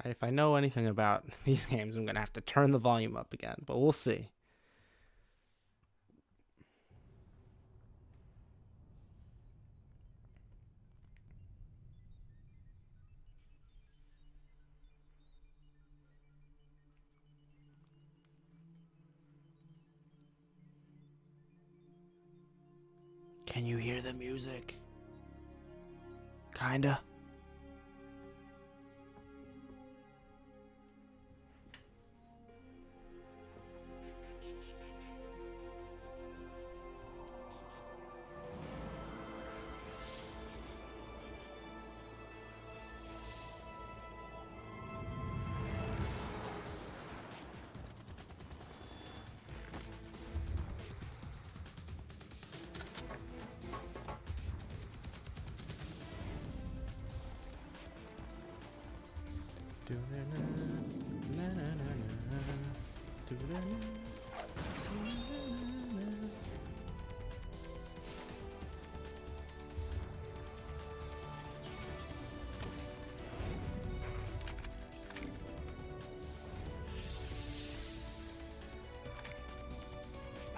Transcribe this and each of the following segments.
If I know anything about these games, I'm going to have to turn the volume up again, but we'll see. Can you hear the music? Kinda.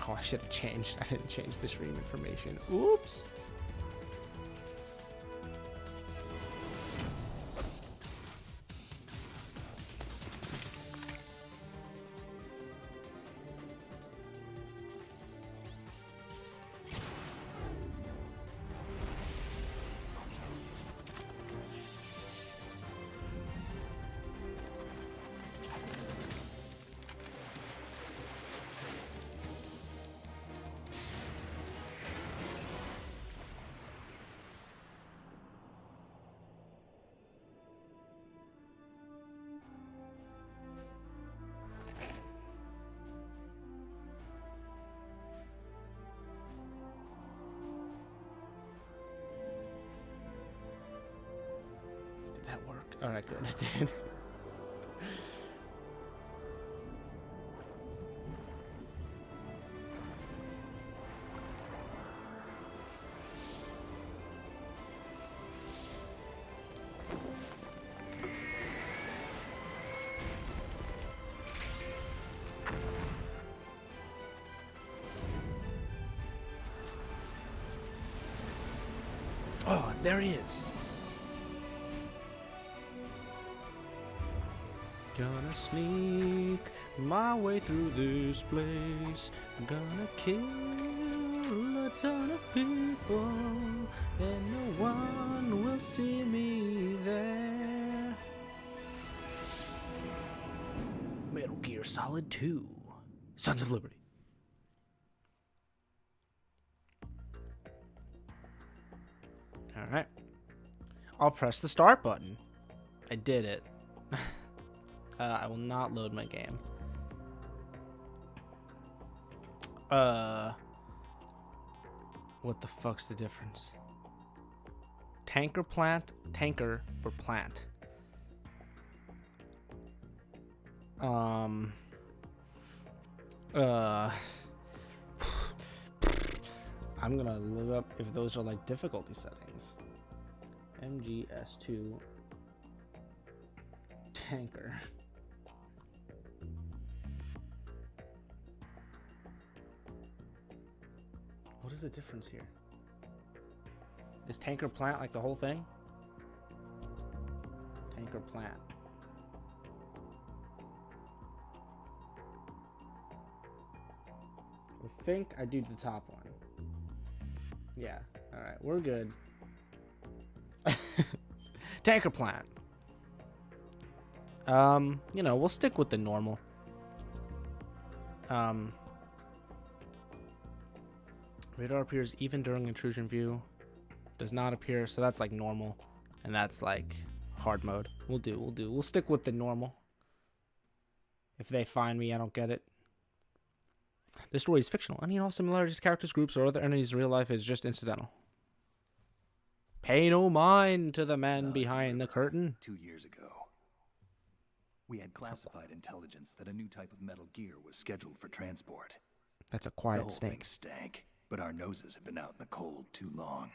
Oh, I should have changed. I didn't change the stream information. Oops. That worked. All right, good. It did. Oh, there he is. Gonna sneak my way through this place. Gonna kill a ton of people, and no one will see me there. Metal Gear Solid 2: Sons of Liberty. All right. I'll press the start button. I did it. I will not load my game. What the fuck's the difference? Tanker plant, tanker, or plant? I'm gonna look up if those are like difficulty settings. MGS2 tanker. What is the difference here? Is tanker plant like the whole thing? Tanker plant. I think I do the top one. Yeah, alright, we're good. Tanker plant. You know, we'll stick with the normal. Radar appears even during intrusion view. Does not appear, so that's like normal. And that's like hard mode. We'll stick with the normal. If they find me, I don't get it. This story is fictional. Any and all similarities to characters, groups, or other entities in real life is just incidental. Pay no mind to the man behind the curtain. 2 years ago, we had classified intelligence that a new type of Metal Gear was scheduled for transport. That's a The quiet whole stink. thing stank, but our noses have been out in the cold too long.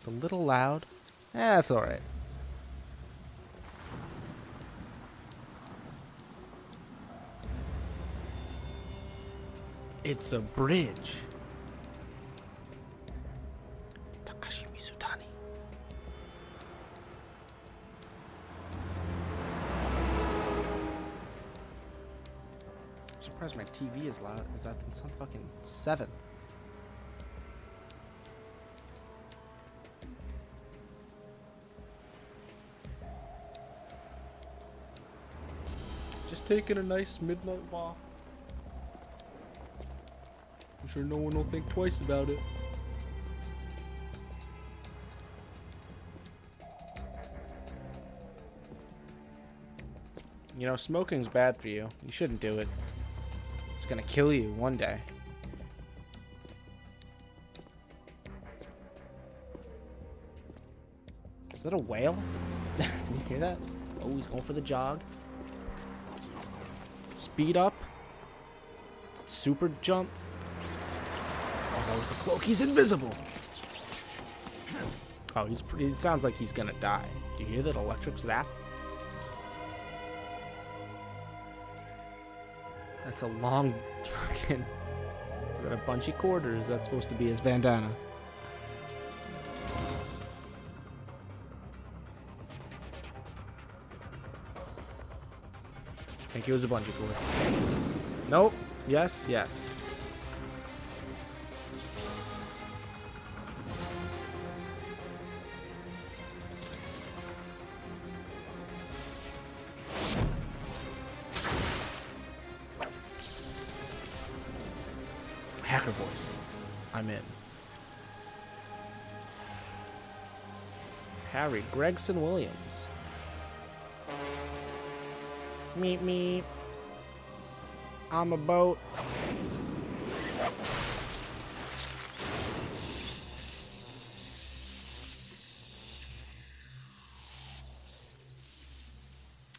It's a little loud. That's alright. It's a bridge. Takashi Mizutani. I'm surprised my TV is loud. Is that it's on fucking 7? Just taking a nice midnight walk. I'm sure no one will think twice about it. You know, smoking's bad for you. You shouldn't do it. It's gonna kill you one day. Is that a whale? Did you hear that? Oh, he's going for the jog. Speed up. Super jump. Oh, that was the cloak. He's invisible. Oh, it sounds like he's gonna die. Do you hear that electric zap? That's a long fucking... Is that a bungee cord, or is that supposed to be his bandana? I think it was a bungee cord. Nope. Yes, yes. Hacker voice. I'm in. Harry Gregson Williams. Meep meep. I'm a boat.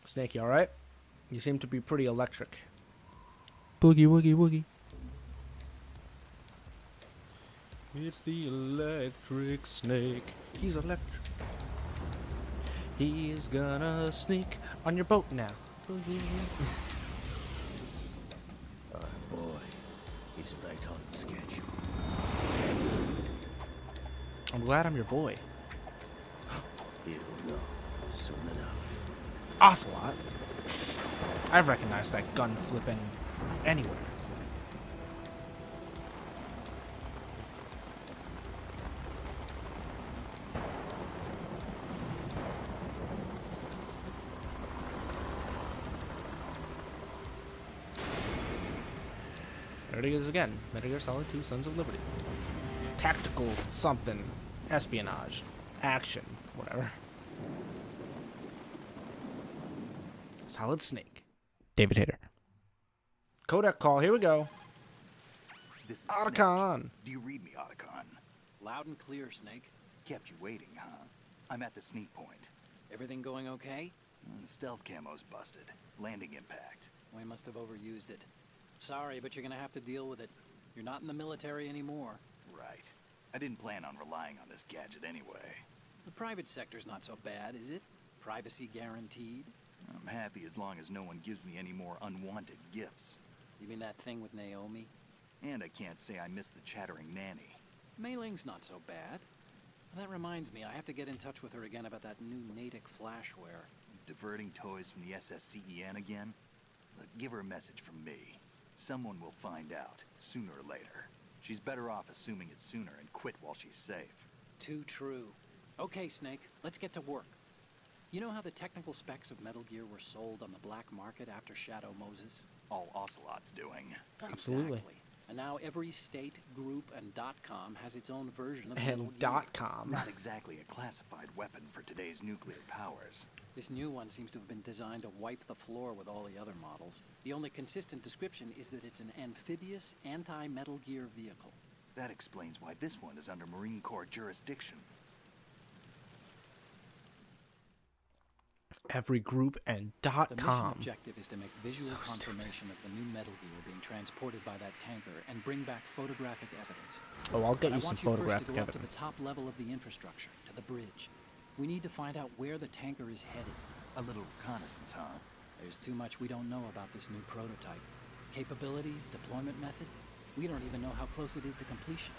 Snake, you alright? You seem to be pretty electric. Boogie woogie woogie. It's the electric snake. He's electric. He's gonna sneak on your boat now. Boogie. Boy, he's right on schedule. I'm glad I'm your boy. He'll know soon enough. Ocelot. I've recognized that gun flipping anywhere. There it is again. Metal Gear Solid 2 Sons of Liberty. Tactical something. Espionage. Action. Whatever. Solid Snake. David Hayter. Kodak call. Here we go. This is Otacon. Snake. Do you read me, Otacon? Loud and clear, Snake. Kept you waiting, huh? I'm at the sneak point. Everything going okay? Stealth camo's busted. Landing impact. We must have overused it. Sorry, but you're gonna have to deal with it. You're not in the military anymore. Right. I didn't plan on relying on this gadget anyway. The private sector's not so bad, is it? Privacy guaranteed? I'm happy as long as no one gives me any more unwanted gifts. You mean that thing with Naomi? And I can't say I miss the chattering nanny. Mei Ling's not so bad. That reminds me, I have to get in touch with her again about that new Natick flashware. Diverting toys from the SSCEN again? Look, give her a message from me. Someone will find out, sooner or later. She's better off assuming it sooner and quit while she's safe. Too true. Okay, Snake, let's get to work. You know how the technical specs of Metal Gear were sold on the black market after Shadow Moses? All Ocelot's doing. Absolutely. Exactly. And now every state, group, and .com has its own version of Metal And Gear. .com. Not exactly a classified weapon for today's nuclear powers. This new one seems to have been designed to wipe the floor with all the other models. The only consistent description is that it's an amphibious, anti-Metal Gear vehicle. That explains why this one is under Marine Corps jurisdiction. Every group and The mission .com. objective is to make visual So confirmation of the new Metal Gear being transported by that tanker and bring back photographic evidence. Oh, I'll get But you I some want you first photographic to go up to the evidence. top level of the infrastructure, to the bridge. We need to find out where the tanker is headed. A little reconnaissance, huh? There's too much we don't know about this new prototype. Capabilities, deployment method, we don't even know how close it is to completion.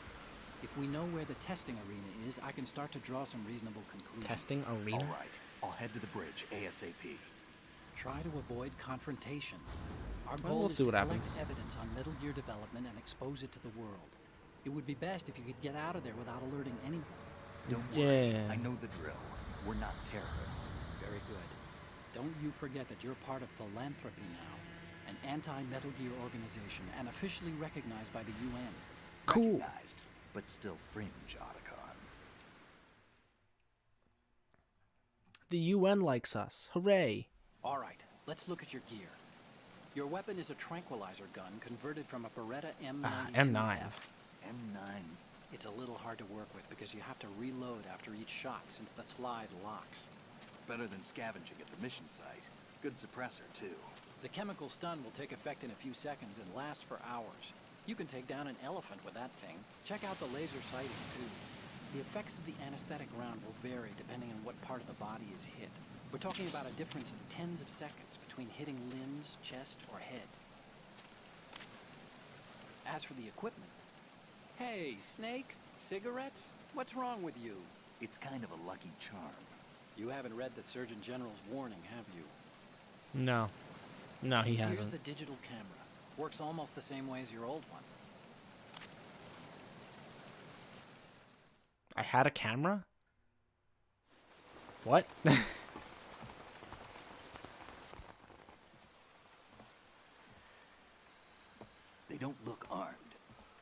If we know where the testing arena is, I can start to draw some reasonable conclusions. Testing arena? All right, I'll head to the bridge ASAP. Try to avoid confrontations. Our Well, goal we'll is see to what collect happens. evidence on Metal Gear development and expose it to the world. It would be best if you could get out of there without alerting anyone. Don't worry, Yeah. I know the drill. We're not terrorists. Very good. Don't you forget that you're part of Philanthropy now, an anti-Metal Gear organization and officially recognized by the UN. Cool. Recognized, but still fringe, Otacon. The UN likes us. Hooray. All right, let's look at your gear. Your weapon is a tranquilizer gun converted from a Beretta M92F. M9. M9. It's a little hard to work with because you have to reload after each shot since the slide locks. Better than scavenging at the mission site. Good suppressor, too. The chemical stun will take effect in a few seconds and last for hours. You can take down an elephant with that thing. Check out the laser sighting, too. The effects of the anesthetic round will vary depending on what part of the body is hit. We're talking about a difference of tens of seconds between hitting limbs, chest, or head. As for the equipment... Hey, Snake? Cigarettes? What's wrong with you? It's kind of a lucky charm. You haven't read the Surgeon General's warning, have you? No. No, he Here's hasn't. the digital camera. Works almost the same way as your old one. I had a camera? What? They don't look armed.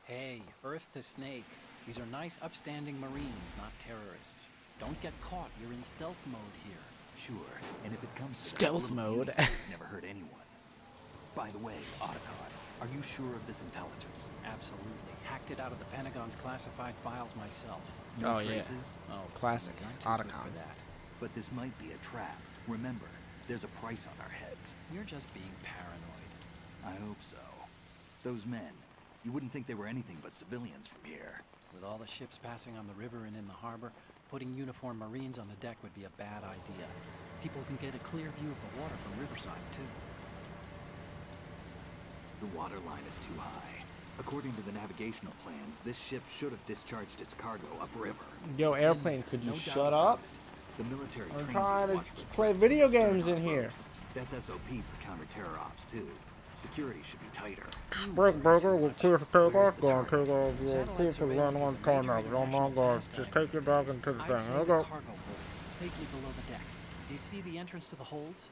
Hey, Earth to Snake. These are nice, upstanding Marines, not terrorists. Don't get caught. You're in stealth mode here. Sure, and if it comes to Stealth that, little mode. beauty suit never hurt anyone. By the way, Otacon, are you sure of this intelligence? Absolutely. Hacked it out of the Pentagon's classified files myself. No Oh, yeah. traces? Oh, Classic please, I'm too good Otacon. for that. But this might be a trap. Remember, there's a price on our heads. You're just being paranoid. I hope so. Those men, you wouldn't think they were anything but civilians from here. With all the ships passing on the river and in the harbor, putting uniformed Marines on the deck would be a bad idea. People can get a clear view of the water from Riverside, too. The water line is too high. According to the navigational plans, this ship should have discharged its cargo upriver. Yo, It's in airplane, could you no doubt shut about up? it. The military I'm trains trying you to watch for play threats video from the stern games in off-road. here. That's SOP for counter-terror ops, too. Security should be tighter. Break burger with clear for takeoff. Where's the Go on, target? take off. You're Satellite clear for surveillance run is one a major corner. Oh my international god. pastime Just take your these dog days. into the I'd thing. say There you the go. cargo holds, safely below the deck. Do you see the entrance to the holds?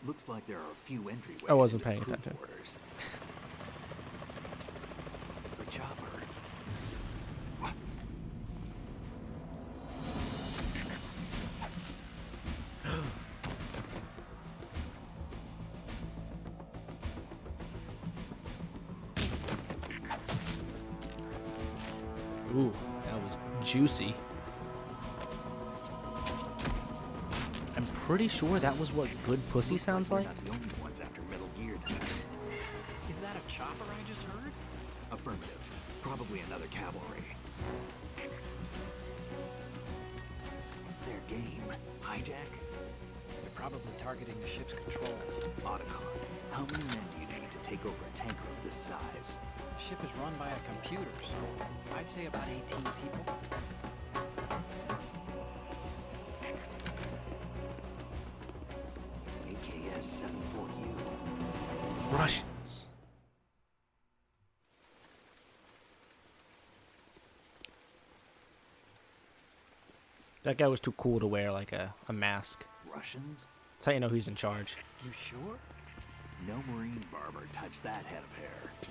Looks like there are a few entryways I wasn't into paying crew attention. quarters. The chopper. What? Ooh, that was juicy. I'm pretty sure that was what good pussy Looks sounds we're like. not the only ones after Metal Gear tonight. Is that a chopper I just heard? Affirmative. Probably another cavalry. What's their game? Hijack? They're probably targeting the ship's controls. Otacon, how many men do you need to take over a tanker of this size? The ship is run by a computer, so I'd say about 18 people. AKS-74U. Russians. That guy was too cool to wear like a mask. Russians? That's how you know he's in charge. You sure? No Marine barber touched that head of hair.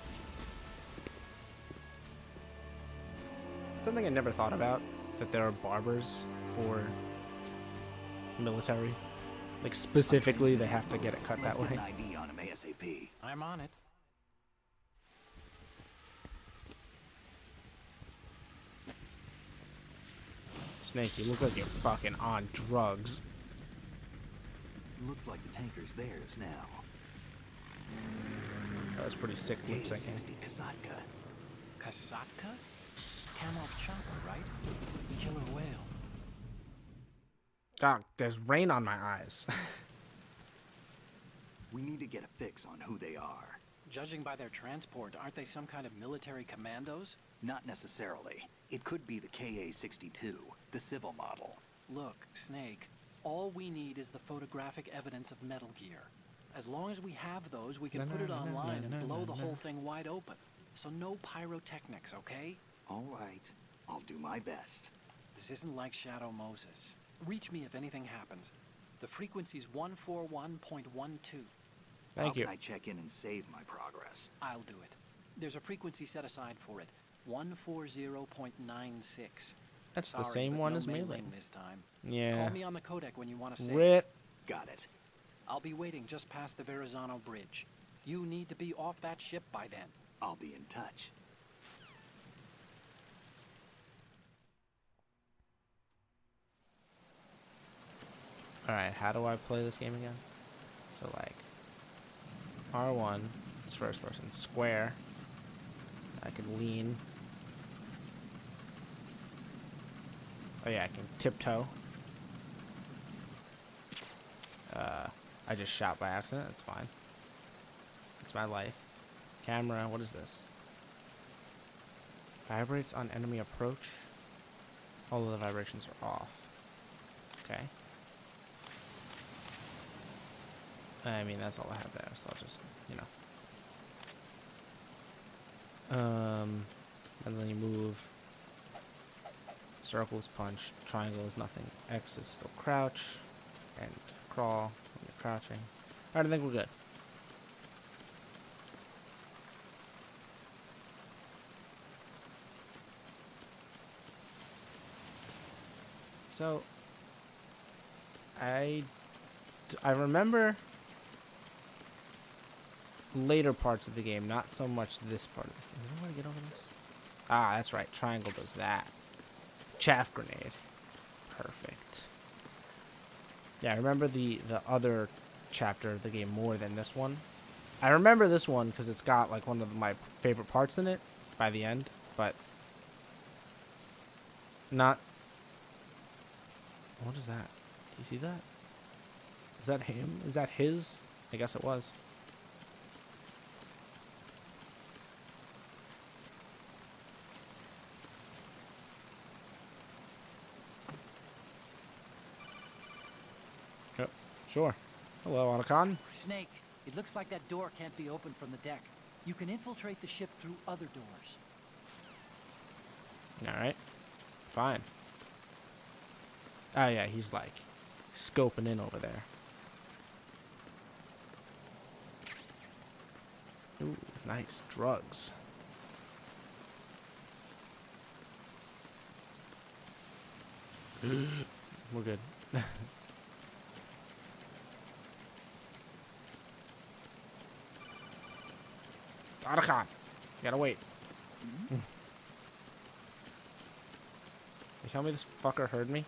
Something I never thought about, that there are barbers for military. Like specifically they have to get it cut Let's that get way. an ID on him ASAP. I'm on it. Snake, you look like you're fucking on drugs. Looks like the tanker's theirs now. That was pretty sick loop syncing. Ka-60 Kasatka. Kasatka? Kamov chopper, right? Killer whale. God, there's rain on my eyes. We need to get a fix on who they are. Judging by their transport, aren't they some kind of military commandos? Not necessarily. It could be the KA-62, the civil model. Look, Snake, all we need is the photographic evidence of Metal Gear. As long as we have those, we can put it online and blow the whole thing wide open. So no pyrotechnics, okay? All right. I'll do my best. This isn't like Shadow Moses. Reach me if anything happens. The frequency's 141.12. Thank you. How can I check in and save my progress? I'll do it. There's a frequency set aside for it. 140.96. That's the Sorry, same but one no as mailing mailing. this time. Yeah. Call me on the codec when you want to save. Rip. Got it. I'll be waiting just past the Verrazano Bridge. You need to be off that ship by then. I'll be in touch. Alright, how do I play this game again? So, like, R1, it's first person. Square, I can lean. Oh yeah, I can tiptoe. I just shot by accident, that's fine. It's my life. Camera, what is this? Vibrates on enemy approach. All of the vibrations are off. Okay. I mean, that's all I have there, so I'll just, you know. And then you move. Circle is punch. Triangle is nothing. X is still crouch. And crawl when you're crouching. Alright, I think we're good. So, I remember later parts of the game, not so much this part of the game. I want to get over this. Ah, that's right. Triangle does that. Chaff grenade. Perfect. Yeah, I remember the other chapter of the game more than this one. I remember this one because it's got like one of my favorite parts in it by the end, but not. What is that? Do you see that? Is that him? Is that his? I guess it was. Yep, sure. Hello, Otacon. Snake, it looks like that door can't be opened from the deck. You can infiltrate the ship through other doors. Alright. Fine. Oh yeah, he's like scoping in over there. Ooh, nice. Drugs. We're good. Otacon! You gotta wait. You tell me this fucker heard me?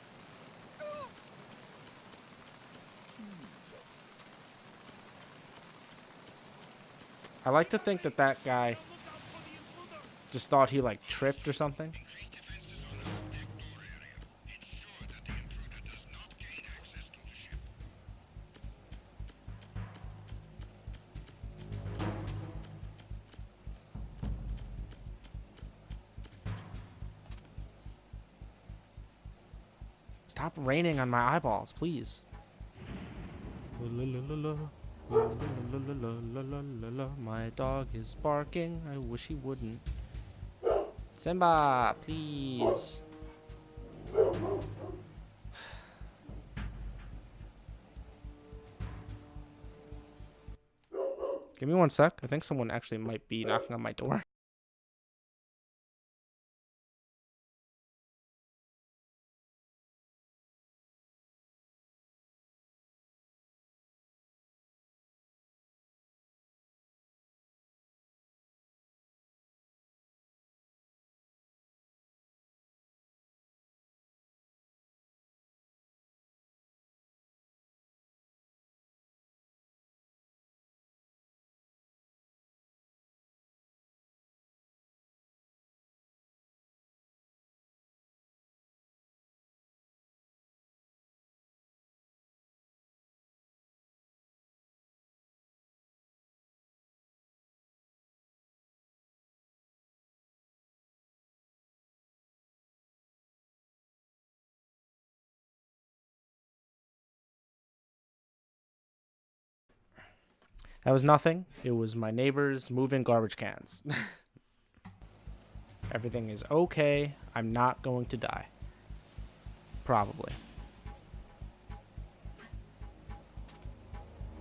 I like to think that that guy just thought he like tripped or something. Stop raining on my eyeballs, please. My dog is barking. I wish he wouldn't. Simba, please. Give me one sec. I think someone actually might be knocking on my door. That was nothing. It was my neighbors moving garbage cans. Everything is okay. I'm not going to die. Probably.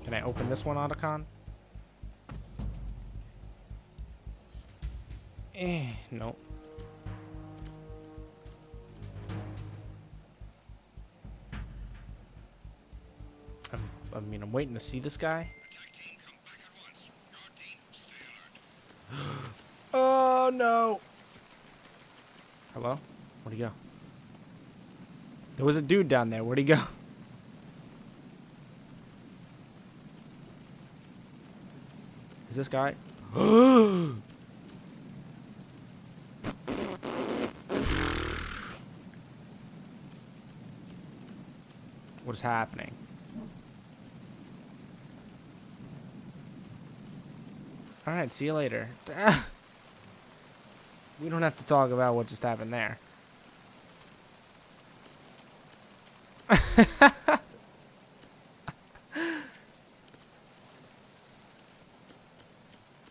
Can I open this one, Otacon? Nope. I'm waiting to see this guy. Oh no! Hello? Where'd he go? There was a dude down there. Where'd he go? Is this guy? What is happening? Alright, see you later. We don't have to talk about what just happened there.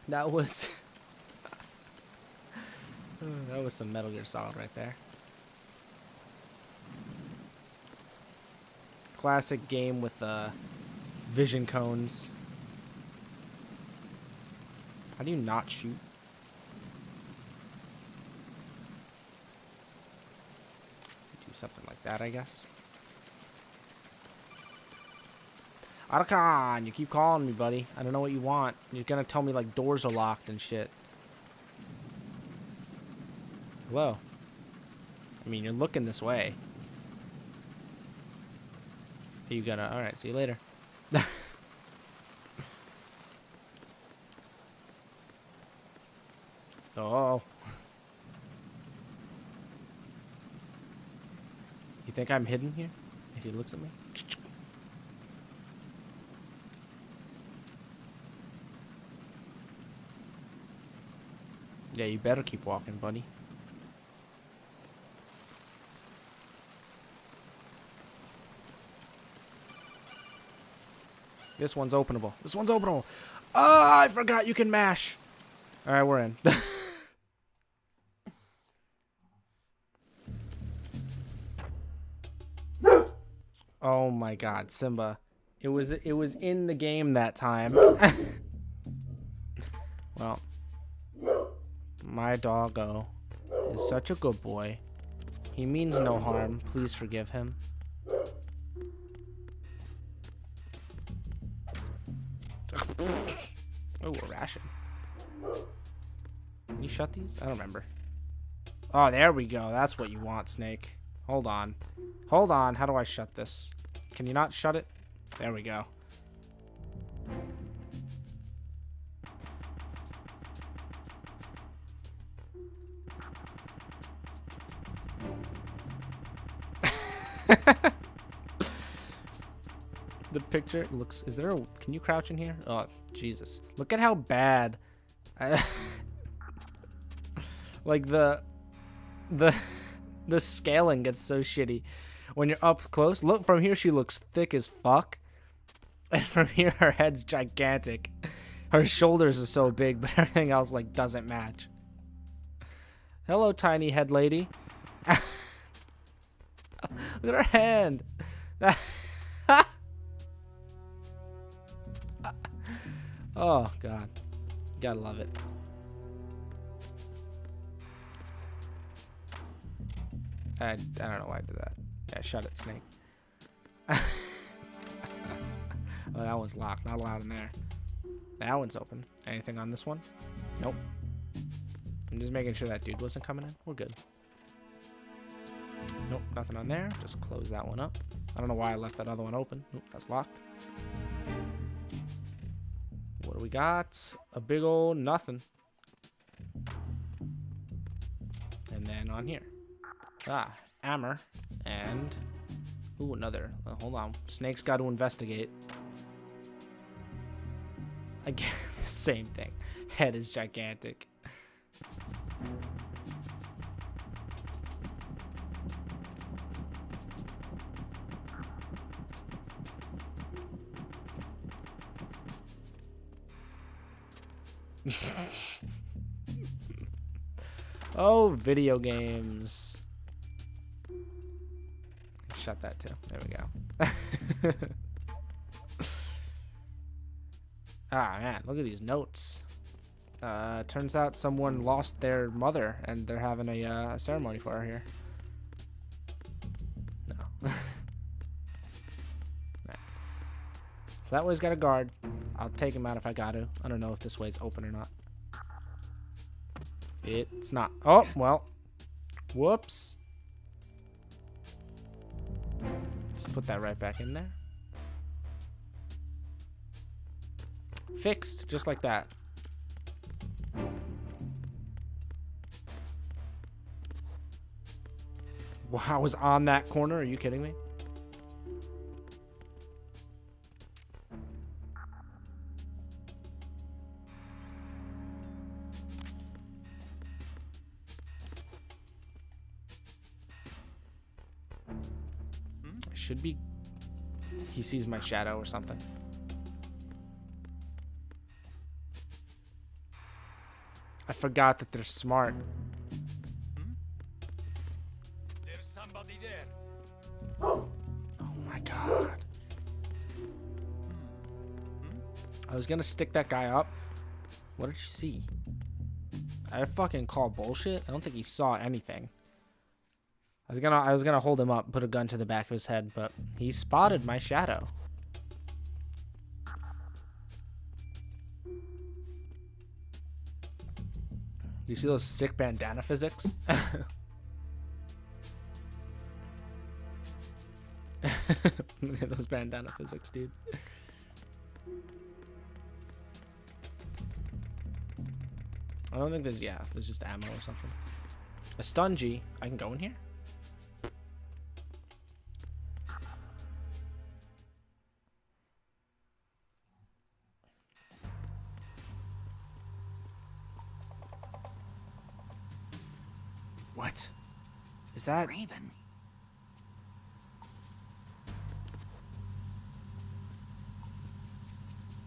That was... that was some Metal Gear Solid right there. Classic game with vision cones. How do you not shoot? Do something like that, I guess. Otacon, you keep calling me, buddy. I don't know what you want. You're gonna tell me like doors are locked and shit. Hello. I mean, you're looking this way. You gotta. All right. See you later. Oh. You think I'm hidden here? If he looks at me. Yeah, you better keep walking, buddy. This one's openable. This one's openable. Oh, I forgot you can mash. All right, we're in. Oh my God, Simba. It was in the game that time. Well, my doggo is such a good boy. He means no harm. Please forgive him. Oh, a ration. Can you shut these? I don't remember. Oh, there we go. That's what you want, Snake. Hold on. Hold on. How do I shut this? Can you not shut it? There we go. The picture looks... Is there a... Can you crouch in here? Oh, Jesus. Look at how bad... like, the scaling gets so shitty. When you're up close... Look, from here she looks thick as fuck. And from here her head's gigantic. Her shoulders are so big, but everything else, like, doesn't match. Hello, tiny head lady. Look at her hand. Oh, God. Gotta love it. I don't know why I did that. Yeah, shut it, Snake. Oh, that one's locked. Not allowed in there. That one's open. Anything on this one? Nope. I'm just making sure that dude wasn't coming in. We're good. Nope, nothing on there. Just close that one up. I don't know why I left that other one open. Nope, that's locked. What do we got? A big old nothing. And then on here. Ah, hammer. And... Ooh, another. Hold on. Snake's got to investigate. Again, the same thing. Head is gigantic. Oh, video games. Shut that too. There we go. Ah, man, look at these notes. Turns out someone lost their mother, and they're having a ceremony for her here. No. Right. So that way's got a guard. I'll take him out if I got to. I don't know if this way's open or not. It's not. Oh, well. Whoops. Just put that right back in there. Fixed, just like that. Wow, I was on that corner. Are you kidding me? It should be. He sees my shadow or something. I forgot that they're smart. There's somebody there. Oh my god. I was gonna stick that guy up. What did you see? I fucking call bullshit. I don't think he saw anything. I was gonna hold him up, put a gun to the back of his head, but he spotted my shadow. You see those sick bandana physics? Look at those bandana physics, dude. I don't think there's, there's just ammo or something. A stungy. I can go in here? What? Is that Raven.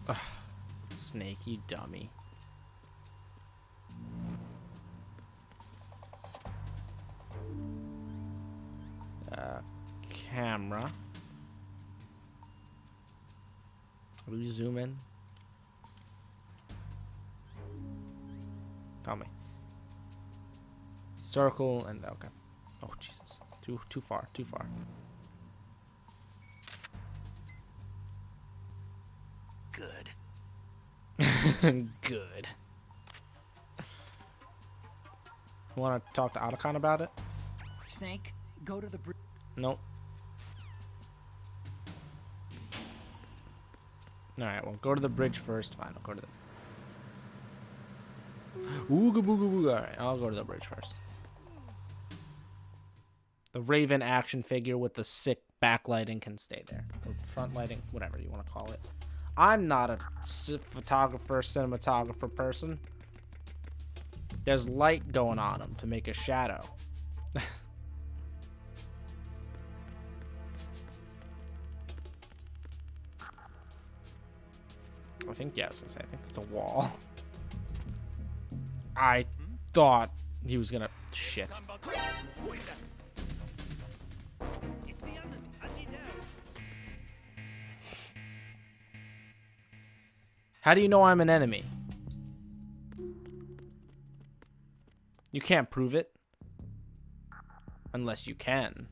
Ugh. Snake, you dummy. Camera. Will you zoom in? Tell me. Circle and okay. Oh Jesus! Too far. Too far. Good. Good. Want to talk to Otacon about it? Snake, go to the bridge. Nope. Alright, well, go to the bridge first. Fine, I'll go to the... Ooga booga booga. Alright, I'll go to the bridge first. The Raven action figure with the sick backlighting can stay there. Or front lighting, whatever you want to call it. I'm not a photographer, cinematographer person. There's light going on him to make a shadow. I think, yeah, I was gonna say, I think it's a wall. I thought he was gonna... Shit. Somebody. Who is that? It's the enemy. I need help. How do you know I'm an enemy? You can't prove it. Unless you can.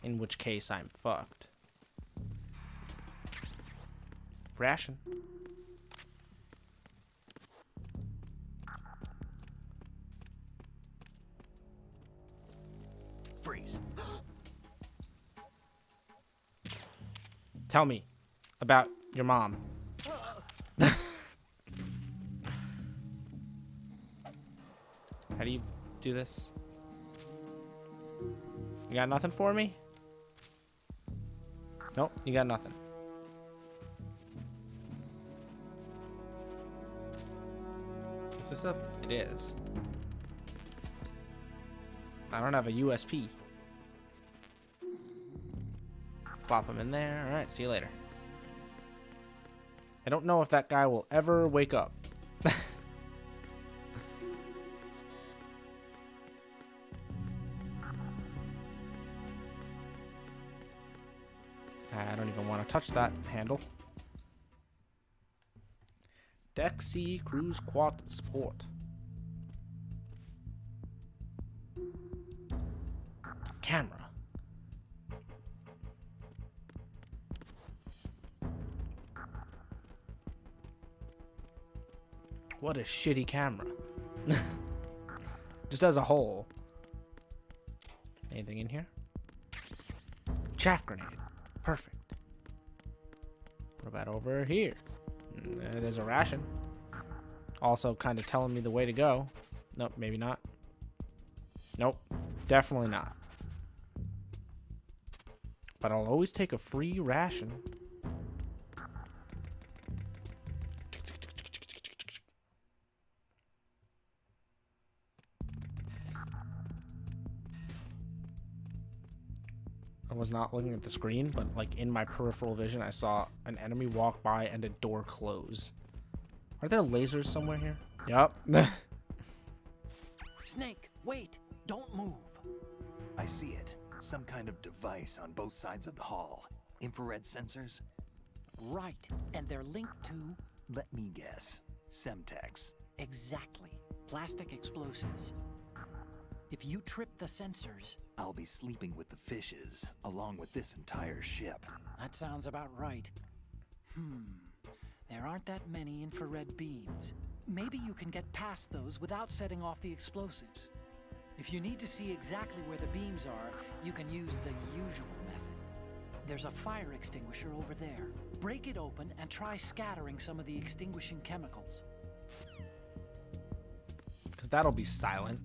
In which case, I'm fucked. Ration. Freeze. Tell me about your mom. How do you do this? You got nothing for me? Nope, you got nothing. Is this up? It is. I don't have a USP. Plop him in there. Alright, see you later. I don't know if that guy will ever wake up. I don't even want to touch that handle. Deck C Cruise Quad Support. Camera. What a shitty camera. Just as a whole. Anything in here? Chaff grenade. Perfect. What about over here? There's a ration. Also kind of telling me the way to go. Nope, maybe not. Nope, definitely not. But I'll always take a free ration. I was not looking at the screen, but like in my peripheral vision, I saw an enemy walk by and a door close. Are there lasers somewhere here? Yup. Snake, wait! Don't move! I see it. Some kind of device on both sides of the hall. Infrared sensors? Right, and they're linked to... Let me guess. Semtex. Exactly. Plastic explosives. If you trip the sensors... I'll be sleeping with the fishes, along with this entire ship. That sounds about right. There aren't that many infrared beams. Maybe you can get past those without setting off the explosives. If you need to see exactly where the beams are, you can use the usual method. There's a fire extinguisher over there. Break it open and try scattering some of the extinguishing chemicals. Because that'll be silent.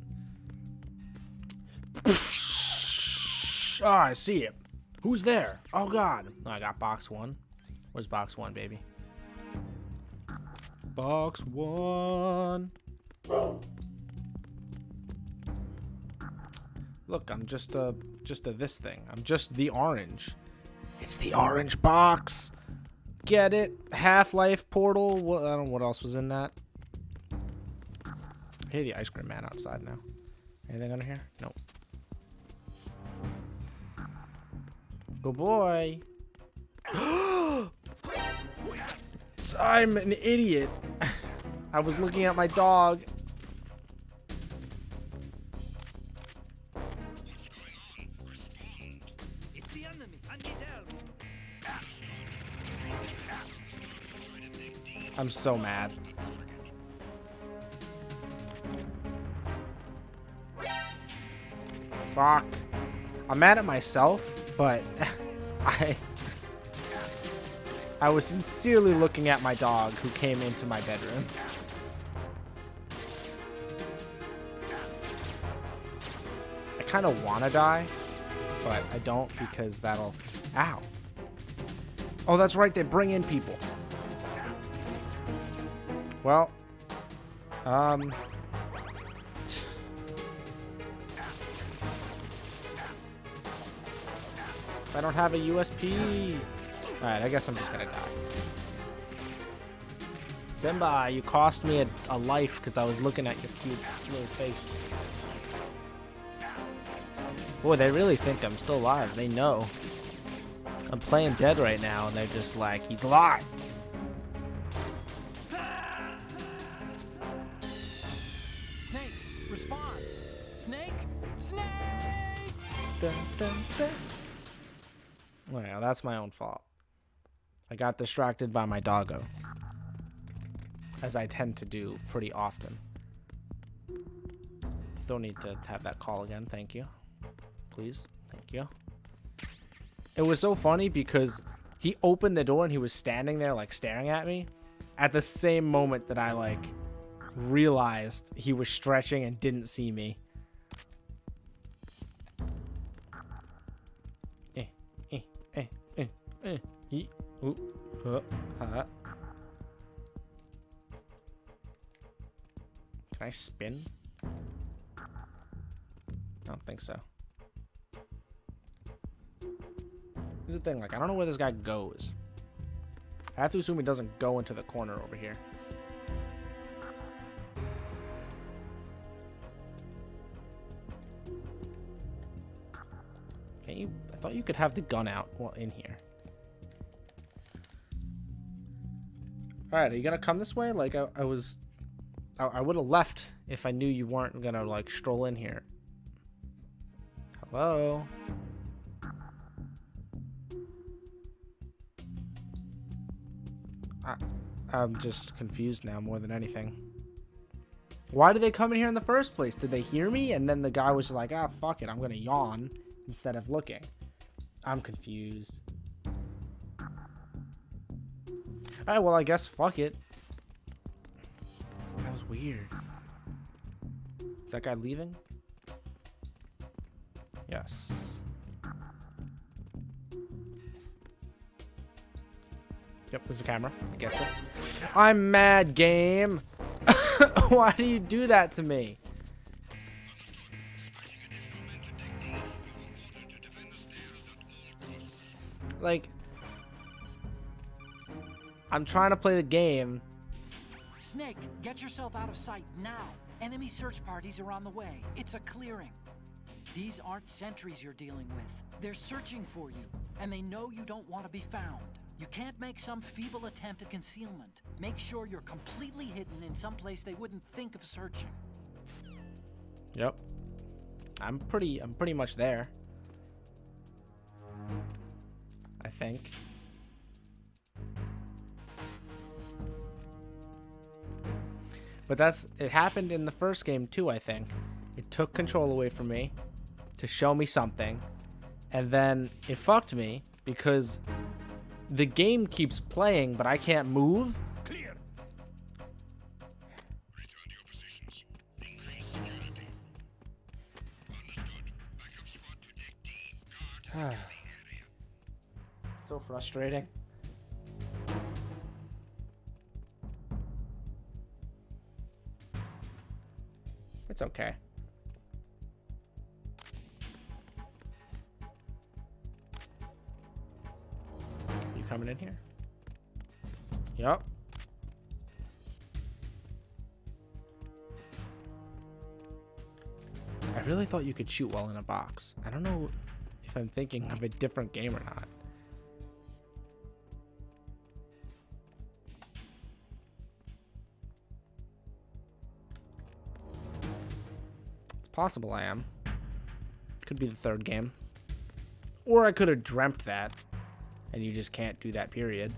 Ah, I see it. Who's there? Oh, God. Oh, I got box 1. Where's box 1, baby? Box 1. Look, I'm just a this thing. I'm just the orange. It's the orange box. Get it? Half-Life Portal. What, I don't know what else was in that. Hey, the ice cream man outside now. Anything under here? Nope. Good boy. I'm an idiot. I was looking at my dog. It's the enemy. I need help. I'm so mad. Fuck. I'm mad at myself, but I was sincerely looking at my dog who came into my bedroom. I kind of want to die, but I don't because that'll... Ow. Oh, that's right. They bring in people. Well, I don't have a USP. Alright, I guess I'm just gonna die. Simba, you cost me a life because I was looking at your cute little face. Boy, they really think I'm still alive. They know. I'm playing dead right now, and they're just like, he's alive. Snake, respond! Snake! Snake! Dun, dun, dun. Well, that's my own fault. I got distracted by my doggo, as I tend to do pretty often. Don't need to have that call again, thank you. Please, thank you. It was so funny because he opened the door and he was standing there like staring at me at the same moment that I like realized he was stretching and didn't see me. Can I spin? I don't think so. Here's the thing, like, I don't know where this guy goes. I have to assume he doesn't go into the corner over here. Can you? I thought you could have the gun out while in here. Alright, are you gonna come this way? Like, I would have left if I knew you weren't gonna, like, stroll in here. Hello? I'm just confused now more than anything. Why did they come in here in the first place? Did they hear me? And then the guy was like, ah, fuck it, I'm gonna yawn instead of looking. I'm confused. Alright, well, I guess fuck it. That was weird. Is that guy leaving? Yes. Yep, there's a camera. I get you. I'm mad, game. Why do you do that to me? Like, I'm trying to play the game. Snake, get yourself out of sight now. Enemy search parties are on the way. It's a clearing. These aren't sentries you're dealing with. They're searching for you, and they know you don't want to be found. You can't make some feeble attempt at concealment. Make sure you're completely hidden in some place they wouldn't think of searching. Yep. I'm pretty much there. I think. But it happened in the first game too, I think. It took control away from me to show me something, and then it fucked me because the game keeps playing, but I can't move. Clear. Return to your positions. Increase security. Understood. Backup squad to deck D. Guard enemy area. So frustrating. It's okay. You coming in here? Yup. I really thought you could shoot well in a box. I don't know if I'm thinking of a different game or not. It's possible I am. Could be the third game. Or I could have dreamt that, and you just can't do that, period.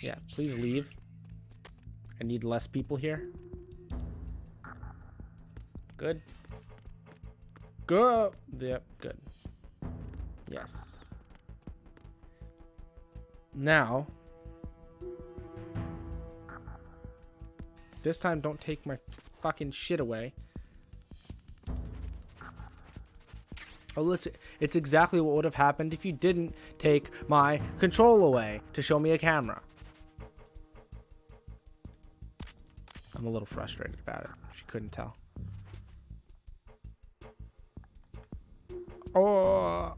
Yeah, please leave. I need less people here. Good. Go. Yep, good. Yes. Now, this time don't take my fucking shit away. Oh, it's exactly what would have happened if you didn't take my control away to show me a camera. I'm a little frustrated about it, if you couldn't tell. Oh.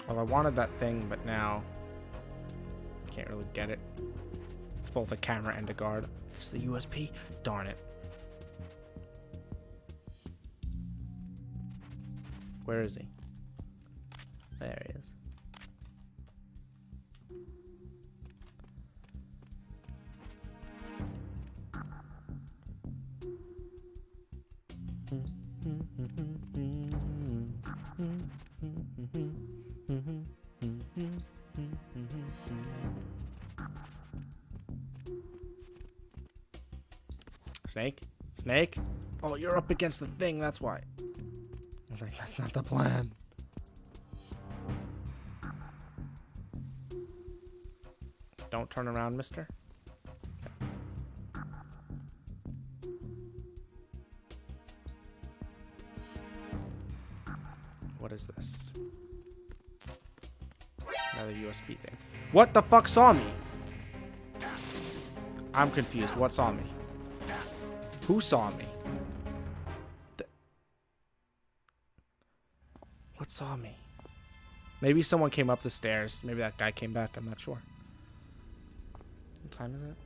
Well, I wanted that thing, but now can't really get it. It's both a camera and a guard. It's the USP. Darn it. Where is he? There he is. Snake? Snake? Oh, you're up against the thing, that's why. I was like, that's not the plan. Don't turn around, mister. What is this? Another USB thing. What the fuck saw me? I'm confused. What saw me? Who saw me? What saw me? Maybe someone came up the stairs. Maybe that guy came back. I'm not sure. What time is it?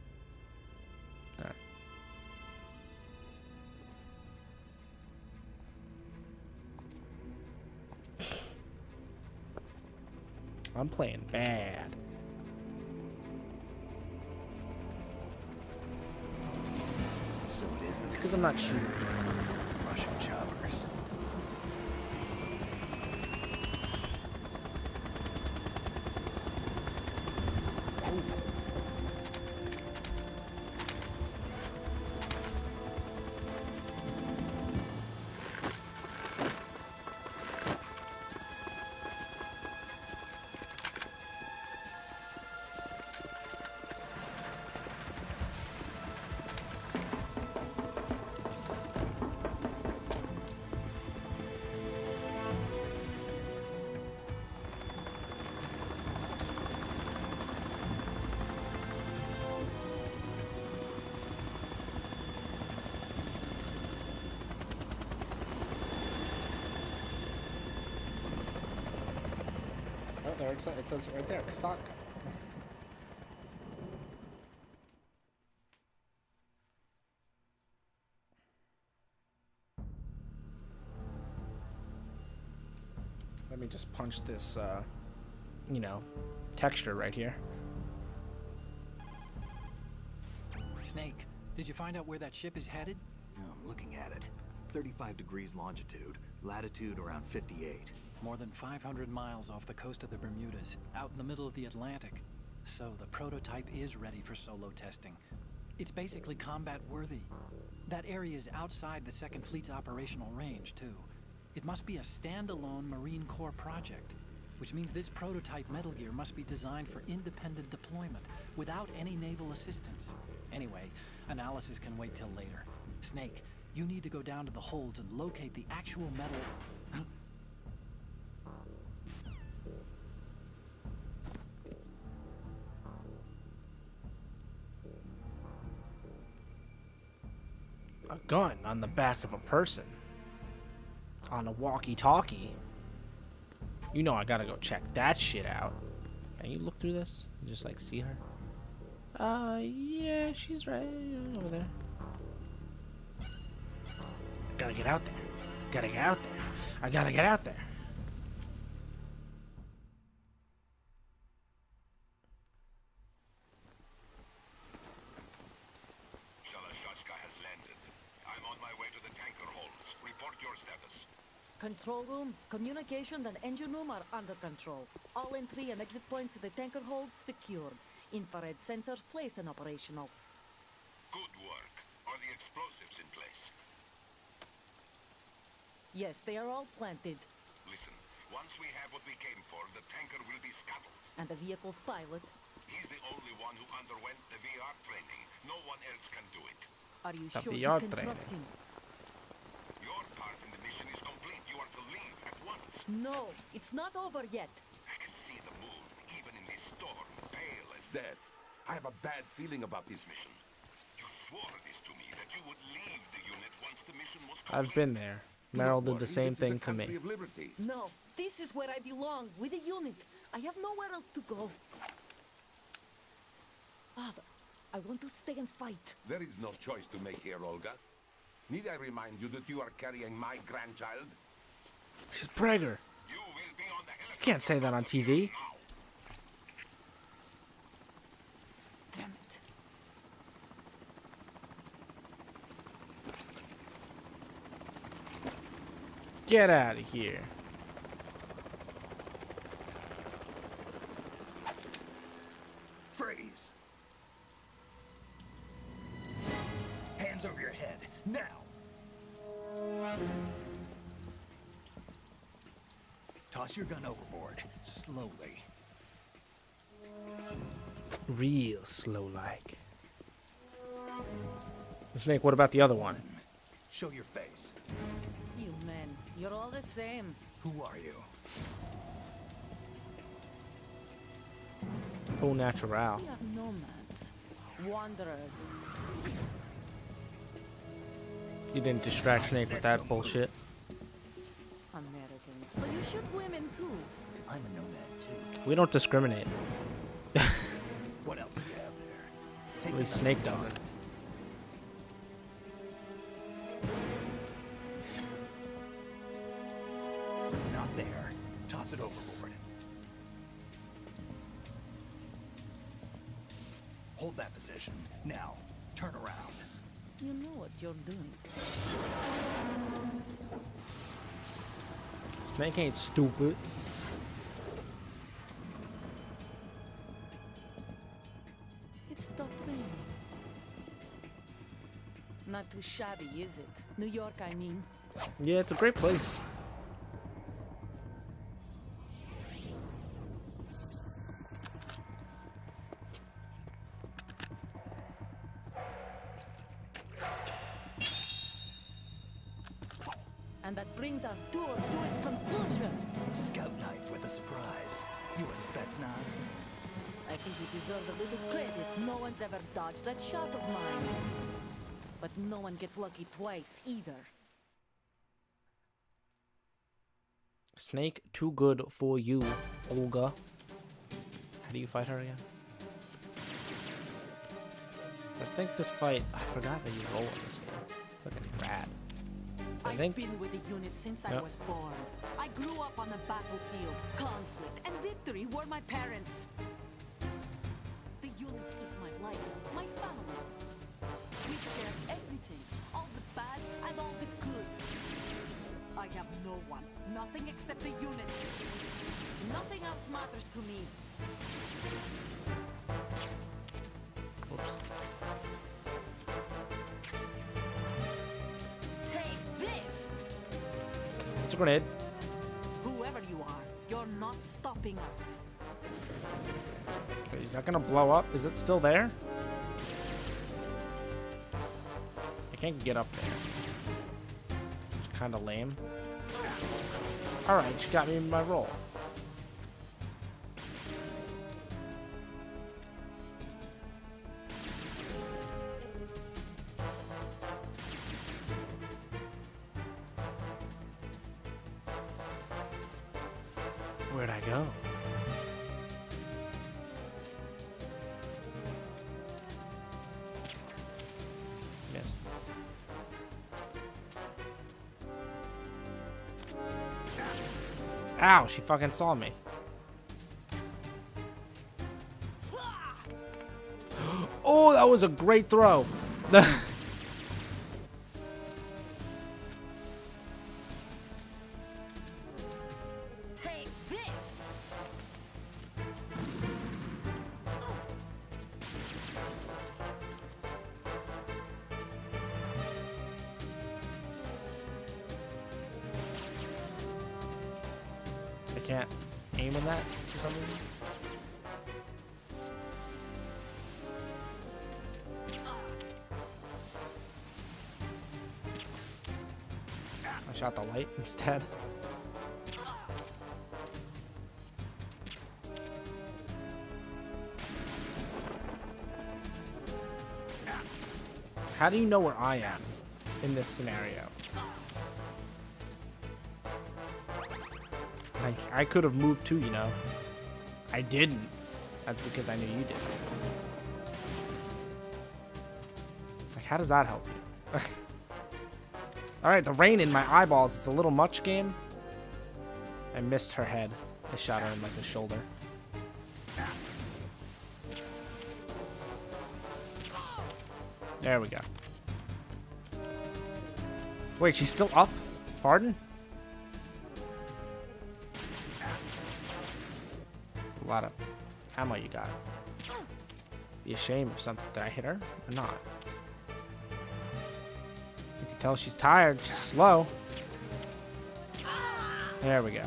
Alright. I'm playing bad. So it is the Because I'm not shooting people. Russian choppers. Oh, there it says it right there. Kasatka. Let me just punch this, you know, texture right here. Snake, did you find out where that ship is headed? I'm looking at it. 35 degrees longitude, latitude around 58. More than 500 miles off the coast of the Bermudas, out in the middle of the Atlantic. So the prototype is ready for solo testing. It's basically combat worthy. That area is outside the Second Fleet's operational range, too. It must be a standalone Marine Corps project, which means this prototype Metal Gear must be designed for independent deployment, without any naval assistance. Anyway, analysis can wait till later. Snake, you need to go down to the holds and locate the actual metal... A gun on the back of a person. On a walkie-talkie. You know I gotta go check that shit out. Can you look through this? And just like see her? Yeah, she's right over there. Gotta get out there. Gotta get out there. I gotta get out there. Shalashaska has landed. I'm on my way to the tanker holds. Report your status. Control room, communications and engine room are under control. All entry and exit points to the tanker hold secured. Infrared sensors placed and operational. Good work. Are the explosives in place? Yes, they are all planted. Listen, once we have what we came for, the tanker will be scuttled. And the vehicle's pilot. He's the only one who underwent the VR training. No one else can do it. Are you The sure VR you can training. trust him? Your part in the mission is complete. You are to leave at once. No, it's not over yet. I can see the moon, even in this storm, pale as death. I have a bad feeling about this mission. You swore this to me, that you would leave the unit once the mission was complete. I've been there. Meryl did the same thing to me. No, this is where I belong, with the unit. I have nowhere else to go. Father, I want to stay and fight. There is no choice to make here, Olga. Need I remind you that you are carrying my grandchild? She's Prager. You will be on the You can't say that on TV. now. Damn it. Get out of here. Freeze! Hands over your head, now! Toss your gun overboard, slowly. Real slow like. Snake, what about the other one? Show your face. You men, you're all the same. Who are you? Au natural. We are nomads, wanderers. You didn't distract Snake with that bullshit. Americans. So you shoot women too. I'm a nomad too. We don't discriminate. What else do you have there? Take At least the Snake gun and doesn't. toss it. Not there. Toss it overboard. Hold that position. Now, turn around. You know what you're doing. Snake ain't stupid. It stopped raining. Not too shabby, is it? New York, I mean. Yeah, it's a great place. And that brings our tour to its conclusion. Scout knife with a surprise. You a Spetsnaz? I think you deserve a little credit. No one's ever dodged that shot of mine. But no one gets lucky twice, either. Snake, too good for you, Olga. How do you fight her again? I think this fight... I forgot that you roll in this game. It's looking rad. I think... I've been with the unit since I was born. I grew up on the battlefield. Conflict and victory were my parents. The unit is my life, my family. We share everything, all the bad and all the good. I have no one, nothing except the unit. Nothing else matters to me. Whoops. Take this! It's a grenade. Whoever you are, you're not stopping us. Okay, is that gonna blow up? Is it still there? I can't get up there. It's kinda lame. Alright, she got me in my roll. Where'd I go? Missed. Ow, she fucking saw me. Oh, that was a great throw. Take this! I can't aim in that for some reason. I shot the light instead. How do you know where I am in this scenario? Like, I could have moved too, you know. I didn't. That's because I knew you did. Like, how does that help you? Alright, the rain in my eyeballs. It's a little much, game. I missed her head. I shot her in, like, the shoulder. There we go. Wait, she's still up? Pardon? A lot of ammo you got. Be ashamed of something. Did I hit her or not? You can tell she's tired. She's slow. There we go.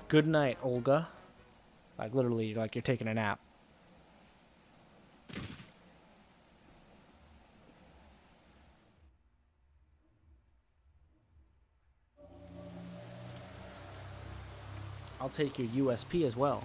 Good night, Olga. Like literally, like you're taking a nap. I'll take your USP as well.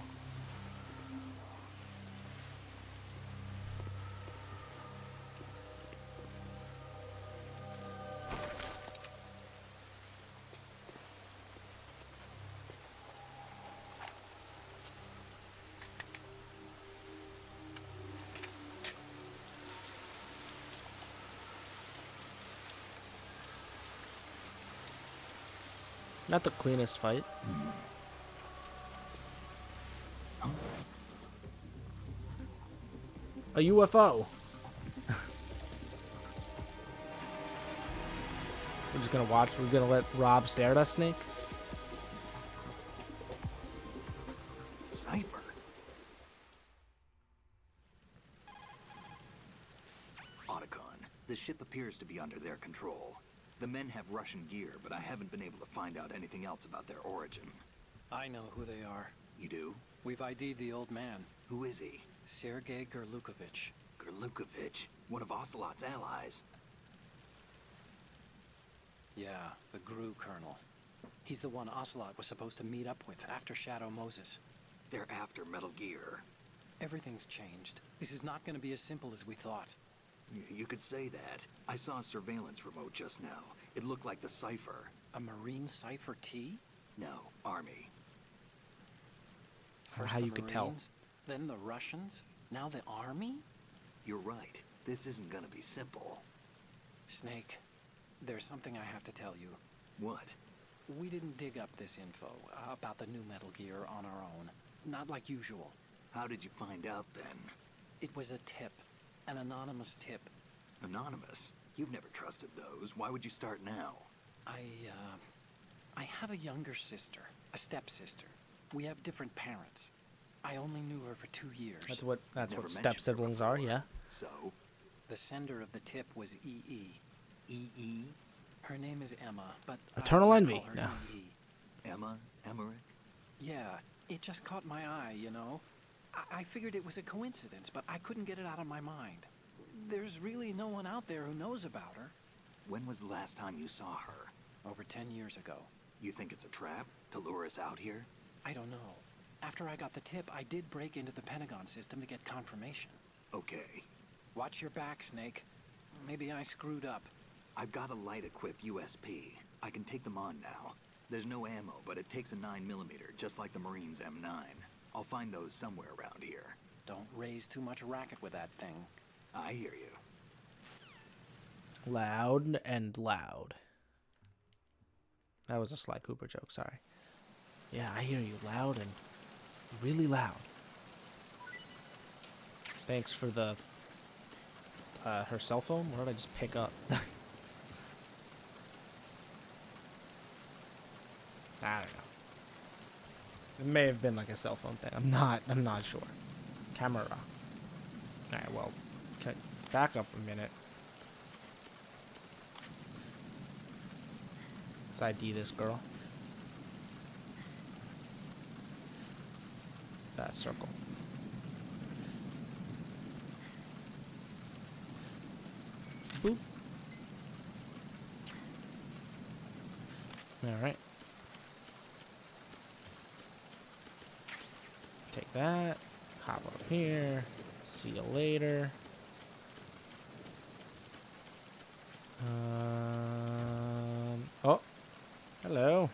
Not the cleanest fight. A UFO. We're just gonna watch. We're gonna let Rob stare at us, Snake. Cypher. Otacon, the ship appears to be under their control. The men have Russian gear, but I haven't been able to find out anything else about their origin. I know who they are. You do? We've ID'd the old man, Who is he? Sergei Gerlukovich. Gerlukovich, one of Ocelot's allies. Yeah, the GRU colonel. He's the one Ocelot was supposed to meet up with after Shadow Moses. They're after Metal Gear. Everything's changed. This is not going to be as simple as we thought. You could say that. I saw a surveillance remote just now. It looked like the Cypher. A Marine Cypher T? No, Army. First how the you could tell. Marines, then the Russians, now the Army? You're right. This isn't gonna be simple. Snake, there's something I have to tell you. What? We didn't dig up this info about the new Metal Gear on our own. Not like usual. How did you find out then? It was a tip. An anonymous tip. Anonymous? You've never trusted those. Why would you start now? I have a younger sister, a stepsister. We have different parents. I only knew her for 2 years. That's Never what mentioned step her siblings are. before. Yeah. So? The sender of the tip was EE. E.E.? Her name is Emma, but Eternal I Envy, call her yeah. EE. Emma? Emmerich? Yeah, it just caught my eye, you know? I figured it was a coincidence, but I couldn't get it out of my mind. There's really no one out there who knows about her. When was the last time you saw her? Over 10 years ago. You think it's a trap? To lure us out here? I don't know. After I got the tip, I did break into the Pentagon system to get confirmation. Okay. Watch your back, Snake. Maybe I screwed up. I've got a light-equipped USP. I can take them on now. There's no ammo, but it takes a 9mm, just like the Marines' M9. I'll find those somewhere around here. Don't raise too much racket with that thing. I hear you. Loud and loud. That was a Sly Cooper joke. Sorry. Yeah, I hear you loud and really loud. Thanks for the her cell phone. What did I just pick up? I don't know. It may have been like a cell phone thing. I'm not sure. Camera. Alright, well, okay, back up a minute. Let's ID this girl. That circle. Boop. Alright. Take that. Hop up here. See you later. Oh. Hello.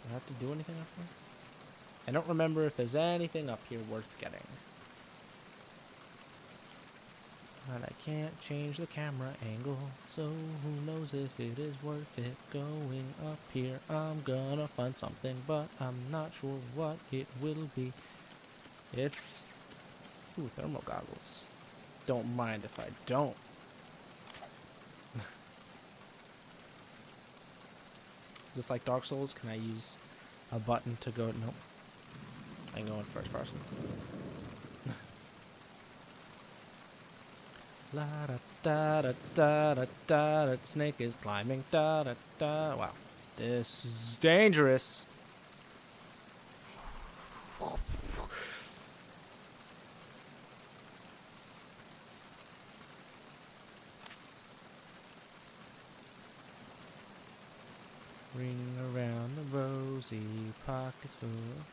Do I have to do anything up here? I don't remember if there's anything up here worth getting. But I can't change the camera angle, so who knows if it is worth it going up here. I'm gonna find something, but I'm not sure what it will be. It's... Ooh, thermal goggles. Don't mind if I don't. Is this like Dark Souls? Can I use a button to go... Nope. I can go in first person. La da da da da da da da. Snake is climbing. Da da da. Wow, this is dangerous. Ring around the rosy pockets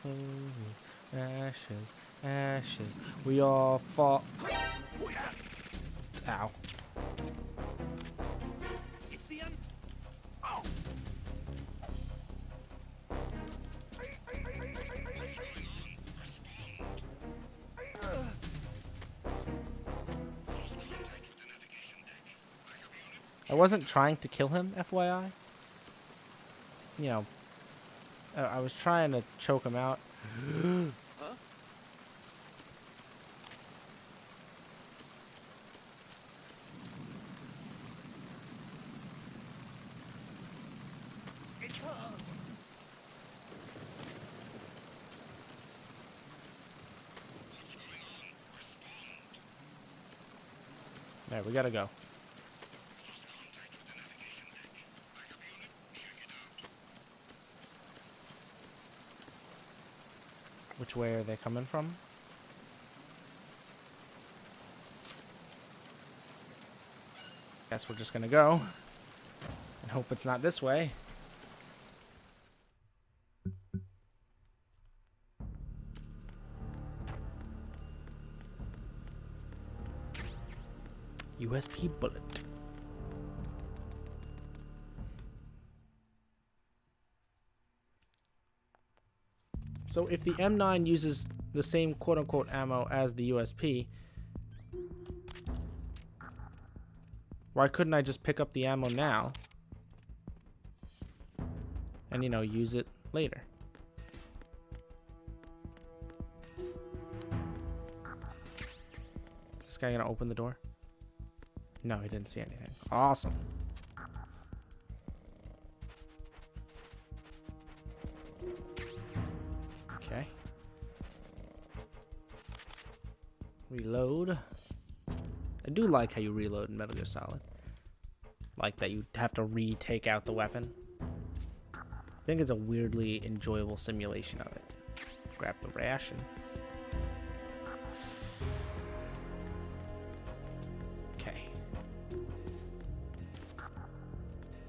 full of ashes, ashes. We all fall. Ow. It's the I wasn't trying to kill him, FYI. You know, I was trying to choke him out. There, we gotta go. Which way are they coming from? Guess we're just gonna go and hope it's not this way. USP bullet. So if the M9 uses the same quote-unquote ammo as the USP, why couldn't I just pick up the ammo now and, you know, use it later? Is this guy gonna open the door? No, he didn't see anything. Awesome. Okay. Reload. I do like how you reload in Metal Gear Solid. Like that you have to retake out the weapon. I think it's a weirdly enjoyable simulation of it. Grab the ration. Okay.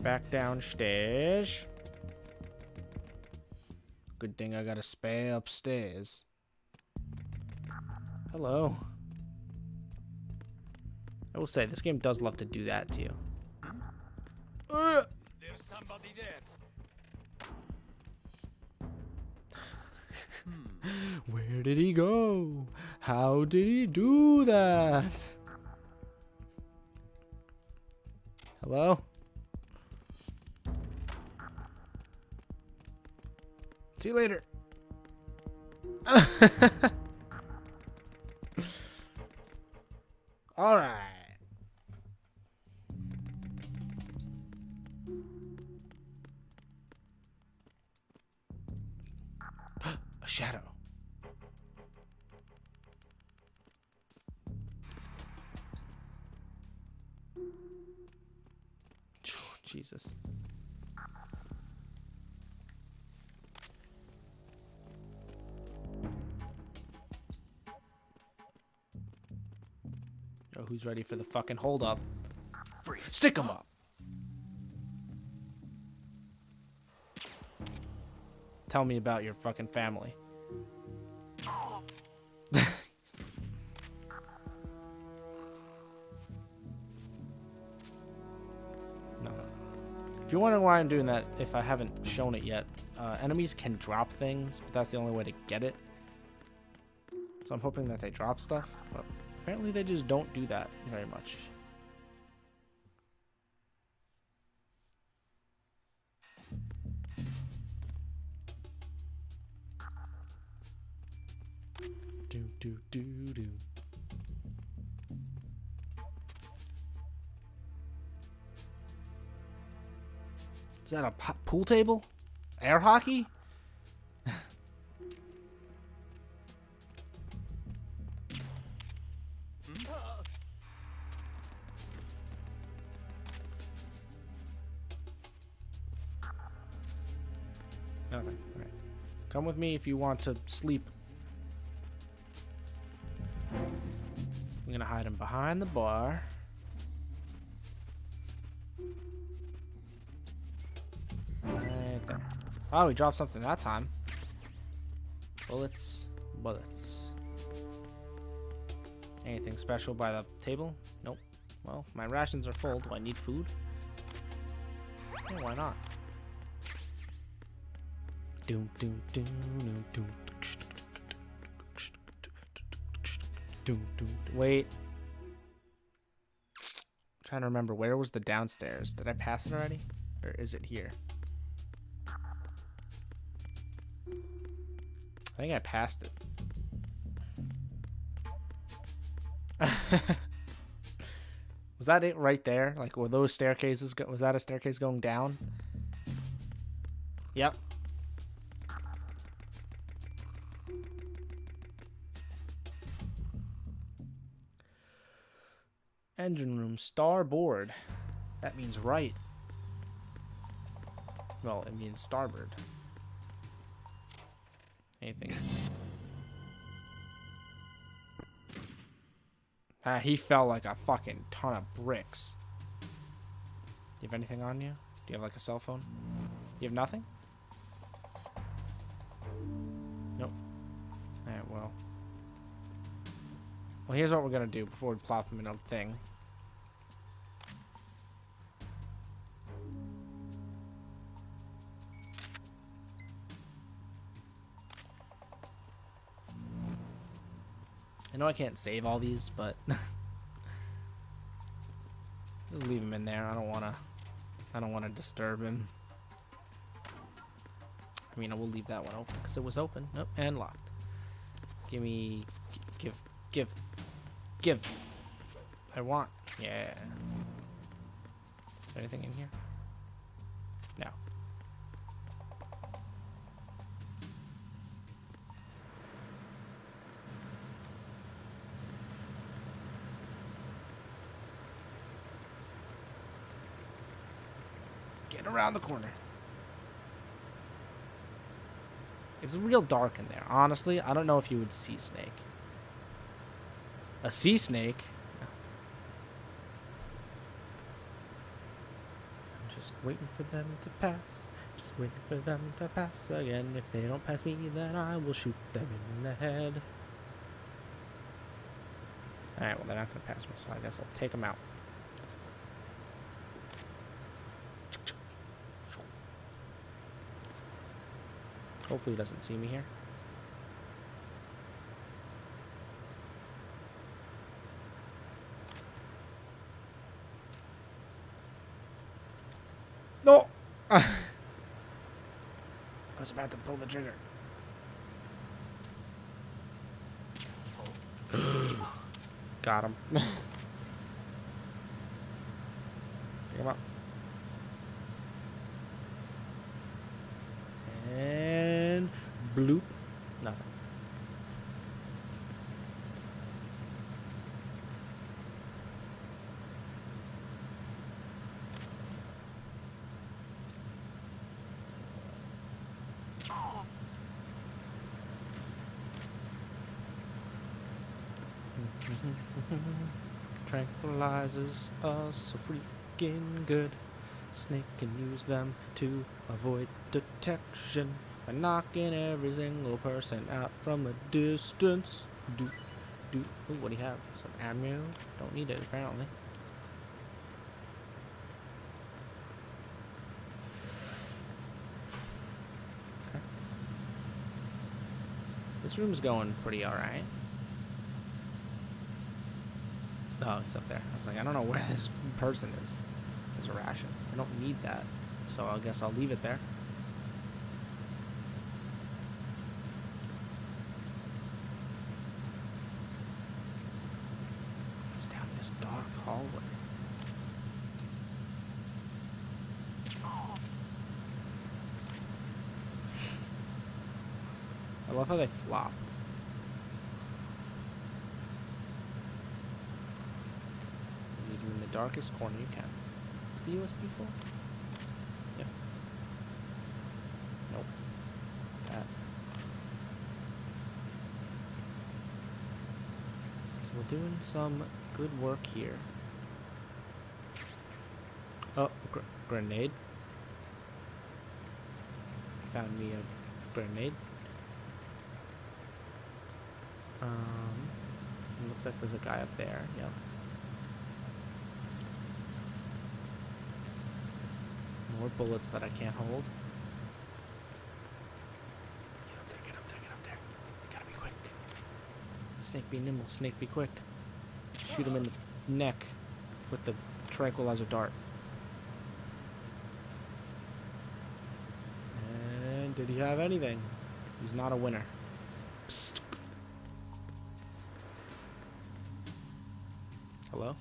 Back downstairs. Good thing I got a spare upstairs. Hello. I will say, this game does love to do that to you. There's somebody there. Where did he go? How did he do that? Hello? See you later. All right. A shadow. Jesus. Yo, who's ready for the fucking hold up? Stick 'em up. Tell me about your fucking family. No. If you're wondering why I'm doing that, if I haven't shown it yet, enemies can drop things, but that's the only way to get it. So I'm hoping that they drop stuff, but apparently they just don't do that very much. Do do do do. Is that a pool table? Air hockey? Okay, alright. Come with me if you want to sleep. I'm gonna hide him behind the bar. Right there. Oh, he dropped something that time. Bullets. Bullets. Anything special by the table? Nope. Well, my rations are full. Do I need food? Yeah, why not? Doom, doom, doom, doom, doom. Doom, doom. Wait. I'm trying to remember, where was the downstairs? Did I pass it already? Or is it here? I think I passed it. Was that it right there? Like, were those staircases? Was that a staircase going down? Yep. Engine room, starboard. That means right. Well, it means starboard. Anything? Ah, he fell like a fucking ton of bricks. You have anything on you? Do you have like a cell phone? You have nothing? Nope. Alright, well. Well, here's what we're gonna do before we plop him in a thing. I know I can't save all these, but just leave him in there. I don't wanna disturb him. I mean, I will leave that one open because it was open. Nope, and locked. Give me, give. I want, yeah. Is there anything in here? No. Get around the corner. It's real dark in there. Honestly, I don't know if you would see Snake. A sea snake? I'm just waiting for them to pass. Just waiting for them to pass again. If they don't pass me, then I will shoot them in the head. Alright, well, they're not going to pass me, so I guess I'll take them out. Hopefully he doesn't see me here. No! I was about to pull the trigger. Got him. Pick him up. And bloop. Nothing. Tranquilizers are so freaking good. Snake can use them to avoid detection by knocking every single person out from a distance. Ooh, what do you have? Some ammo? Don't need it apparently. Okay. This room's going pretty alright. Oh, it's up there. I was like, I don't know where this person is. There's a ration. I don't need that. So I guess I'll leave it there. It's down this dark hallway. I love how they flop. In the darkest corner you can. Is the USB full? Yep. Nope. That. So we're doing some good work here. Oh, grenade. Found me a grenade. It looks like there's a guy up there. Yep. More bullets that I can't hold. Get up there. You gotta be quick. Snake be nimble, snake be quick. Shoot him in the neck with the tranquilizer dart. And did he have anything? He's not a winner. Psst. Hello?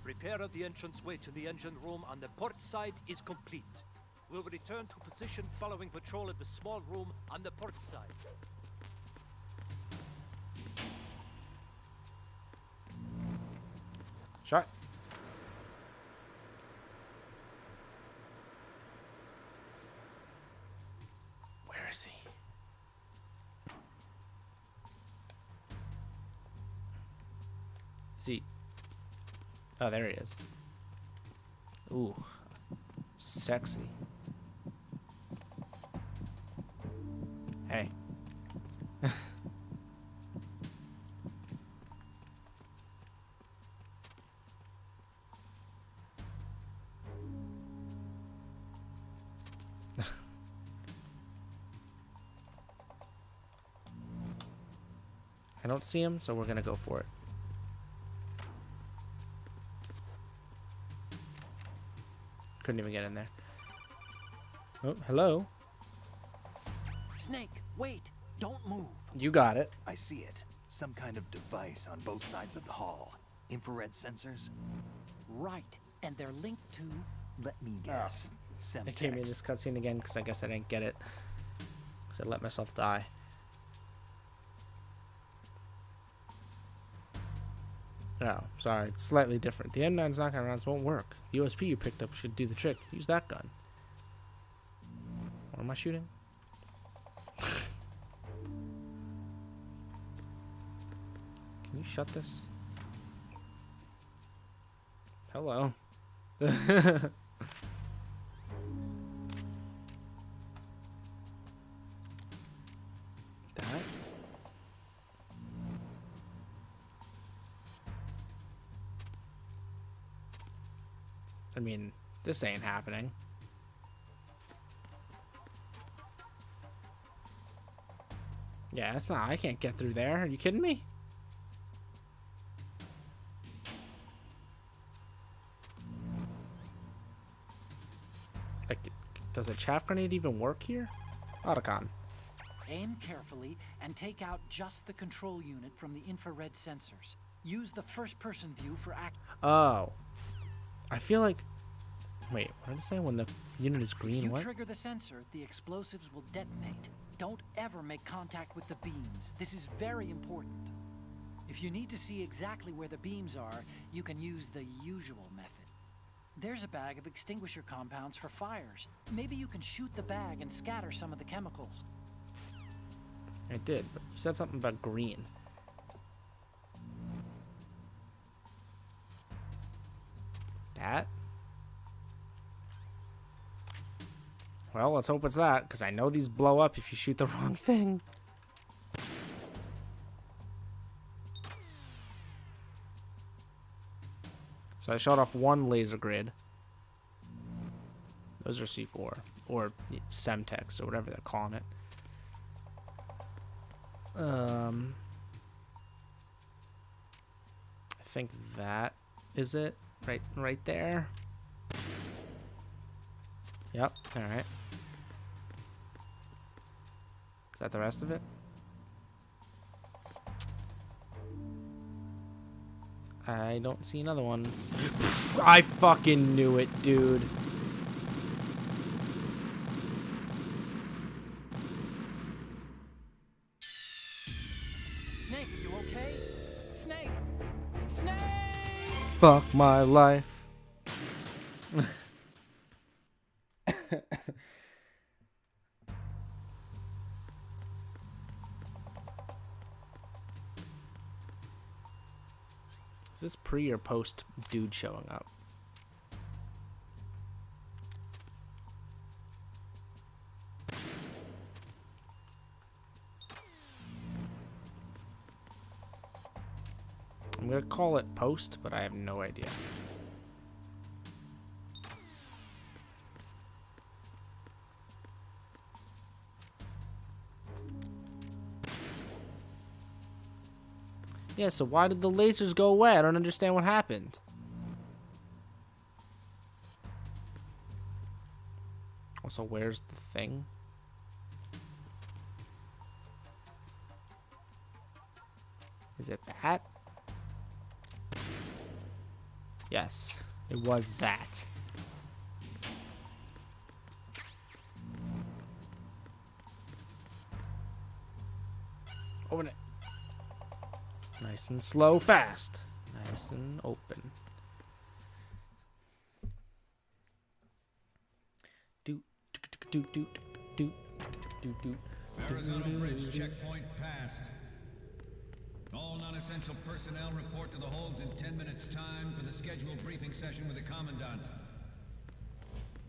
Repair of the entranceway to the engine room on the port side is complete. We'll return to position following patrol of the small room on the port side. Shot. Where is he? Is he? Oh, there he is. Ooh, sexy. Hey. I don't see him, so we're gonna go for it. Couldn't even get in there. Oh, hello. Snake, wait! Don't move! You got it. I see it. Some kind of device on both sides of the hall. Infrared sensors? Right, and they're linked to... Let me guess. It came in this cutscene again because I guess I didn't get it. Because I let myself die. Oh, sorry. It's slightly different. The M9's knockout rounds won't work. The USP you picked up should do the trick. Use that gun. What am I shooting? Can you shut this? Hello. That? I mean, this ain't happening. Yeah, that's not. I can't get through there. Are you kidding me? Like, does a chaff grenade even work here? Otacon. Aim carefully and take out just the control unit from the infrared sensors. Use the first-person view for act. Oh. I feel like... Wait, what did it say? When the unit is green, If you what? trigger the sensor, the explosives will detonate. Don't ever make contact with the beams. This is very important. If you need to see exactly where the beams are, you can use the usual method. There's a bag of extinguisher compounds for fires. Maybe you can shoot the bag and scatter some of the chemicals. I did, but you said something about green. That? Well, let's hope it's that, because I know these blow up if you shoot the wrong thing. So I shot off one laser grid. Those are C4, or Semtex, or whatever they're calling it. I think that is it. Right there. Yep, alright. Is that the rest of it? I don't see another one. I fucking knew it, dude. Snake, you okay? Snake! Snake! Fuck my life. Is this pre or post dude showing up? I'm gonna call it post, but I have no idea. Yeah, so why did the lasers go away? I don't understand what happened. So where's the thing? Is it that? Yes, it was that. Open it. Nice and slow, fast. Nice and open. Arizona Bridge checkpoint passed. All non-essential personnel report to the holds in 10 minutes' time for the scheduled briefing session with the Commandant.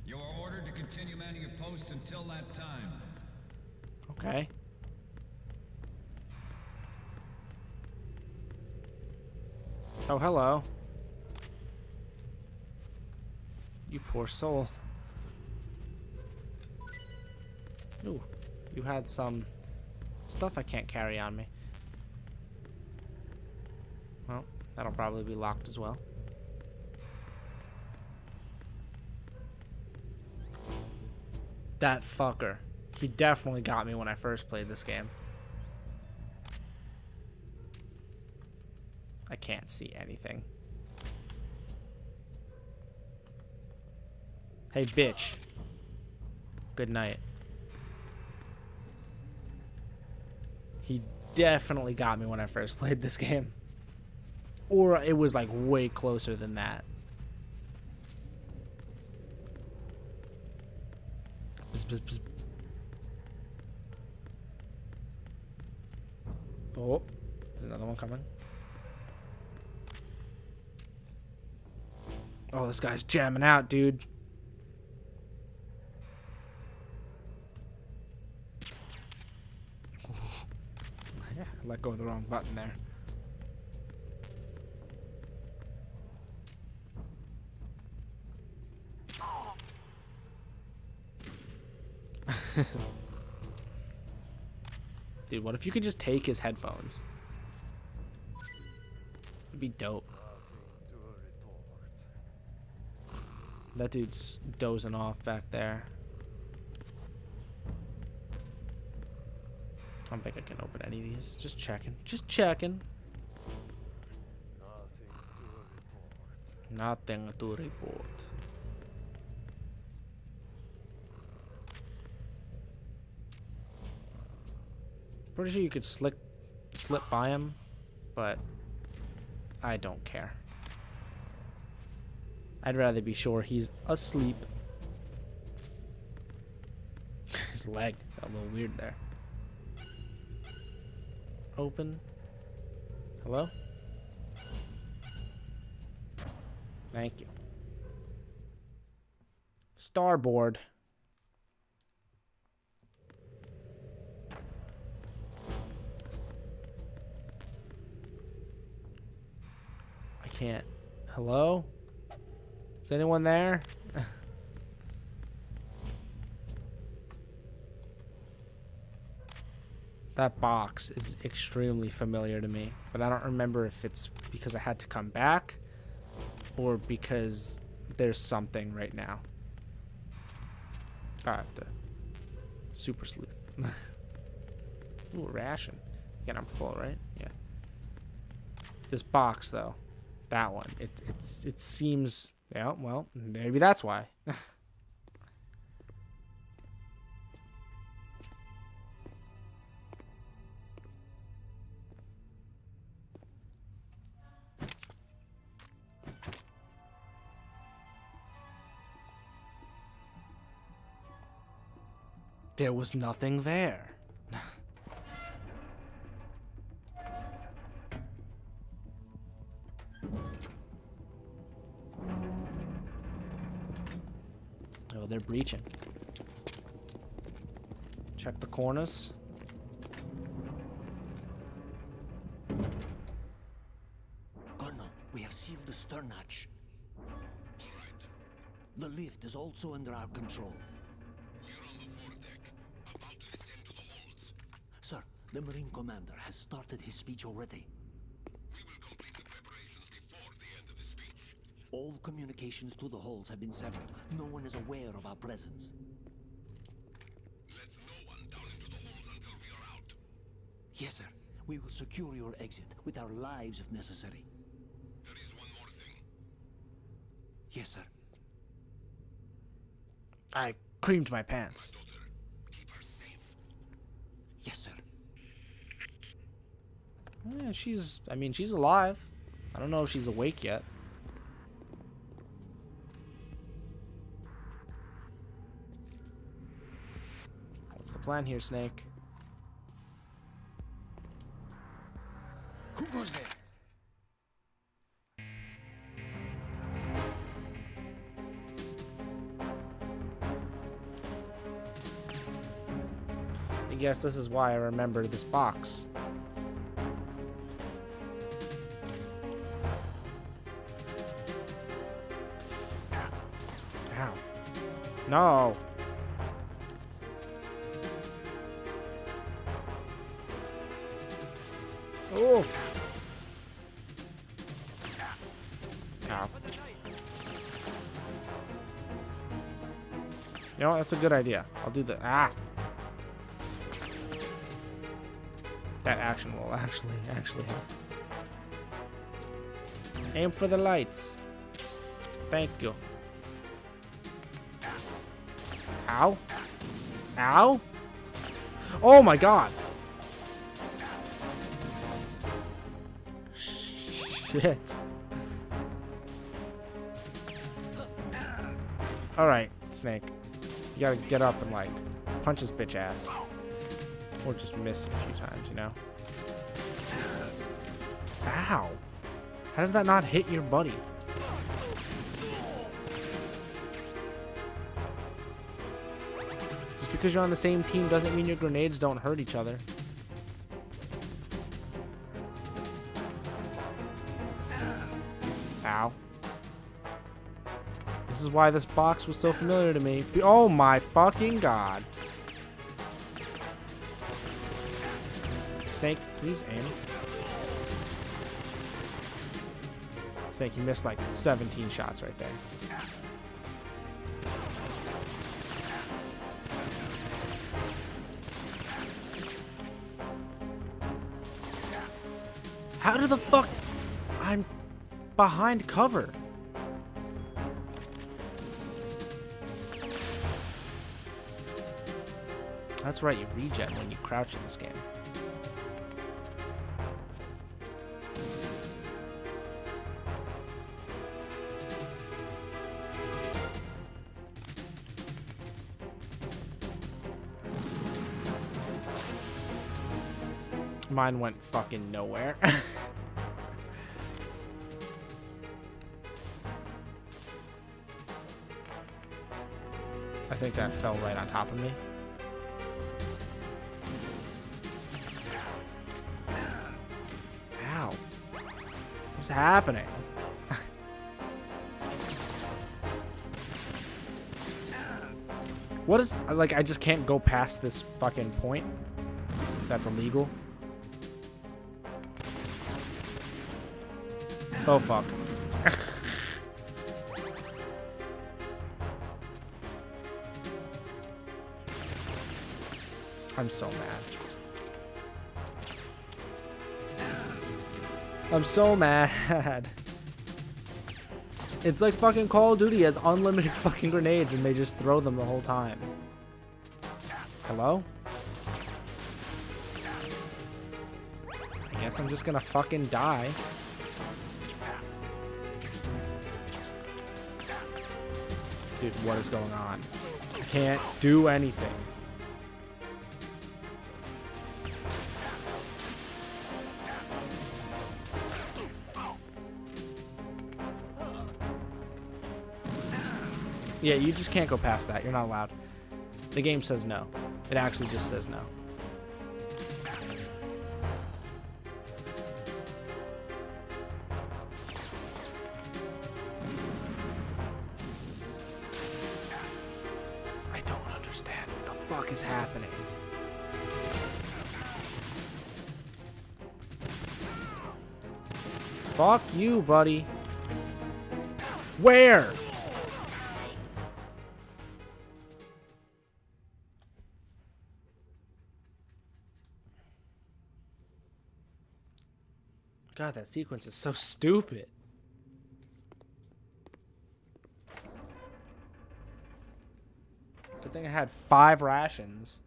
You are ordered to continue manning your posts until that time. Okay. Oh, hello. You poor soul. Ooh, you had some stuff I can't carry on me. Well, that'll probably be locked as well. That fucker. He definitely got me when I first played this game. I can't see anything. Hey, bitch. Good night. He definitely got me when I first played this game. Or it was like way closer than that. Bzz, bzz, bzz. Oh, there's another one coming. Oh, this guy's jamming out, dude. Yeah, I let go of the wrong button there. Dude, what if you could just take his headphones? It'd be dope. That dude's dozing off back there. I don't think I can open any of these. Just checking. Just checking. Nothing to report. Pretty sure you could slip by him, but I don't care. I'd rather be sure he's asleep. His leg got a little weird there. Open. Hello? Thank you. Starboard. I can't. Hello? Is anyone there? That box is extremely familiar to me, but I don't remember if it's because I had to come back or because there's something right now. I have to super sleuth. Ooh, ration. Again, I'm full, right? Yeah. This box, though, that one, it seems, yeah, well, maybe that's why. There was nothing there. Oh, they're breaching. Check the corners. Colonel, we have sealed the stern hatch. All right. The lift is also under our control. We're on the foredeck, about to descend to the holds. Sir, the Marine Commander has started his speech already. We will complete the preparations before the end of the speech. All communications to the holds have been severed. No one is aware of our presence. Yes, sir. We will secure your exit with our lives if necessary. There is one more thing. Yes, sir. I creamed my pants. Daughter, keep her safe. Yes, sir. Yeah, I mean, she's alive. I don't know if she's awake yet. What's the plan here, Snake? Who goes there? I guess this is why I remember this box. Ow. No. Oh. Ow. You know what? That's a good idea. I'll do the That action will actually help. Aim for the lights. Thank you. Ow. Ow. Oh my god. Shit. Alright, Snake. You gotta get up and, like, punch his bitch ass. Or just miss a few times, you know? Ow. How did that not hit your buddy? Just because you're on the same team doesn't mean your grenades don't hurt each other. Ow. This is why this box was so familiar to me. Oh my fucking god. Snake, please aim. Snake, you missed like 17 shots right there. How did the fuck? I'm behind cover. That's right, you regen when you crouch in this game. Mine went fucking nowhere. I think that fell right on top of me. Ow. What's happening? What is, like, I just can't go past this fucking point? That's illegal. Oh, fuck. I'm so mad. I'm so mad. It's like fucking Call of Duty has unlimited fucking grenades and they just throw them the whole time. Hello? I guess I'm just gonna fucking die. Dude, what is going on? I can't do anything. Yeah, you just can't go past that. You're not allowed. The game says no. It actually just says no. I don't understand what the fuck is happening. Fuck you, buddy. Where? God, that sequence is so stupid. Good thing I had 5 rations.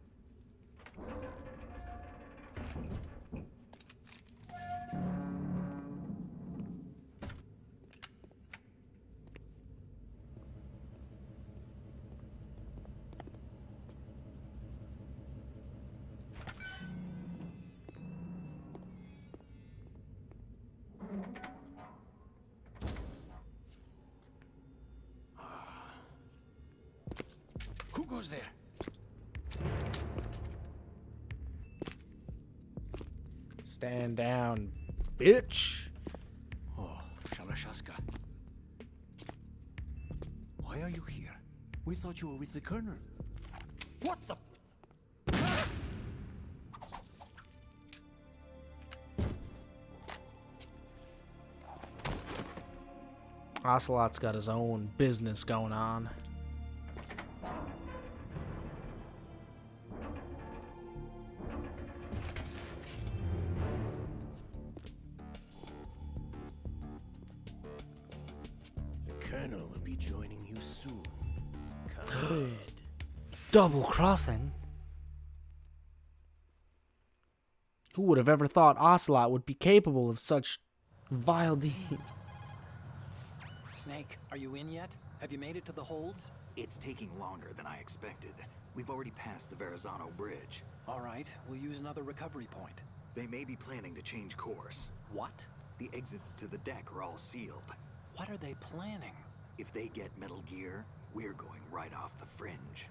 Who goes there? Stand down, bitch. Oh, Shalashaska. Why are you here? We thought you were with the Colonel. What the? Ocelot's got his own business going on. The Colonel will be joining you soon. Good. Double crossing. Who would have ever thought Ocelot would be capable of such vile deeds? Snake, are you in yet? Have you made it to the holds? It's taking longer than I expected. We've already passed the Verrazano Bridge. All right, we'll use another recovery point. They may be planning to change course. What? The exits to the deck are all sealed. What are they planning? If they get Metal Gear, we're going right off the fringe.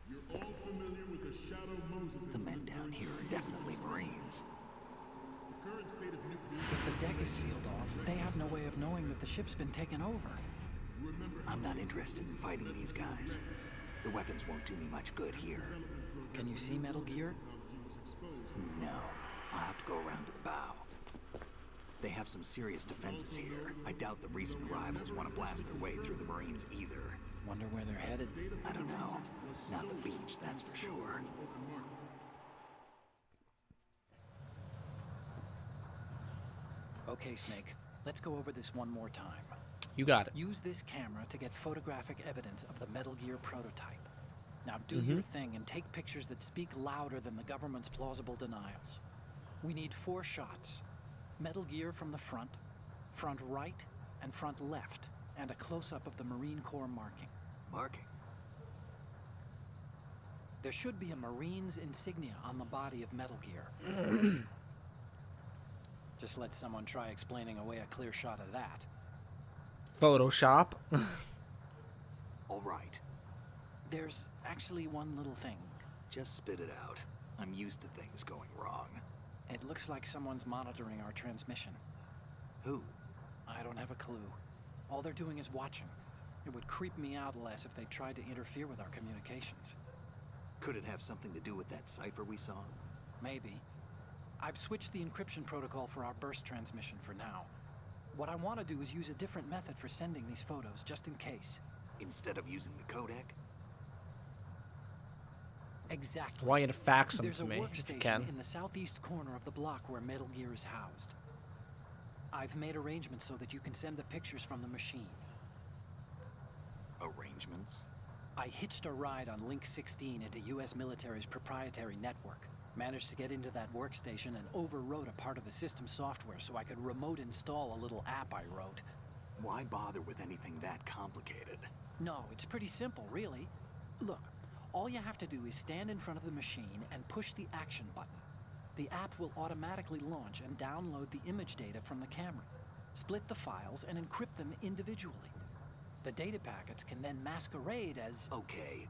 You're all familiar with the Shadow Moses. The men down here are definitely Marines. The current state of nuclear. If the deck is sealed off, they have no way of knowing that the ship's been taken over. I'm not interested in fighting these guys. The weapons won't do me much good here. Can you see Metal Gear? No. I'll have to go around to the bow. They have some serious defenses here. I doubt the recent arrivals want to blast their way through the Marines either. Wonder where they're headed. I don't know. Not the beach, that's for sure. Okay, Snake. Let's go over this one more time. You got it. Use this camera to get photographic evidence of the Metal Gear prototype. Now do your thing and take pictures that speak louder than the government's plausible denials. We need 4 shots. Metal Gear from the front right, and front left, and a close-up of the Marine Corps marking. Marking? There should be a Marine's insignia on the body of Metal Gear. Just let someone try explaining away a clear shot of that. Photoshop. All right. There's actually one little thing. Just spit it out. I'm used to things going wrong. It looks like someone's monitoring our transmission. Who? I don't have a clue. All they're doing is watching. It would creep me out less if they tried to interfere with our communications. Could it have something to do with that cipher we saw? Maybe. I've switched the encryption protocol for our burst transmission for now. What I want to do is use a different method for sending these photos, just in case. Instead of using the codec? Exactly. I want you to fax them There's to a me if you workstation can. in the southeast corner of the block where Metal Gear is housed. I've made arrangements so that you can send the pictures from the machine. Arrangements? I hitched a ride on Link 16 into U.S. military's proprietary network. Managed to get into that workstation and overwrote a part of the system software so I could remote install a little app I wrote. Why bother with anything that complicated? No, it's pretty simple, really. Look, all you have to do is stand in front of the machine and push the action button. The app will automatically launch and download the image data from the camera, split the files, and encrypt them individually. The data packets can then masquerade as... Okay.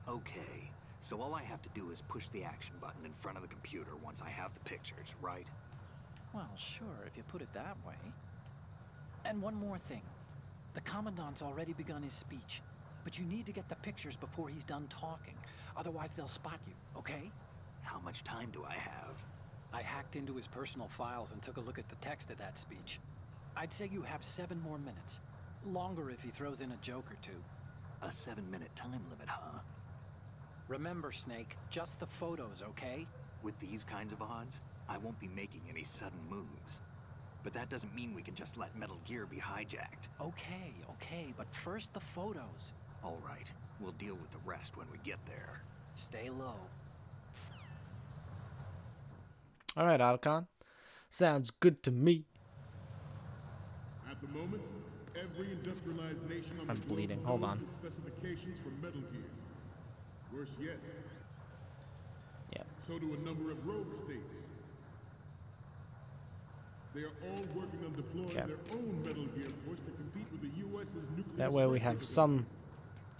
So all I have to do is push the action button in front of the computer once I have the pictures, right? Well, sure, if you put it that way. And one more thing. The Commandant's already begun his speech, but you need to get the pictures before he's done talking. Otherwise, they'll spot you, okay? How much time do I have? I hacked into his personal files and took a look at the text of that speech. I'd say you have 7 more minutes. Longer if he throws in a joke or two. A 7-minute time limit, huh? Remember, Snake, just the photos, okay? With these kinds of odds, I won't be making any sudden moves. But that doesn't mean we can just let Metal Gear be hijacked. Okay, okay, but first the photos. All right, we'll deal with the rest when we get there. Stay low. All right, Otacon. Sounds good to me. At the moment, every industrialized nation on I'm the globe bleeding. Hold knows on. the specifications for Metal Gear. Worse yet, Yeah. so do a number of rogue states. They are all working on deploying Okay. their own Metal Gear force to compete with the U.S.'s nuclear That way we strike have capability. some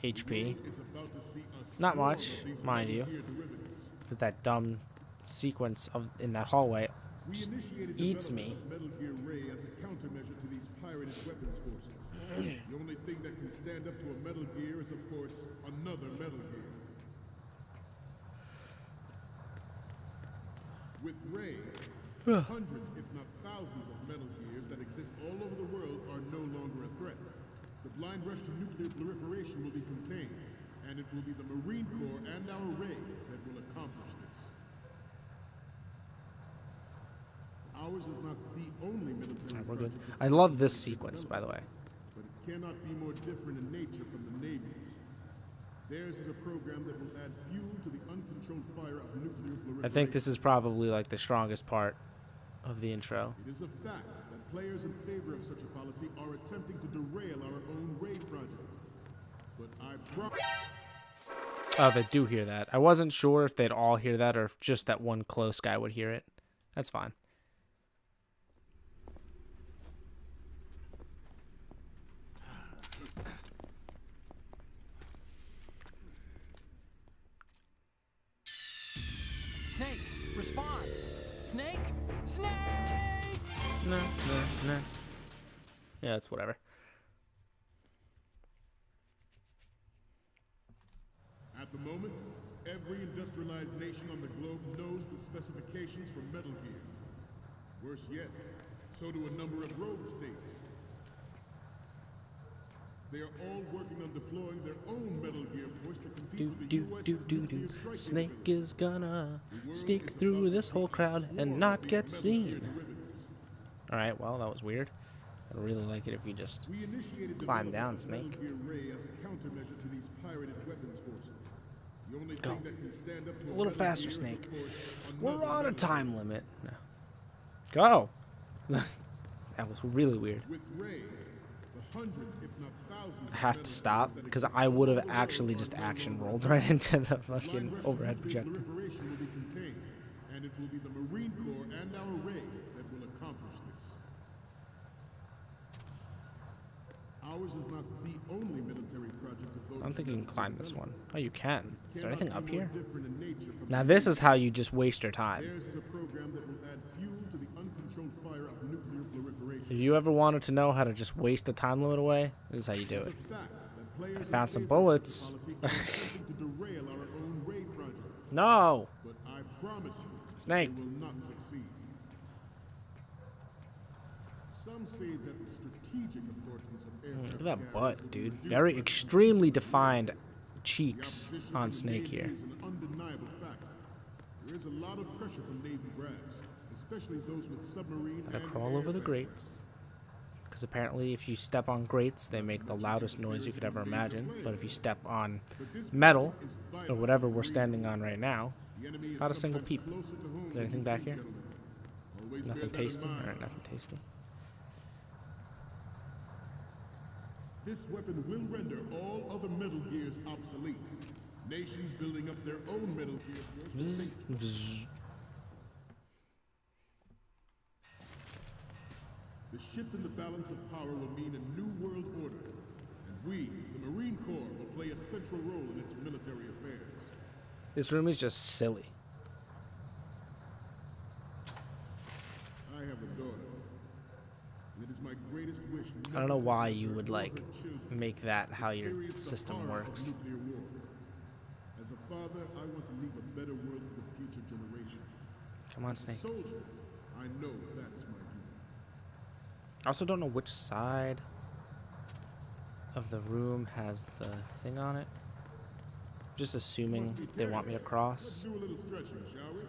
The HP. world is about to see a Not swarm much, of these mind Metal you. Gear derivatives. With that dumb sequence of in that hallway We just initiated eats development me. of Metal Gear Ray as a countermeasure to these pirated weapons forces. The only thing that can stand up to a Metal Gear is, of course, another Metal Gear. With Ray, hundreds, if not thousands, of Metal Gears that exist all over the world are no longer a threat. The blind rush to nuclear proliferation will be contained, and it will be the Marine Corps and our Ray that will accomplish this. Ours is not the only military Alright, we're good. project I love this sequence, by the way. but it cannot be more different in nature from the Navy's. Theirs is a program that will add fuel to the uncontrolled fire of nuclear proliferation. I think this is probably like the strongest part of the intro. It is a fact that players in favor of such a policy are attempting to derail our own Ray project. But I promise. Oh, they do hear that. I wasn't sure if they'd all hear that or if just that one close guy would hear it. That's fine. Snake, respond! Snake! Snake! No. Yeah, it's whatever. At the moment, every industrialized nation on the globe knows the specifications for Metal Gear. Worse yet, so do a number of rogue states. They are all working on deploying their own Metal Gear force to compete with the U.S.'s nuclear strike Snake capability. is gonna The world sneak is through about this to whole see a crowd and swarm not of get these Metal Gear seen. derivatives. Alright, well, that was weird. I'd really like it if you just We initiated climb development down, of Snake. Metal Gear Ray as a countermeasure to these pirated weapons forces. The only Go. thing that can stand up to a little Metal faster, Gear is, of Snake. course, We're another on a Metal time Gear. limit. No. Go! That was really weird. With Ray, the hundreds, if not thousands, I have to stop because I would have actually just action rolled right into the fucking overhead projector. Proliferation will be contained, and it will be the Marine Corps and our Ray that will accomplish this. Ours is not the only military project devoted I don't think to you can Metal climb Gear this one. development. Oh, you can. Is there Cannot anything be up more here? different in nature from Now the this is Navy's. how you just waste your time. Theirs is a program that will add fuel to the uncontrolled fire of nuclear proliferation. If you ever wanted to know how to just waste the time limit away, this is how you do It's it. a fact that players in found some favor of bullets. such a policy are attempting to derail our own Ray project. No! But I promise you, Snake. they will not succeed. Some say that the strategic importance of aircraft Look at that carriers butt, will be dude. reduced Very by the extremely defense. defined The cheeks opposition on to the Snake Navy here. is an undeniable fact. There is a lot of pressure from Navy brass, especially those with submarine Gotta and crawl air over the backgrounds. grates. Because apparently if you step on grates, they make the loudest noise you could ever imagine. But if you step on But this metal, project is or vital whatever for we're the standing Marine on right now, The enemy is not a single sometimes peep. closer to home Is there than anything you back think, here? gentlemen. Always bear Nothing that in tasty? mind. Alright, nothing tasty. This weapon will render all other Metal Gears obsolete. Nations building up their own Metal Gear force will Bzz, think bzz. the shift in the balance of power will mean a new world order, and we, the Marine Corps, will play a central role in its military affairs. This room is just silly. I have a daughter, and it is my greatest wish. I don't know never to why have you her would or like her children make that how your experience the system horror of works. nuclear war. As a father, I want to leave a better world for the future generation. Come on, As a Snake. soldier, I know that is my duty. I also don't know which side of the room has the thing on it. Just assuming Must be they want me to tense. Let's cross. do a little stretching, shall we?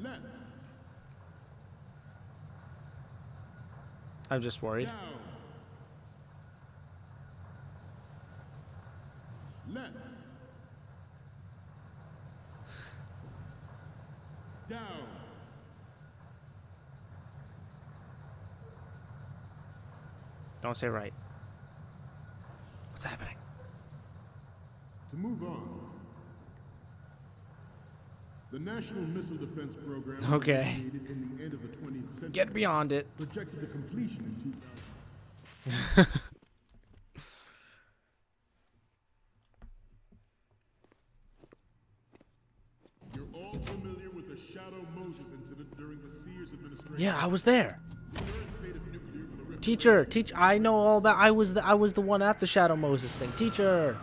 Left. I'm just worried. Down. Left. Down. Don't say right. What's happening? To move on. The National Missile Defense Program was Okay. initiated in the end of the 20th century. Get beyond it. Projected to completion in 2000. You're all familiar with the Shadow Moses incident during the Sears administration. Yeah, I was there. The third state of nuclear proliferation. Teacher, I know all about. I was the one at the Shadow Moses thing. Teacher.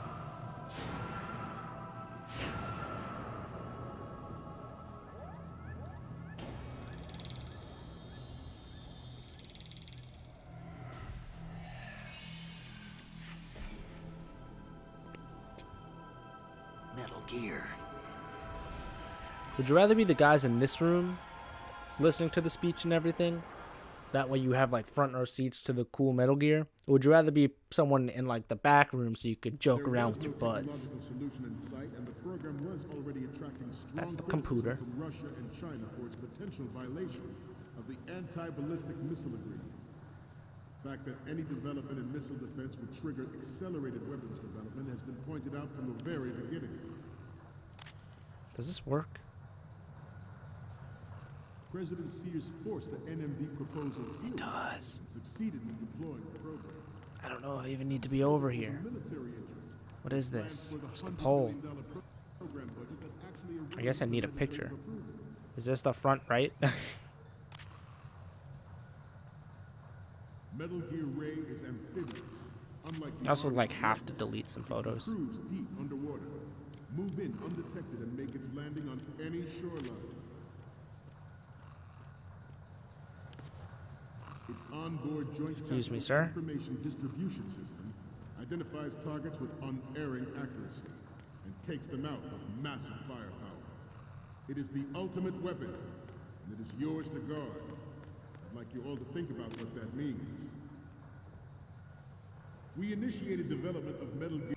Metal Gear. Would you rather be the guys in this room, listening to the speech and everything? That way you have like front row seats to the cool Metal Gear. Or would you rather be someone in like the back room so you could joke There around was with your no buds? technological solution in sight, and the program was already attracting strong That's the criticism computer. from Russia and China for its potential violation of the anti-ballistic missile agreement. The fact that any development in missile defense would trigger accelerated weapons development has been pointed out from the very beginning. Does this work? President Sears forced the NMD proposal through. It does. And succeeded in deploying the program. I don't know if I even need to be over here. Military interest. What is this? For the Just a $100 pole. billion program budget that actually I guess I need a originated picture. legislative approval. Is this the front right? Metal Gear Ray is amphibious. Unlike the I also Army like of have to Raiders, delete some it can photos. cruise deep underwater, move in undetected, and make its landing on any shoreline. Its onboard joint Excuse me, tactical sir. information distribution system identifies targets with unerring accuracy and takes them out of massive firepower. It is the ultimate weapon, and it is yours to guard. I'd like you all to think about what that means. We initiated development of Metal Gear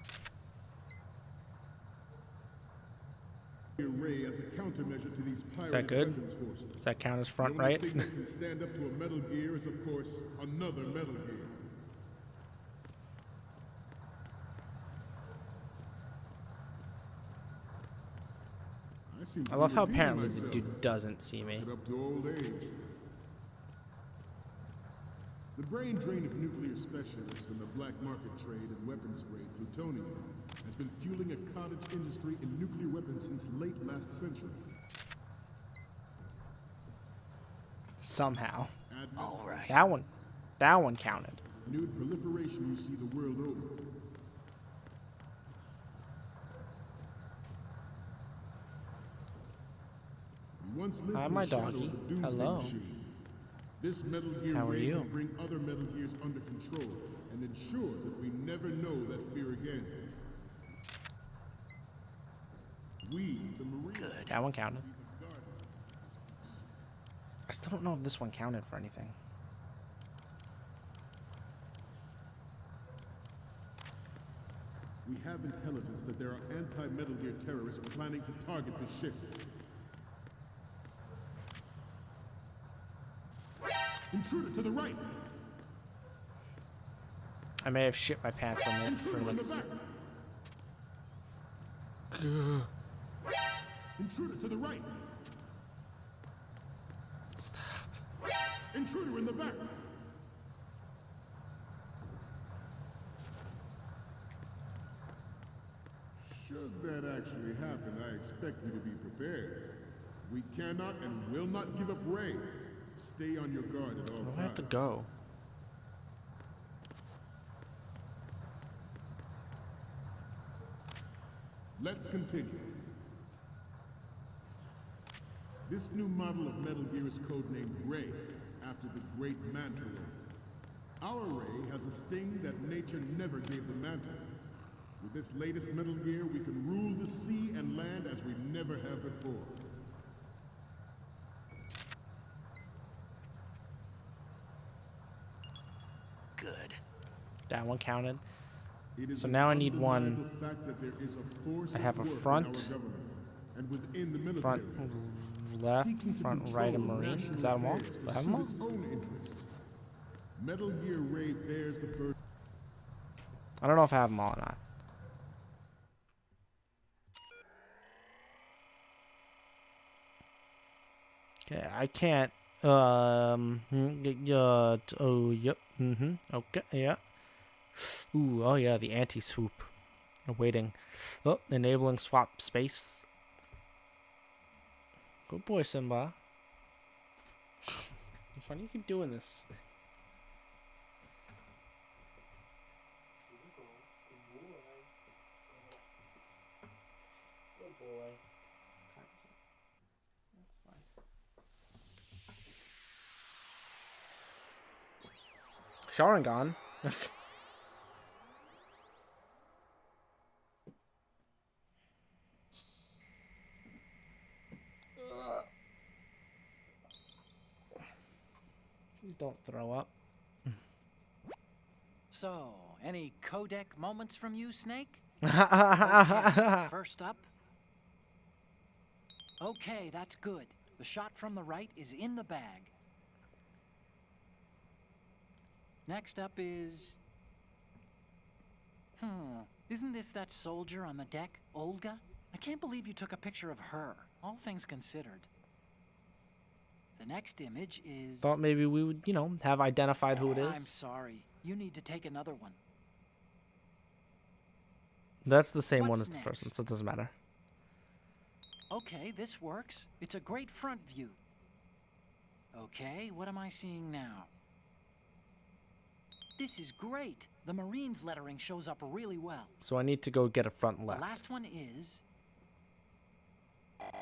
Ray as a countermeasure to these pirated good? weapons forces. Does that count as front The only right? thing that can stand up to a Metal Gear is, of course, another Metal Gear. I love how apparently the dude doesn't see me. Head up to old age. The brain drain of nuclear specialists and the black market trade in weapons grade plutonium has been fueling a cottage industry in nuclear weapons since late last century. Somehow. All right. That one counted. Nude proliferation you see the world over. We once lived Hi, in my the shadow doggy. of the Doomsday Hello. Machine. This Metal Gear How are Ray you? can bring other Metal Gears under control and ensure that we never know that fear again. We, the Marines, That one counted. I still don't know if this one counted for anything. we have intelligence that there are anti-Metal Gear terrorists planning to target the ship. Intruder to the right! I may have shit my pants on it for Intruder in like the a back! Intruder to the right! Stop. Intruder in the back! Should that actually happen, I expect you to be prepared. We cannot and will not give up Ray. Stay on your guard at all Where times. do I have to go? Let's continue. This new model of Metal Gear is codenamed Ray, after the great Manta Ray. Our Ray has a sting that nature never gave the Manta. With this latest Metal Gear, we can rule the sea and land as we never have before. good. That one counted. It is So an now I need one. undeniable fact that there is a force I have at a work in front, our government and within the military, front left, seeking to front right, and control marine. national Is that them all? affairs Do to I have suit them all? its own interests. Metal Gear Ray bears the burden. I don't know if I have them all or not. Okay, I can't. Yeah. Oh, yep. Okay. Yeah. Ooh. Oh, yeah. The anti-swoop. Awaiting. Oh, enabling swap space. Good boy, Simba. Why do you keep doing this? Good boy. Sharingan. Please don't throw up. So, any codec moments from you, Snake? Okay, first up. Okay, that's good. The shot from the right is in the bag. Next up is... Isn't this that soldier on the deck, Olga? I can't believe you took a picture of her, all things considered. The next image is... Thought maybe we would, you know, have identified who it is. I'm sorry. You need to take another one. That's the same one What's as the first one, next? so it doesn't matter. Okay, this works. It's a great front view. Okay, what am I seeing now? This is great. The Marines lettering shows up really well. So I need to go get a front The left. last one is...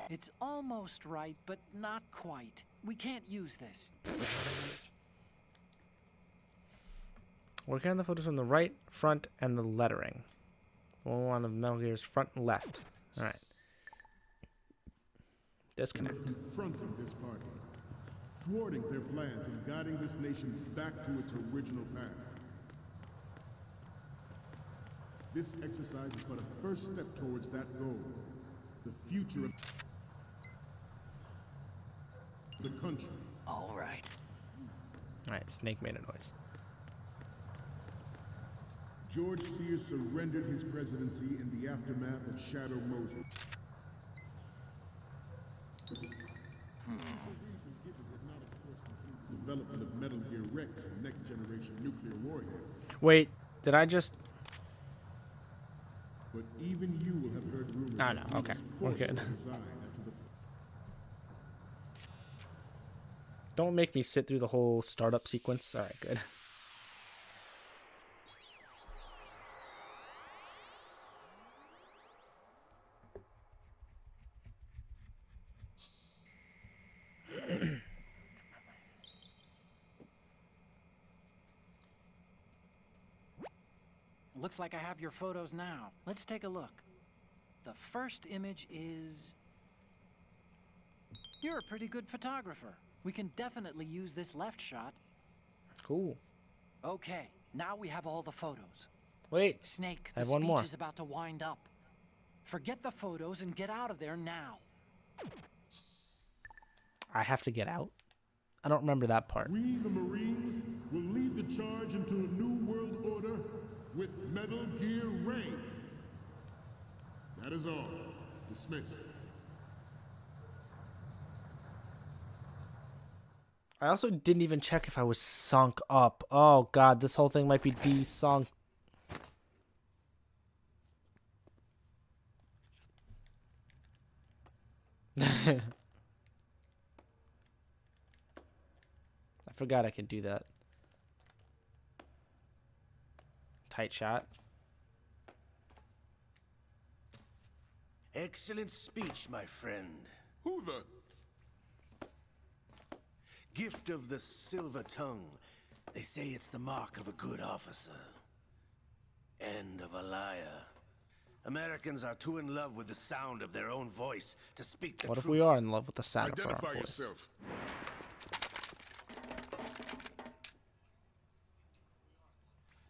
It's almost right, but not quite. We can't use this. Working on the photos from the right, front, and the lettering. One of Metal Gear's front and left. Alright. Disconnect. Confronting this party, thwarting their plans and guiding this nation back to its original path. This exercise is but a first step towards that goal. The future of the country. All right. Alright, Snake made a noise. George Sears surrendered his presidency in the aftermath of Shadow Moses. Development of Metal Gear Rex and next generation nuclear warheads. Wait, did I just... But even you will have heard rumors. Oh, no, okay. We're good. Don't make me sit through the whole startup sequence. Alright, good. Looks like I have your photos now. Let's take a look. The first image is... You're a pretty good photographer. We can definitely use this left shot. Cool. Okay, now we have all the photos. Wait. Snake, I the have one speech more. is about to wind up. Forget the photos and get out of there now. I have to get out? I don't remember that part. We, the Marines, will lead the charge into a new world order with Metal Gear Ray. That is all. Dismissed. I also didn't even check if I was sunk up. Oh god, this whole thing might be de-sunk. I forgot I could do that. Tight shot. Excellent speech, my friend. Who the... Gift of the silver tongue. They say it's the mark of a good officer. And of a liar. Americans are too in love with the sound of their own voice to speak the What truth. if we are in love with the sound of our Identify voice? yourself.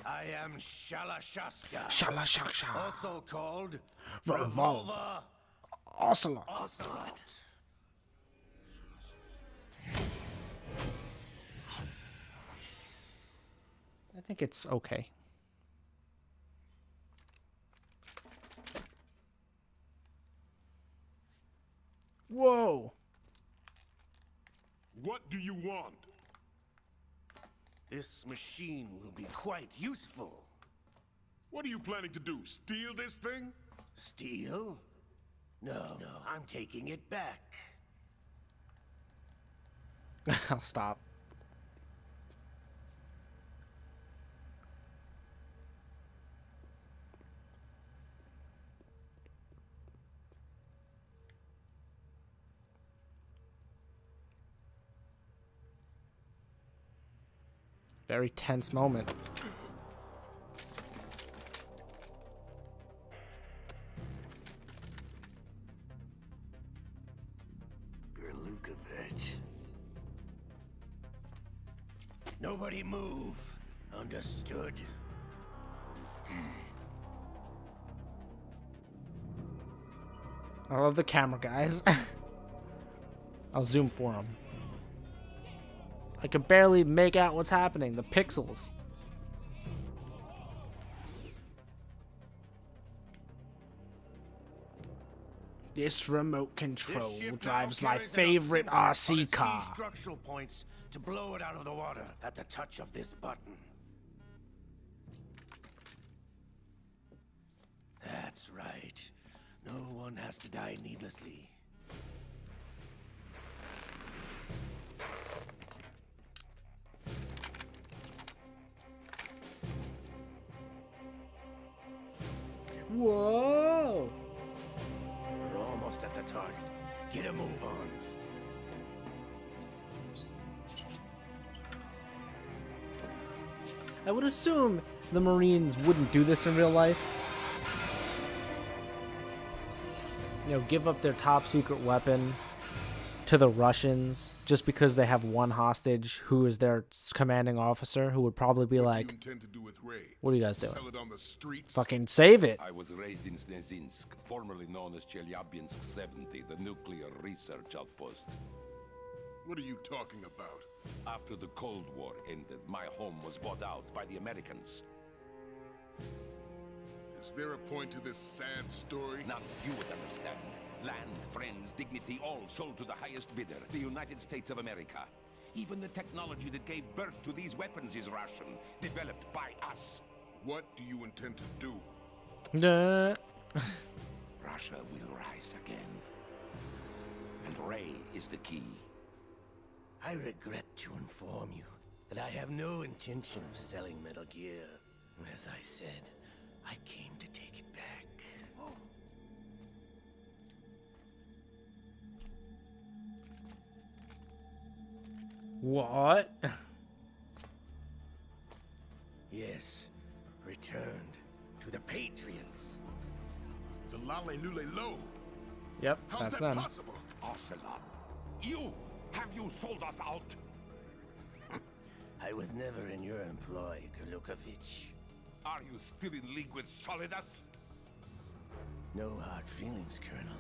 I am Shalashashka. Shalashashka. Also called Revolver. Ocelot. Ocelot. I think it's okay. Whoa. What do you want? This machine will be quite useful. What are you planning to do? Steal this thing? Steal? No, I'm taking it back. I'll stop. Very tense moment. Gerlukovich. Nobody move. Understood? I love the camera, guys. I'll zoom for him. I can barely make out what's happening. The pixels. This remote control drives my favorite RC car. Structural points to blow it out of the water at the touch of this button. That's right. No one has to die needlessly. Whoa! We're almost at the target. Get a move on. I would assume the Marines wouldn't do this in real life. You know, give up their top secret weapon to the Russians just because they have one hostage who is their commanding officer, who would probably be like, What do you intend to do with Ray? what are you guys doing? Sell it on the streets? Fucking save it. I was raised in Snezinsk, formerly known as Chelyabinsk 70, the nuclear research outpost. What are you talking about? After the Cold War ended, my home was bought out by the Americans. Is there a point to this sad story? None you would understand. Land, friends, dignity, all sold to the highest bidder, the United States of America. Even the technology that gave birth to these weapons is Russian, developed by us. What do you intend to do? Russia will rise again. And Ray is the key. I regret to inform you that I have no intention of selling Metal Gear. As I said, I came to take it back. What? Yes, returned to the Patriots. The Lale Lule Lo. Yep, How's that's that them. possible? Ocelot, have you sold us out? I was never in your employ, Gerlukovich. Are you still in league with Solidus? No hard feelings, Colonel.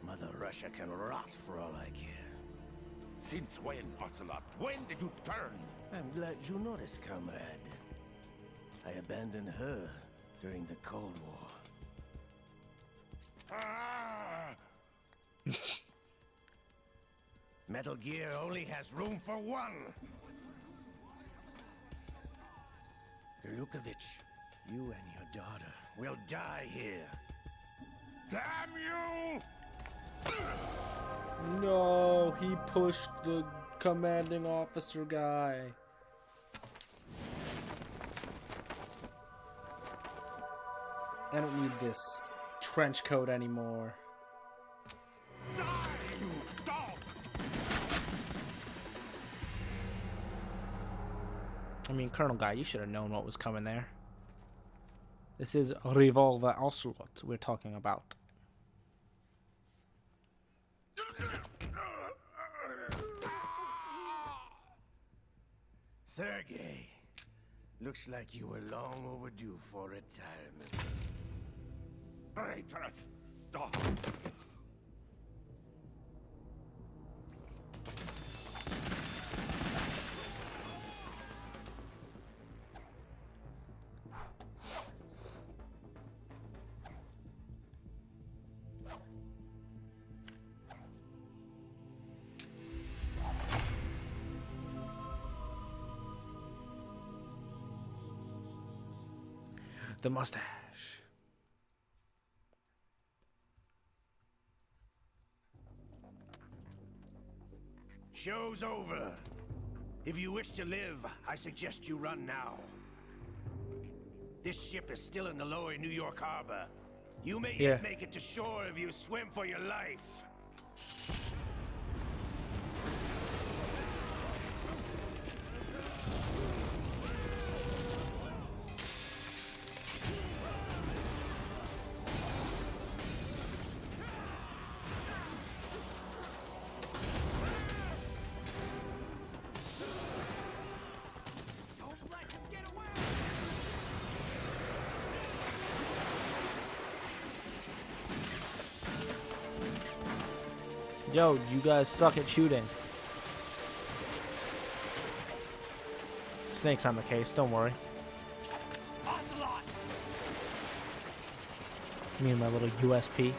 Mother Russia can rot for all I care. Since when, Ocelot? When did you turn? I'm glad you noticed, comrade. I abandoned her during the Cold War. Metal Gear only has room for one! Gerlukovich, you and your daughter will die here. Damn you! No, he pushed the commanding officer guy. I don't need this trench coat anymore. Die, you dog! I mean, Colonel Guy, you should have known what was coming there. This is Revolver Ocelot we're talking about. Sergei, Looks like you were long overdue for retirement. Traitorous dog! The mustache. Show's over. If you wish to live, I suggest you run now. This ship is still in the lower New York harbor. You may yet make it to shore if you swim for your life. Yo, you guys suck at shooting. Snake's on the case, don't worry. Me and my little USP.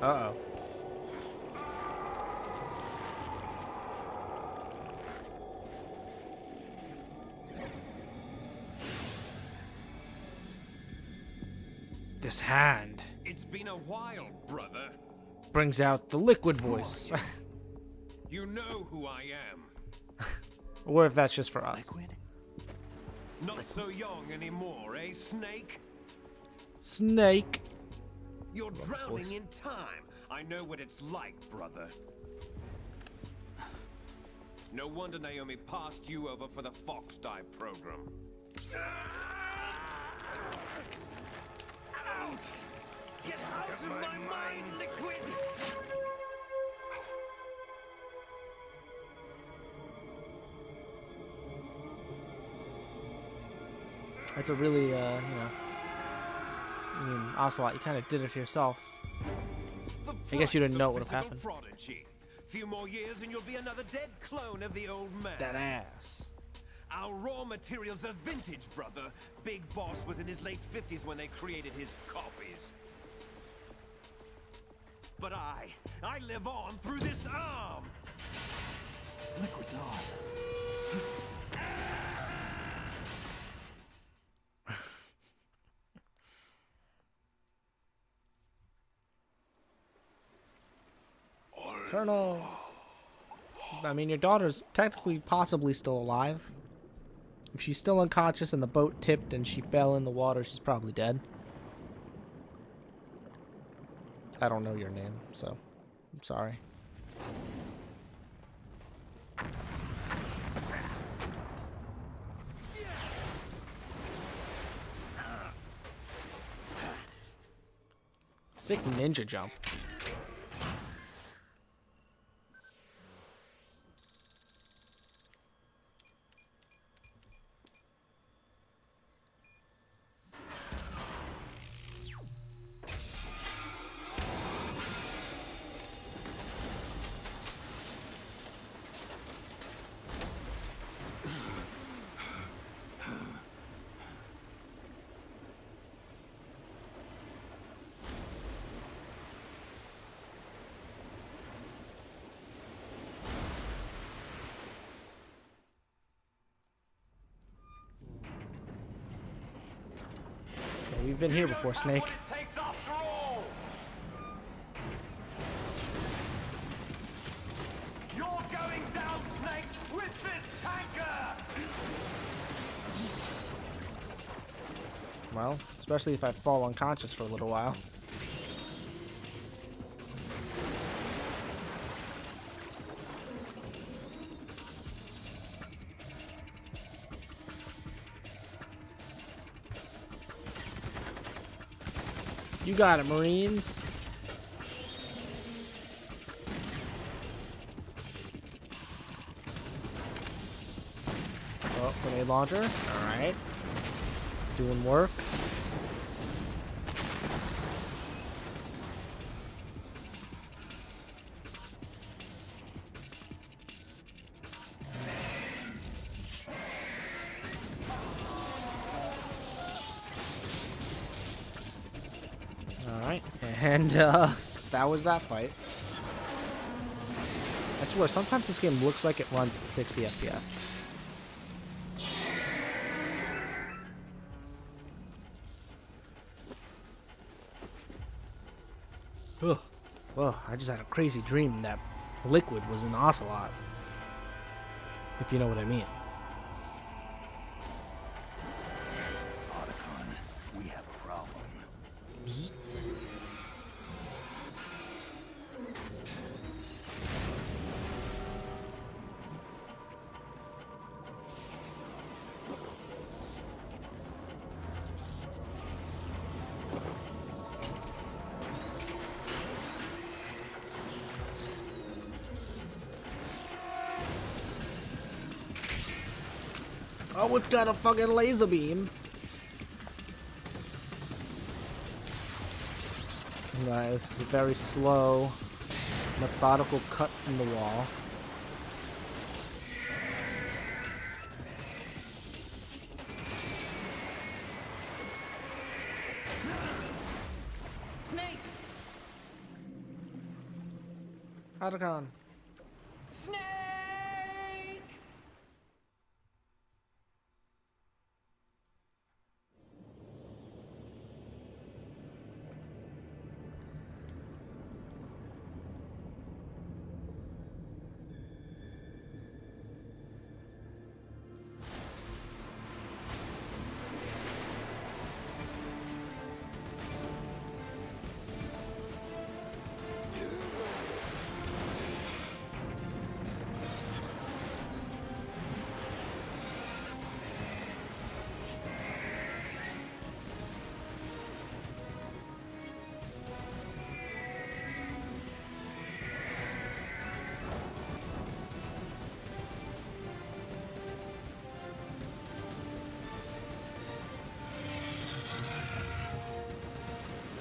Uh-oh. This hand. It's been a while, brother. Brings out the liquid voice. You know who I am. Or if that's just for us. Liquid? Not so young anymore, eh, Snake? Snake. You're drowning in time. I know what it's like, brother. No wonder Naomi passed you over for the Fox Die program. Ouch! Get out of my mind, Liquid! That's a really, you know, I mean, Ocelot, you kind of did it to yourself. I guess you didn't know what would have happened. Prodigy. Few more years and you'll be another dead clone of the old man. That ass. Our raw materials are vintage, brother. Big Boss was in his late 50s when they created his copies. But I live on through this arm. Liquid's on. Colonel. I mean, your daughter's technically possibly still alive. If she's still unconscious and the boat tipped and she fell in the water, she's probably dead. I don't know your name, so I'm sorry. Sick ninja jump. We've been here before, Snake. You're going down, Snake, with this tanker! Well, especially if I fall unconscious for a little while. You got it, Marines. grenade launcher. All right. Doing work. Alright, and that was that fight. I swear, sometimes this game looks like it runs 60 FPS. Ugh. Well, I just had a crazy dream that Liquid was an Ocelot. If you know what I mean. Otacon, we have a problem. Oh, it's got a fucking laser beam. Right, this is a very slow, methodical cut in the wall. Snake! Otacon. Snake!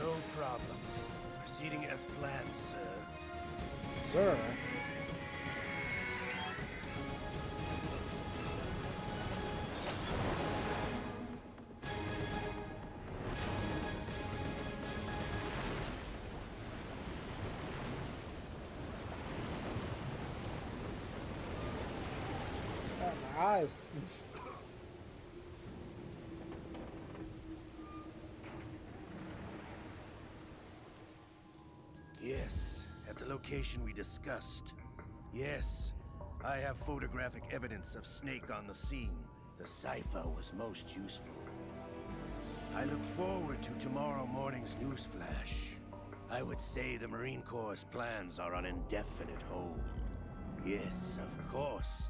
No problems. Proceeding as planned, sir. Sir. My eyes. Yes, at the location we discussed. Yes, I have photographic evidence of Snake on the scene. The cipher was most useful. I look forward to tomorrow morning's newsflash. I would say the Marine Corps' plans are on indefinite hold. Yes, of course,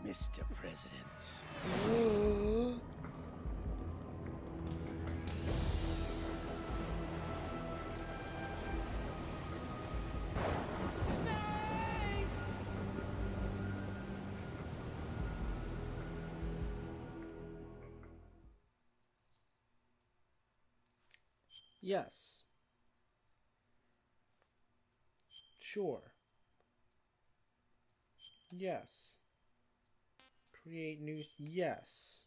Mr. President. Yes. Sure. Yes. Create news. Yes.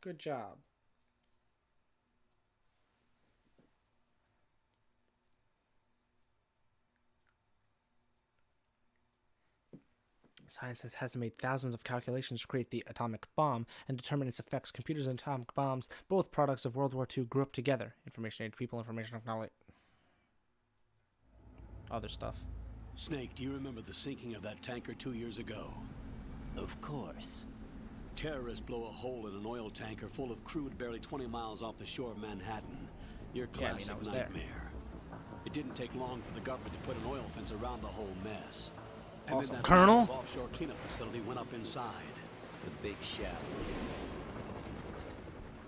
Good job. Science has made thousands of calculations to create the atomic bomb and determine its effects. Computers and atomic bombs, both products of World War II, grew up together. Information aid to people, information technology. Other stuff. Snake, do you remember the sinking of that tanker 2 years ago? Of course. Terrorists blow a hole in an oil tanker full of crude barely 20 miles off the shore of Manhattan. Your classic nightmare. It didn't take long for the government to put an oil fence around the whole mess. And Also, then that Colonel? massive offshore cleanup facility went up inside. The big shadow.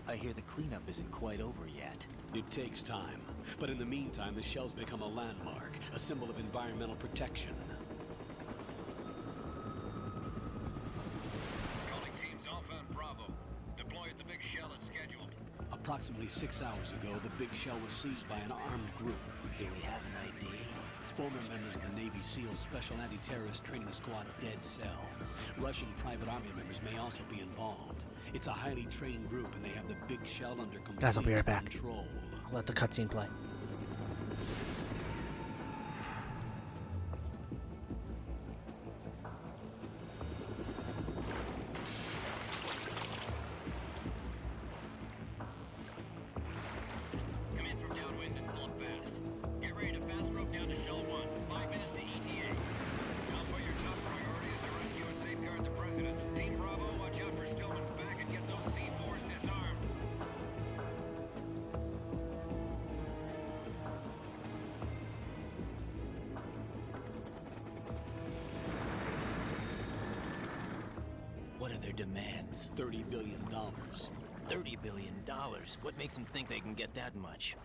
I hear the cleanup isn't quite over yet. It takes time. But in the meantime, the shells become a landmark, a symbol of environmental protection. Approximately 6 hours ago, the Big Shell was seized by an armed group. Do we have an ID? Former members of the Navy SEALs Special Anti-Terrorist Training Squad Dead Cell. Russian private army members may also be involved. It's a highly trained group, and they have the Big Shell under complete Guys, I'll be right back. control. I'll let the cutscene play. What are their demands? $30 billion. $30 billion? What makes them think they can get that much?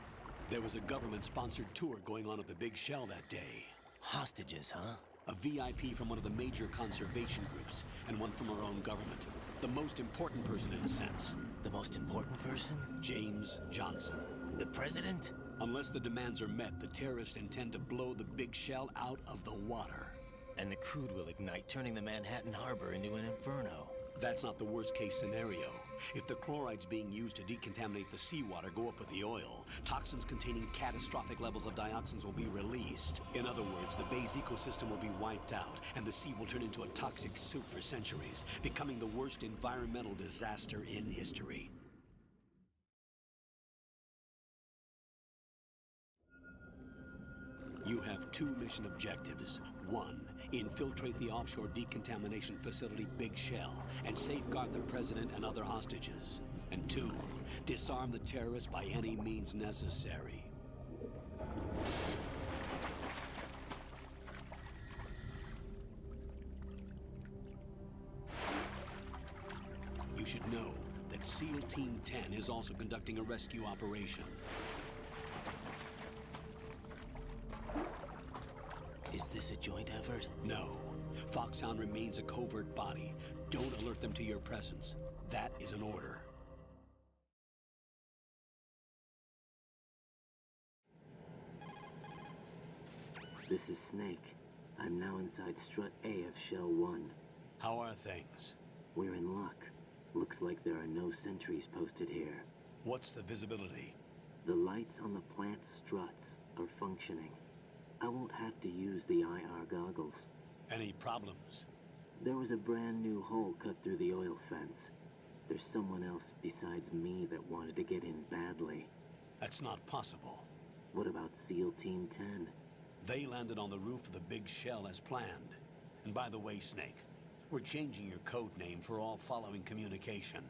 There was a government-sponsored tour going on at the Big Shell that day. Hostages, huh? A VIP from one of the major conservation groups, and one from our own government. The most important person, in a sense. The most important person? James Johnson. The president? Unless the demands are met, the terrorists intend to blow the Big Shell out of the water. And the crude will ignite, turning the Manhattan Harbor into an inferno. That's not the worst-case scenario. If the chlorides being used to decontaminate the seawater go up with the oil, toxins containing catastrophic levels of dioxins will be released. In other words, the bay's ecosystem will be wiped out, and the sea will turn into a toxic soup for centuries, becoming the worst environmental disaster in history. You have 2 mission objectives. 1, infiltrate the offshore decontamination facility Big Shell and safeguard the president and other hostages. And 2, disarm the terrorists by any means necessary. You should know that SEAL Team 10 is also conducting a rescue operation. Is this a joint effort? No. Foxhound remains a covert body. Don't alert them to your presence. That is an order. This is Snake. I'm now inside Strut A of Shell 1. How are things? We're in luck. Looks like there are no sentries posted here. What's the visibility? The lights on the plant's struts are functioning. I won't have to use the IR goggles. Any problems? There was a brand new hole cut through the oil fence. There's someone else besides me that wanted to get in badly. That's not possible. What about SEAL Team 10? They landed on the roof of the Big Shell as planned. And by the way, Snake, we're changing your code name for all following communication.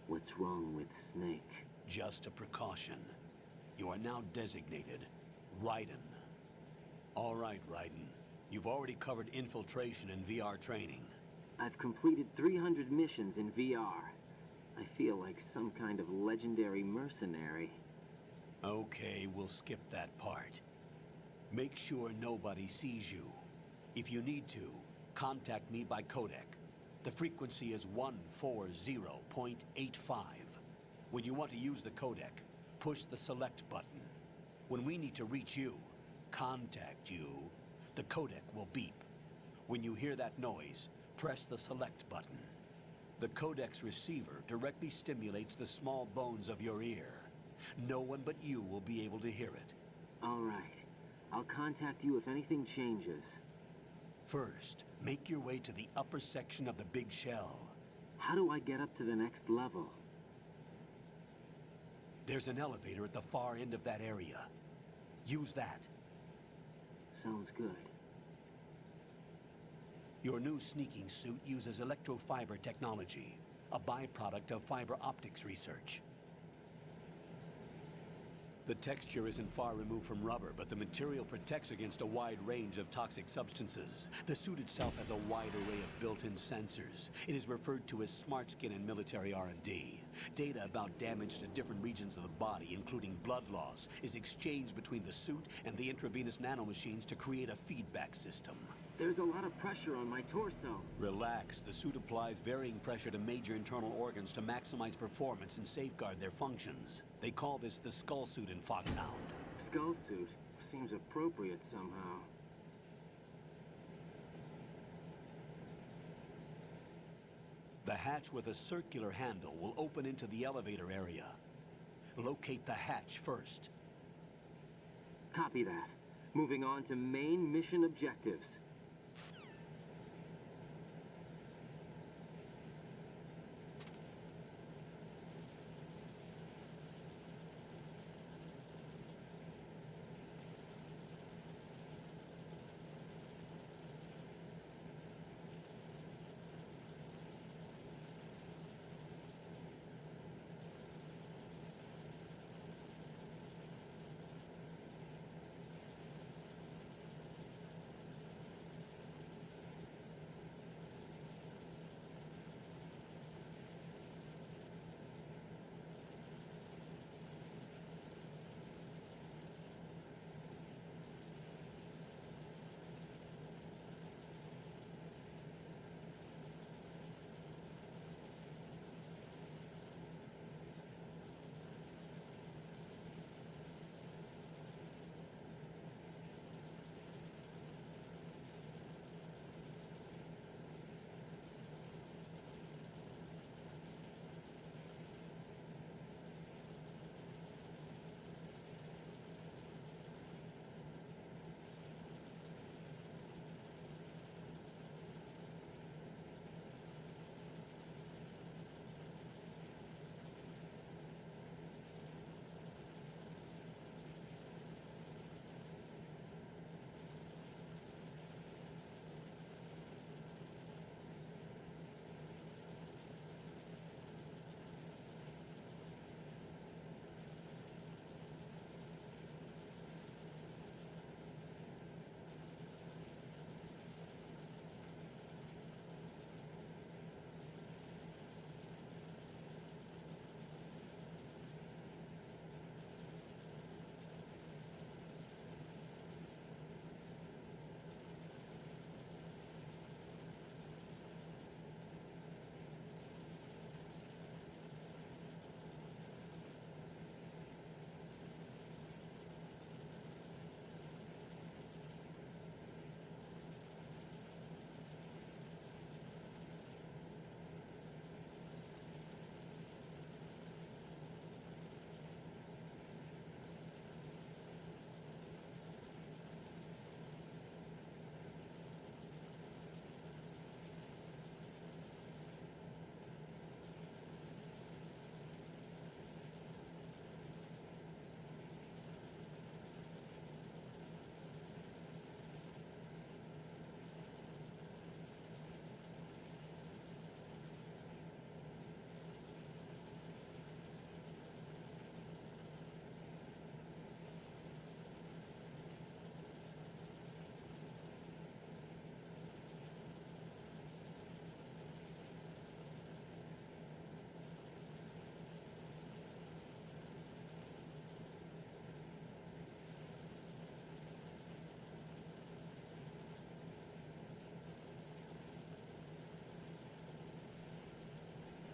What's wrong with Snake? Just a precaution. You are now designated Raiden. All right, Raiden. You've already covered infiltration and VR training. I've completed 300 missions in VR. I feel like some kind of legendary mercenary. Okay, we'll skip that part. Make sure nobody sees you. If you need to, contact me by codec. The frequency is 140.85. When you want to use the codec, push the select button. When we need to reach you, contact you, the codec will beep. When you hear that noise, press the select button. The codec's receiver directly stimulates the small bones of your ear. No one but you will be able to hear it. All right. I'll contact you if anything changes. First, make your way to the upper section of the Big Shell. How do I get up to the next level? There's an elevator at the far end of that area. Use that. Sounds good. Your new sneaking suit uses electrofiber technology, a byproduct of fiber optics research. The texture isn't far removed from rubber, but the material protects against a wide range of toxic substances. The suit itself has a wide array of built-in sensors. It is referred to as smart skin in military R&D. Data about damage to different regions of the body, including blood loss, is exchanged between the suit and the intravenous nanomachines to create a feedback system. There's a lot of pressure on my torso. Relax. The suit applies varying pressure to major internal organs to maximize performance and safeguard their functions. They call this the skull suit in Foxhound. Skull suit seems appropriate somehow. The hatch with a circular handle will open into the elevator area. Locate the hatch first. Copy that. Moving on to main mission objectives.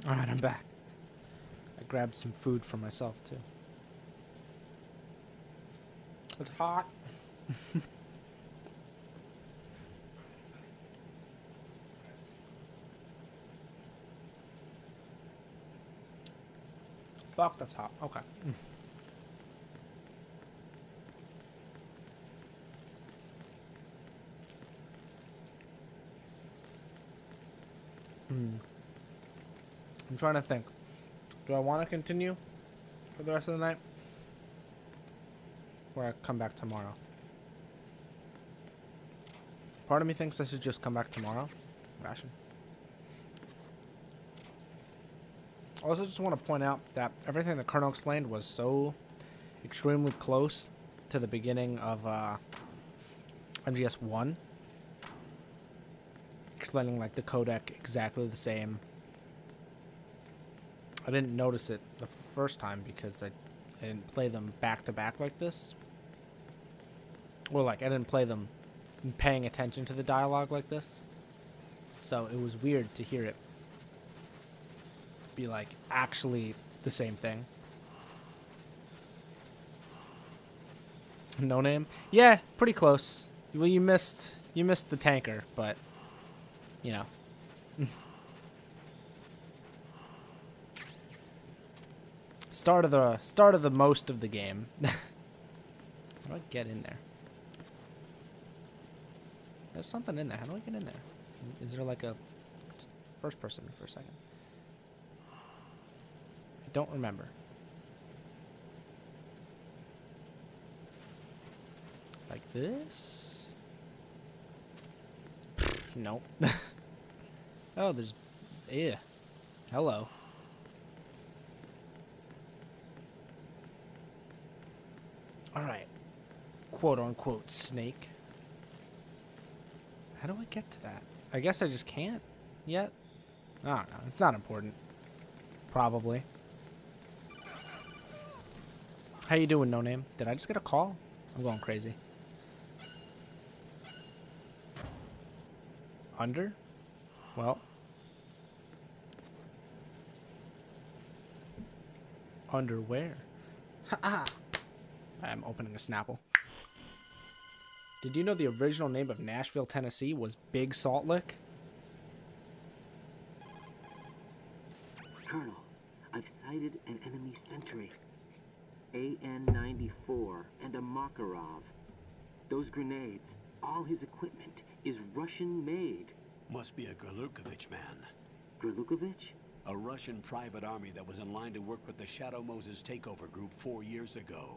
Alright, I'm back. I grabbed some food for myself, too. It's hot. Fuck, that's hot. Okay. I'm trying to think. Do I want to continue for the rest of the night? Or I come back tomorrow? Part of me thinks I should just come back tomorrow. Ration. I also just want to point out that everything the Colonel explained was so extremely close to the beginning of MGS1. Explaining like the codec exactly the same. I didn't notice it the first time because I didn't play them back to back like this. Or like I didn't play them paying attention to the dialogue like this. So it was weird to hear it be like actually the same thing. No Name? Yeah, pretty close. Well, you missed the tanker, but you know. Start of the most of the game. How do I get in there? There's something in there. How do I get in there? Is there like a first person for a second? I don't remember. Like this? Nope. Oh, there's... Yeah. Hello. Alright. Quote-unquote snake. How do I get to that? I guess I just can't yet? I don't know. It's not important. Probably. How you doing, No Name? Did I just get a call? I'm going crazy. Under? Well. Underwear. Ha! I'm opening a Snapple. Did you know the original name of Nashville, Tennessee was Big Salt Lick? Colonel, I've sighted an enemy sentry. AN-94 and a Makarov. Those grenades, all his equipment, is Russian-made. Must be a Gerlukovich man. Gerlukovich? A Russian private army that was in line to work with the Shadow Moses takeover group 4 years ago.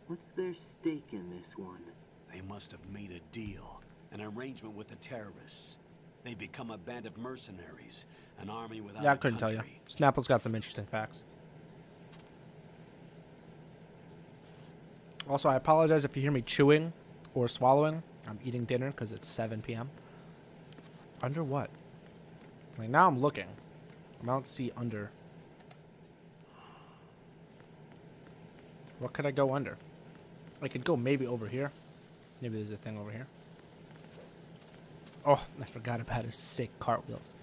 What's their stake in this one? They must have made a deal, an arrangement with the terrorists. They become a band of mercenaries, an army without Yeah, I couldn't tell you. Snapple's got some interesting facts. Also, I apologize if you hear me chewing or swallowing. I'm eating dinner because it's 7 p.m. Under what? Like, now I'm looking. I don't see under. What could I go under? I could go maybe over here. Maybe there's a thing over here. Oh, I forgot about his sick cartwheels.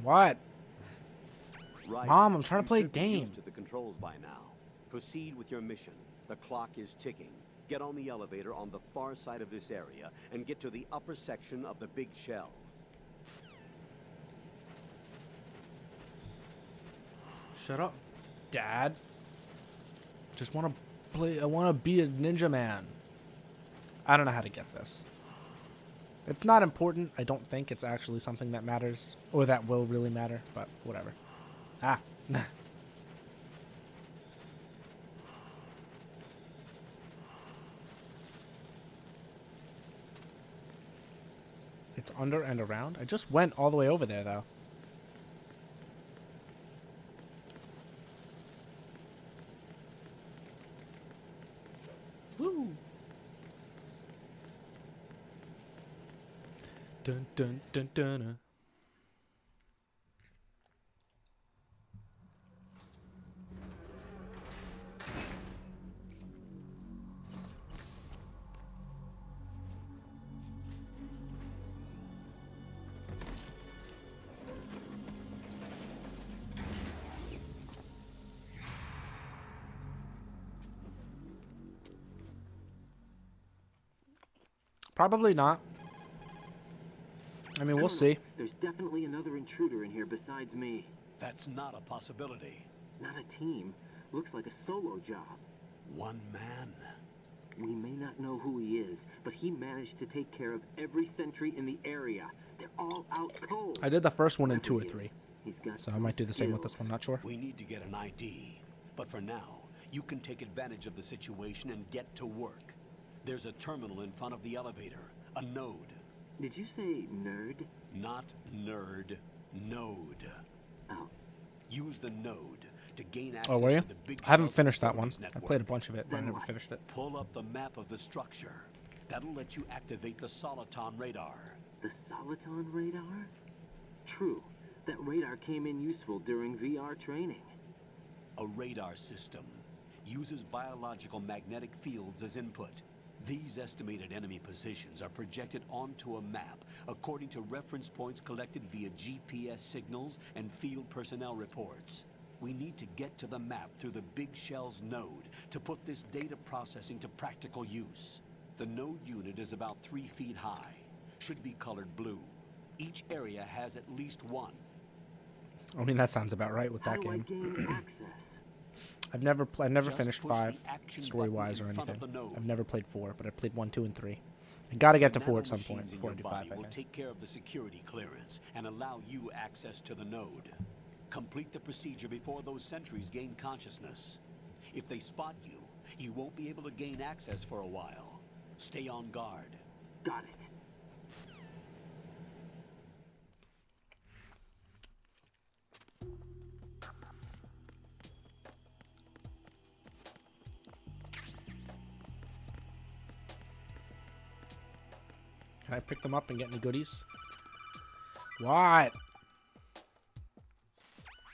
What? Right. Mom, I'm trying to play a You should be game. used to the controls by now. Proceed with your mission. The clock is ticking. Get on the elevator on the far side of this area and get to the upper section of the big shell. Shut up, Dad. Just want to play. I want to be a ninja man. I don't know how to get this. It's not important. I don't think it's actually something that matters or that will really matter, but whatever. Ah. It's under and around. I just went all the way over there, though. Woo! Dun dun dun dun. Dun. Probably not. I mean, we'll see. There's definitely another intruder in here besides me. That's not a possibility. Not a team. Looks like a solo job. One man. We may not know who he is, but he managed to take care of every sentry in the area. They're all out cold. I did the first one in 2 or 3. He's got So I might do the same with this one, not sure. We need to get an ID. But for now, you can take advantage of the situation and get to work. There's a terminal in front of the elevator. A node. Did you say nerd? Not nerd. Node. Oh. Use the node to gain access Oh, were you? to the big I haven't Shell finished that one. Facilities I network. played a bunch of it, but I Then never what? finished it. Pull up the map of the structure. That'll let you activate the Soliton radar. The Soliton radar? True. That radar came in useful during VR training. A radar system. uses biological magnetic fields as input. These estimated enemy positions are projected onto a map according to reference points collected via GPS signals and field personnel reports. We need to get to the map through the Big Shell's node to put this data processing to practical use. The node unit is about 3 feet high. Should be colored blue. Each area has at least one. I mean, that sounds about right with that game. Gain access? I've never Just finished push 5 the action story-wise or button in front of anything. the node. I've never played 4, but I played 1, 2, and 3. I gotta get to 4 at some point Nanomachines in before I your do body 5, I will think. take care of the security clearance and allow you access to the node. Complete the procedure before those sentries gain consciousness. If they spot you, you won't be able to gain access for a while. Stay on guard. Got it. Can I pick them up and get any goodies? What?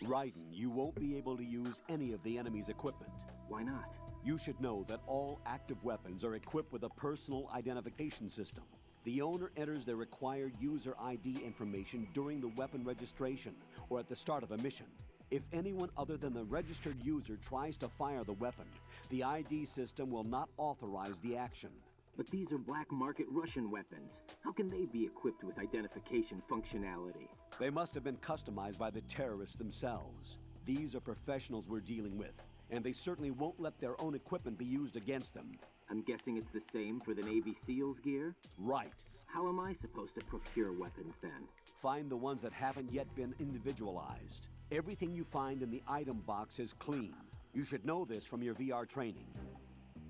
Raiden, you won't be able to use any of the enemy's equipment. Why not? You should know that all active weapons are equipped with a personal identification system. The owner enters their required user ID information during the weapon registration or at the start of a mission. If anyone other than the registered user tries to fire the weapon, the ID system will not authorize the action. But these are black market Russian weapons. How can they be equipped with identification functionality? They must have been customized by the terrorists themselves. These are professionals we're dealing with, and they certainly won't let their own equipment be used against them. I'm guessing it's the same for the Navy SEALs gear? Right. How am I supposed to procure weapons then? Find the ones that haven't yet been individualized. Everything you find in the item box is clean. You should know this from your VR training.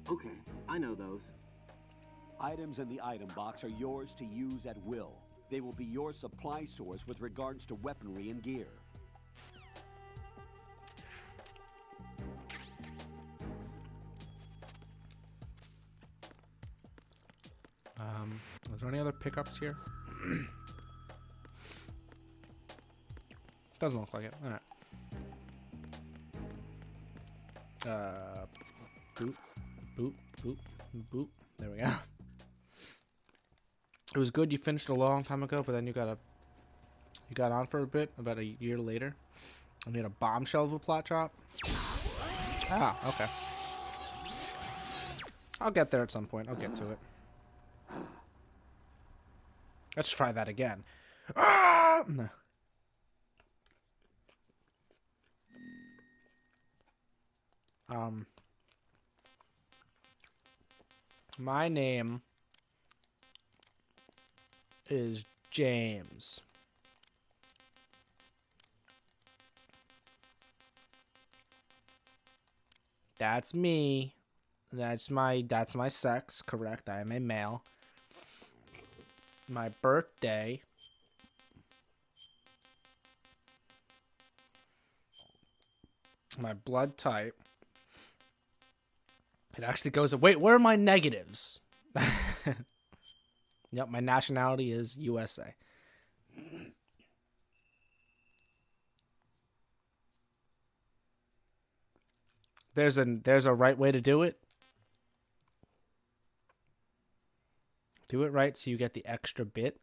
Okay, I know those. Items in the item box are yours to use at will. They will be your supply source with regards to weaponry and gear. Is there any other pickups here? Doesn't look like it. All right. Boop, boop, boop, boop. There we go. It was good. You finished a long time ago, but then you got on for a bit, about a year later. And you had a bombshell of a plot drop. Ah, okay. I'll get there at some point. I'll get to it. Let's try that again. Ah! No. My name is James. That's me. That's my sex, correct? I am a male. My birthday my blood type. It actually goes. Wait, where are my negatives? Yep, my nationality is USA. There's a right way to do it. Do it right so you get the extra bit.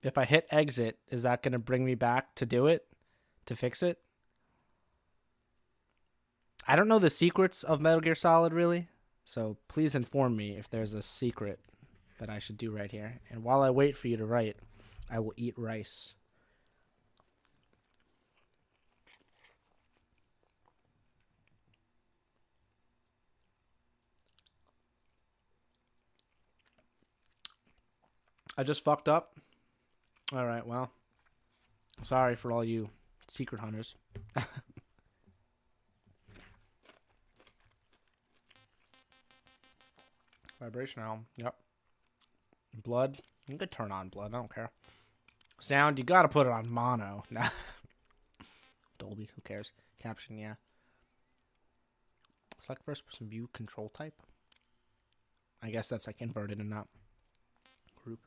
If I hit exit, is that going to bring me back to do it? To fix it? I don't know the secrets of Metal Gear Solid, really. So please inform me if there's a secret that I should do right here. And while I wait for you to write, I will eat rice. I just fucked up. All right, well, sorry for all you secret hunters. Vibration helm. Yep. Blood. You could turn on blood. I don't care. Sound. You got to put it on mono. Nah. Dolby. Who cares? Caption. Yeah. Select first person view control type. I guess that's like inverted and not group.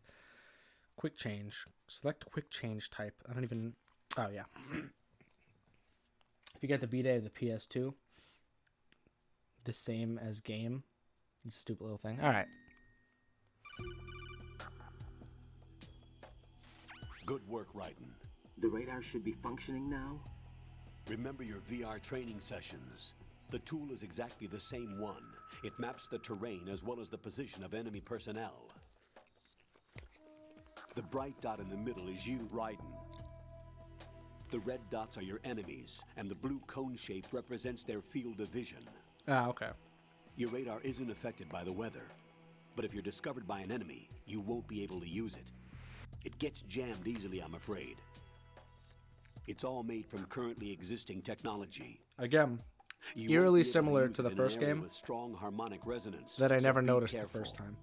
Quick change. Select quick change type. I don't even. Oh, yeah. If you get the B-Day of the PS2, the same as game. It's a stupid little thing. All right. Good work, Raiden. The radar should be functioning now? Remember your VR training sessions. The tool is exactly the same one. It maps the terrain as well as the position of enemy personnel. The bright dot in the middle is you, Raiden. The red dots are your enemies, and the blue cone shape represents their field of vision. Ah, okay. Your radar isn't affected by the weather, but if you're discovered by an enemy, you won't be able to use it. It gets jammed easily, I'm afraid. It's all made from currently existing technology. Again, eerily similar to the first game, with strong harmonic resonance, that I so never be noticed careful. the first time.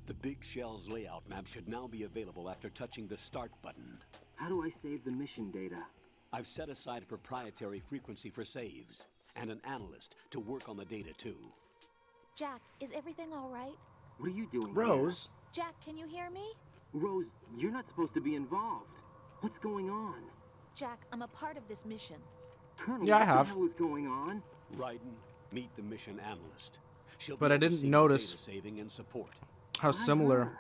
The Big Shell's layout map should now be available after touching the Start button. How do I save the mission data? I've set aside a proprietary frequency for saves, and an analyst to work on the data too. Jack, is everything all right? What are you doing Rose? Jack, can you hear me? Rose, you're not supposed to be involved. What's going on? Jack, I'm a part of this mission. Colonel, Yeah, I what have. the hell is going on? Raiden, meet the mission analyst. She'll But be I didn't overseeing notice data saving and support. how similar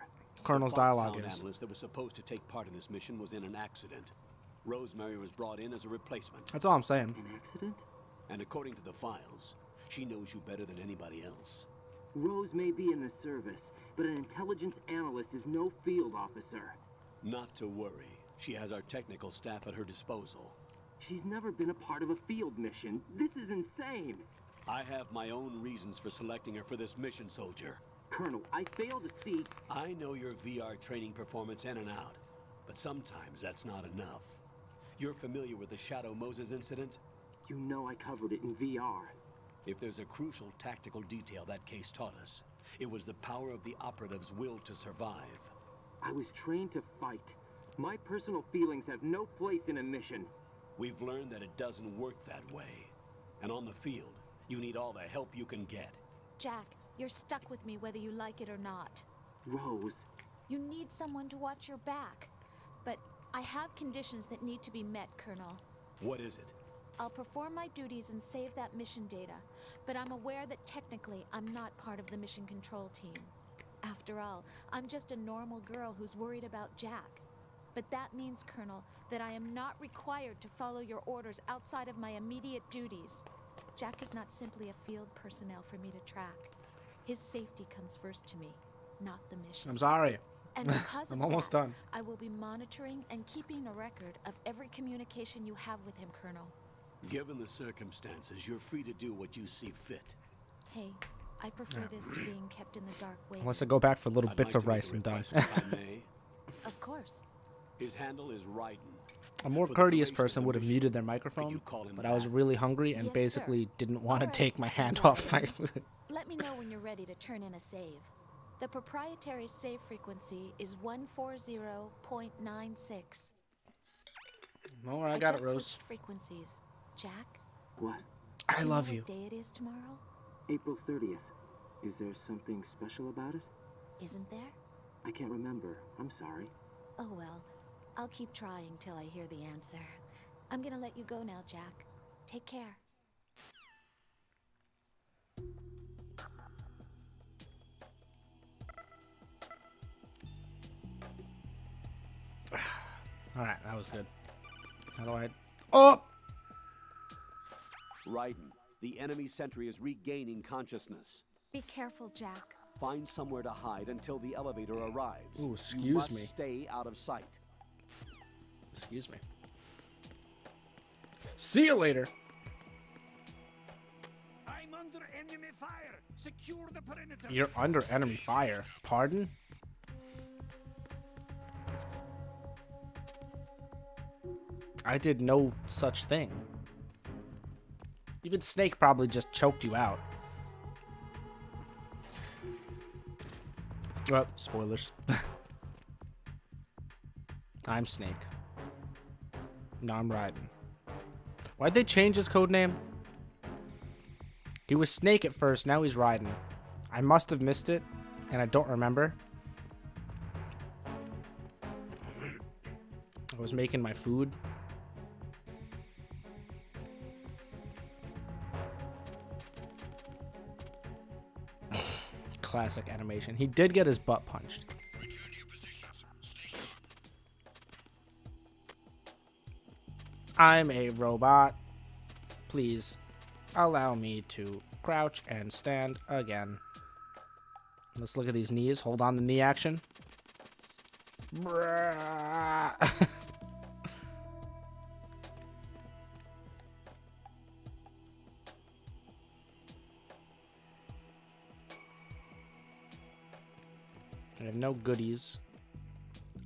Colonel's The Foxhound dialogue is. analyst that was supposed to take part in this mission was in an accident. Rosemary was brought in as a replacement. That's all I'm saying. An accident? And according to the files, she knows you better than anybody else. Rose may be in the service, but an intelligence analyst is no field officer. Not to worry. She has our technical staff at her disposal. She's never been a part of a field mission. This is insane. I have my own reasons for selecting her for this mission, soldier. Colonel, I fail to see... I know your VR training performance in and out, but sometimes that's not enough. You're familiar with the Shadow Moses incident? You know I covered it in VR. If there's a crucial tactical detail that case taught us, it was the power of the operative's will to survive. I was trained to fight. My personal feelings have no place in a mission. We've learned that it doesn't work that way. And on the field, you need all the help you can get. Jack, you're stuck with me whether you like it or not. Rose. You need someone to watch your back. But I have conditions that need to be met, Colonel. What is it? I'll perform my duties and save that mission data, but I'm aware that technically I'm not part of the mission control team. After all, I'm just a normal girl who's worried about Jack. But that means, Colonel, that I am not required to follow your orders outside of my immediate duties. Jack is not simply a field personnel for me to track. His safety comes first to me, not the mission. I'm sorry. And because I'm of almost that, done. I will be monitoring and keeping a record of every communication you have with him, Colonel. Given the circumstances, you're free to do what you see fit. Hey, I prefer this to being kept in the dark way. Unless I go back for little I'd bits like of to make rice a and done. request, if I may. Of course. His handle is Raiden. A more For the courteous duration of person the would have mission, muted their could microphone, you call him but I was back? really hungry and Yes, basically sir. didn't want to Alright, take my hand right. off my food. Let me know when you're ready to turn in a save. The proprietary save frequency is 140.96. No, I got it, just Rose. switched frequencies. Jack? What? I do you love know you. What day it is tomorrow? April 30th. Is there something special about it? Isn't there? I can't remember. I'm sorry. Oh well. I'll keep trying till I hear the answer. I'm gonna let you go now, Jack. Take care. Alright, that was good. How do I... Oh! Raiden, the enemy sentry is regaining consciousness. Be careful, Jack. Find somewhere to hide until the elevator arrives. Ooh, You excuse must me. Stay out of sight. Excuse me. See you later. I'm under enemy fire. Secure the perimeter. You're under enemy fire. Pardon? I did no such thing. Even Snake probably just choked you out. Well, spoilers. I'm Snake. No, I'm Raiden. Why'd they change his code name? He was Snake at first, now he's Raiden. I must have missed it, and I don't remember. I was making my food. classic animation. He did get his butt punched. I'm a robot. Please allow me to crouch and stand again. Let's look at these knees. Hold on the knee action. I have no goodies.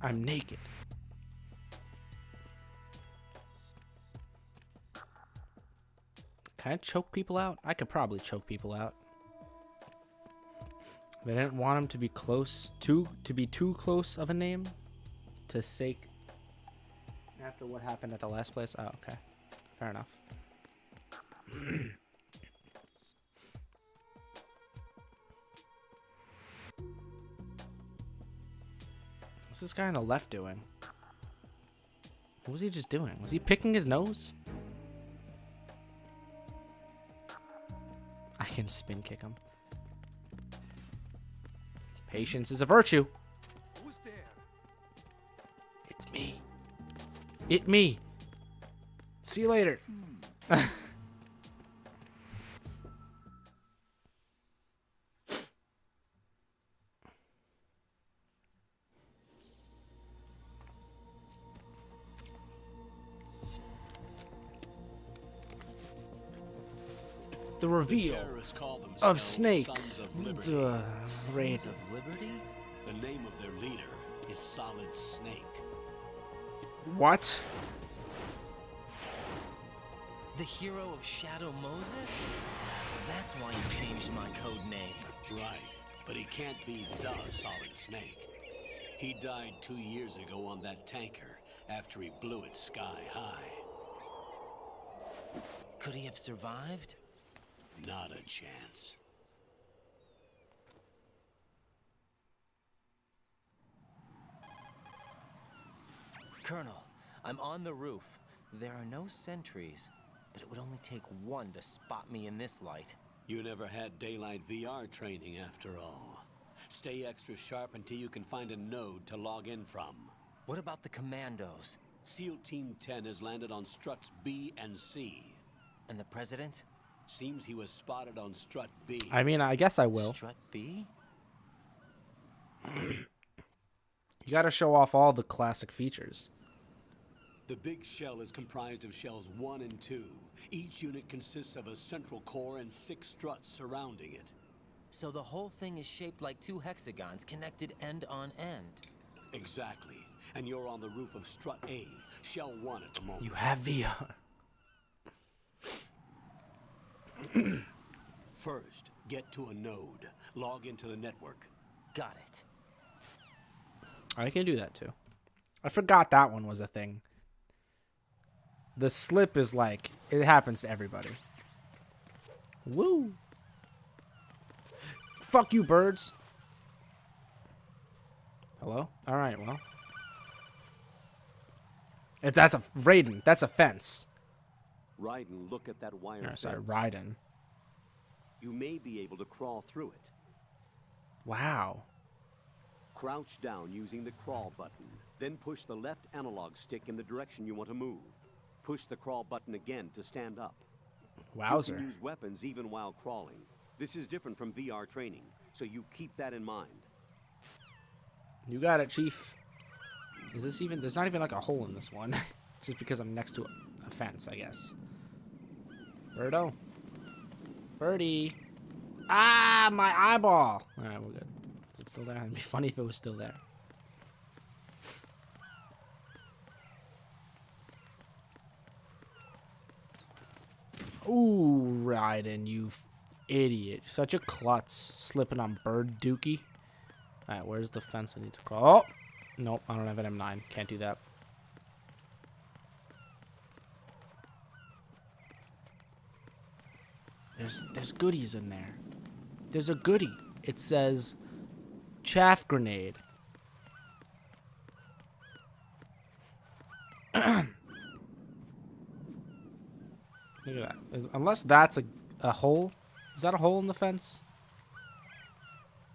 I'm naked. Can I choke people out? I could probably choke people out. They didn't want him to be close to be too close of a name to sake after what happened at the last place. Oh, okay. Fair enough. What's this guy on the left doing? What was he just doing? Was he picking his nose? I can spin kick him. Patience is a virtue. Who's there? It's me. It me. See you later. The reveal of Snake. Raid. Of Liberty? The name of their leader is Solid Snake. What? The hero of Shadow Moses? So that's why you changed my code name. Right, but he can't be the Solid Snake. He died 2 years ago on that tanker after he blew it sky high. Could he have survived? Not a chance. Colonel, I'm on the roof. There are no sentries, but it would only take one to spot me in this light. You never had daylight VR training after all. Stay extra sharp until you can find a node to log in from. What about the commandos? SEAL Team 10 has landed on struts B and C. And the President? Seems he was spotted on strut B. I mean, I guess I will. Strut B? You gotta show off all the classic features. The big shell is comprised of shells 1 and 2. Each unit consists of a central core and 6 struts surrounding it. So the whole thing is shaped like 2 hexagons connected end on end. Exactly. And you're on the roof of strut A, shell 1 at the moment. You have VR. First, get to a node. Log into the network. Got it. I can do that too. I forgot that one was a thing. The slip is like, it happens to everybody. Woo! Fuck you, birds. Hello? Alright, well. If that's a Raiden, that's a fence. Raiden, look at that wire fence. Sorry, Raiden. You may be able to crawl through it. Wow. Crouch down using the crawl button. Then push the left analog stick in the direction you want to move. Push the crawl button again to stand up. Wowzer. You can use weapons even while crawling. This is different from VR training, so you keep that in mind. You got it, Chief. Is this even... There's not even like a hole in this one. Just because I'm next to a fence, I guess. Birdo. Birdie. Ah, my eyeball. Alright, we're good. Is it still there? It'd be funny if it was still there. Ooh, Raiden, you idiot. Such a klutz. Slipping on bird dookie. Alright, where's the fence I need to crawl? Oh! Nope, I don't have an M9. Can't do that. There's goodies in there. There's a goodie. It says chaff grenade. Look at that. Unless that's a hole. Is that a hole in the fence?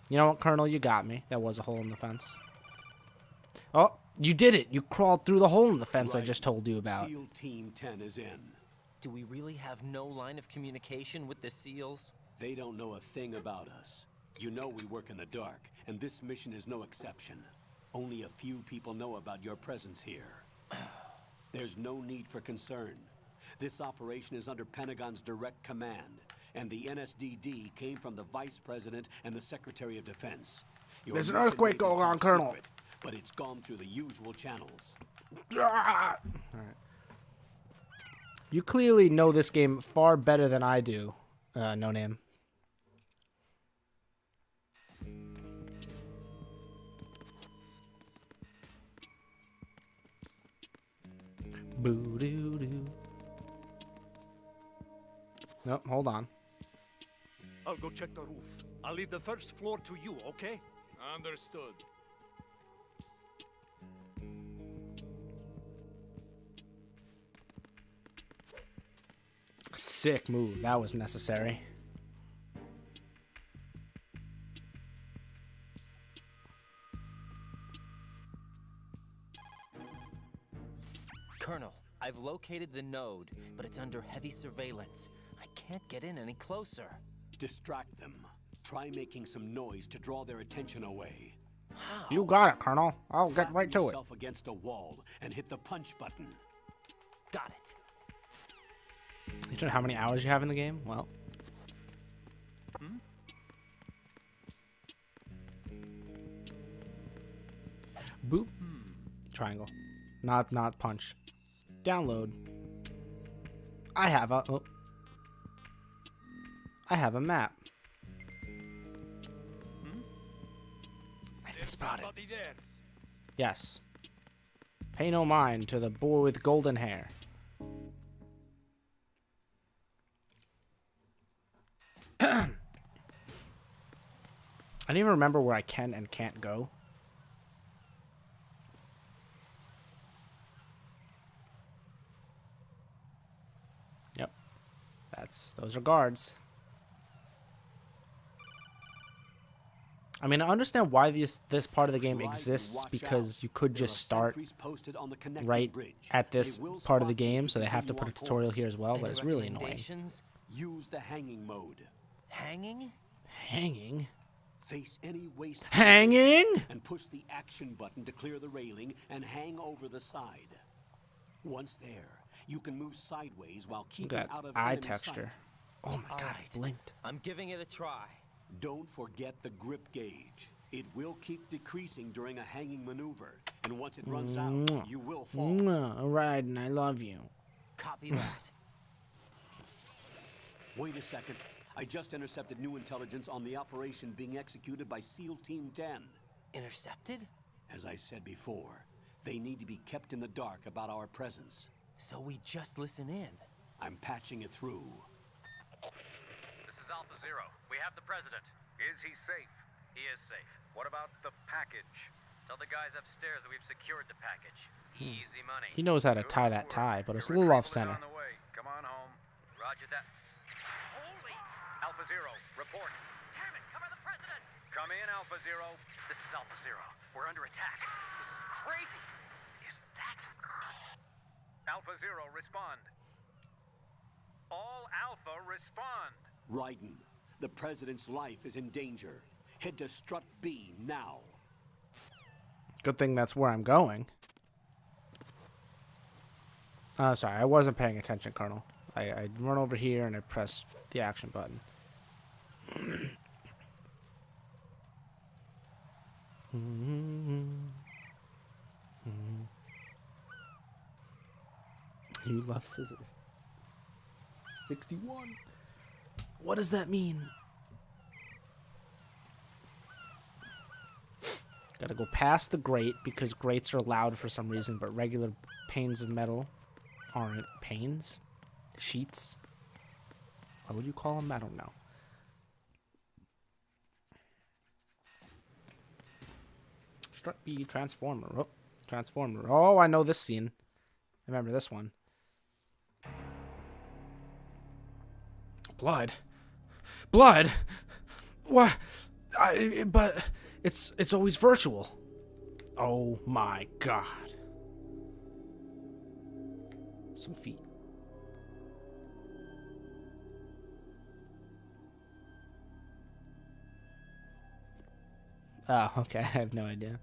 You know what, Colonel? You got me. That was a hole in the fence. Oh, you did it. You crawled through the hole in the fence I just told you about. SEAL Team 10 is in. Do we really have no line of communication with the SEALs? They don't know a thing about us. You know we work in the dark, and this mission is no exception. Only a few people know about your presence here. There's no need for concern. This operation is under Pentagon's direct command, and the NSDD came from the Vice President and the Secretary of Defense. There's an earthquake going on, Colonel. Secret, but it's gone through the usual channels. Alright. You clearly know this game far better than I do, No Name. Boo-doo-doo. Nope, hold on. I'll go check the roof. I'll leave the first floor to you, okay? Understood. Sick move. That was necessary. Colonel, I've located the node, but it's under heavy surveillance. I can't get in any closer. Distract them. Try making some noise to draw their attention away. How? You got it, Colonel. I'll get right to it. Yourself against a wall and hit the punch button. Got it. You don't know how many hours you have in the game? Well. Boop. Triangle. Not punch. Download. I have a... Oh. I have a map. I've been spotted. Yes. Pay no mind to the boy with golden hair. I don't even remember where I can and can't go. Yep. Those are guards. I mean, I understand why this part of the game exists, because you could just start right at this part of the game, so they have to put a tutorial here as well, but it's really annoying. Use the hanging mode. Hanging? Hanging? Face any waste. Hanging? And push the action button to clear the railing and hang over the side. Once there, you can move sideways while keeping out of eye enemy texture. sight. Oh my god, I blinked. I'm giving it a try. Don't forget the grip gauge. It will keep decreasing during a hanging maneuver, and once it runs out, you will fall. Alright, and I love you. Copy that. Wait a second. I just intercepted new intelligence on the operation being executed by SEAL Team 10. Intercepted? As I said before, they need to be kept in the dark about our presence. So we just listen in. I'm patching it through. This is Alpha Zero. We have the president. Is he safe? He is safe. What about the package? Tell the guys upstairs that we've secured the package. Easy money. He knows how to tie that tie, but it's a little off center. On the way. Come on home. Roger that. Holy! Alpha Zero, report. Damn it, cover the president! Come in, Alpha Zero. This is Alpha Zero. We're under attack. This is crazy. Is that... Alpha Zero, respond. All Alpha, respond. Raiden, the president's life is in danger. Head to Strut B now. Good thing that's where I'm going. Sorry, I wasn't paying attention, Colonel. I run over here and I press the action button. You love scissors. 61. What does that mean? Gotta go past the grate, because grates are loud for some reason, but regular panes of metal aren't. Panes? Sheets? What would you call them? I don't know. Strut B, Transformer. Oh, Transformer. Oh, I know this scene. I remember this one. Blood? Blood? What? But it's always virtual. Oh my god. Some feet. Oh, okay. I have no idea.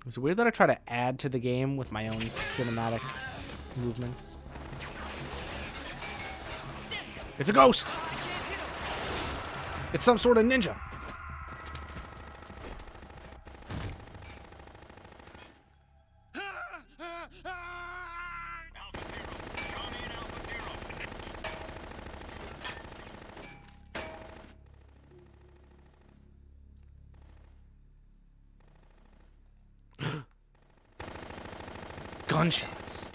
It's weird that I try to add to the game with my own cinematic movements. It's a ghost! It's some sort of ninja. Gunshots.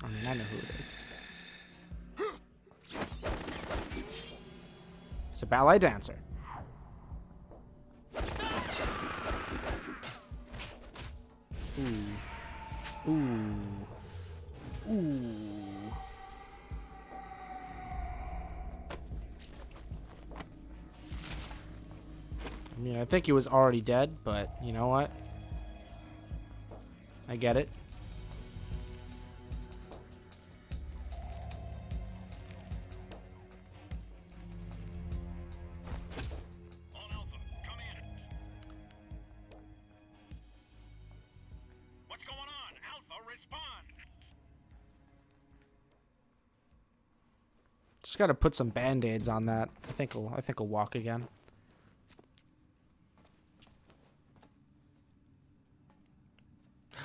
I mean, I know who it is. It's a ballet dancer. Ooh. Ooh. Ooh. I mean, I think he was already dead, but you know what? I get it. Just gotta put some band-aids on that. I think he'll walk again.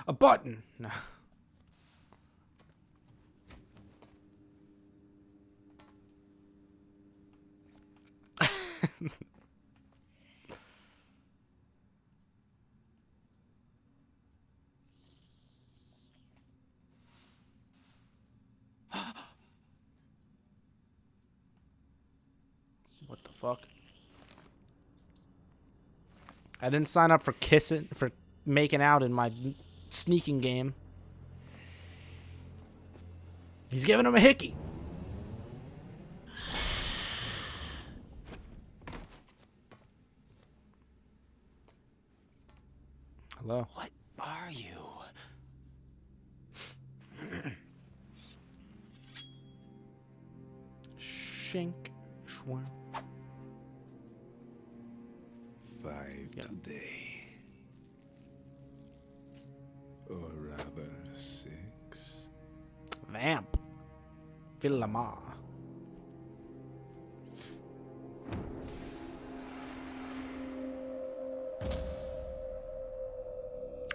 A button. No. What the fuck? I didn't sign up for making out in my sneaking game. He's giving him a hickey. Hello. What are you? Shink. Schwarm. 5 today. Or rather 6. Vamp. Villamar.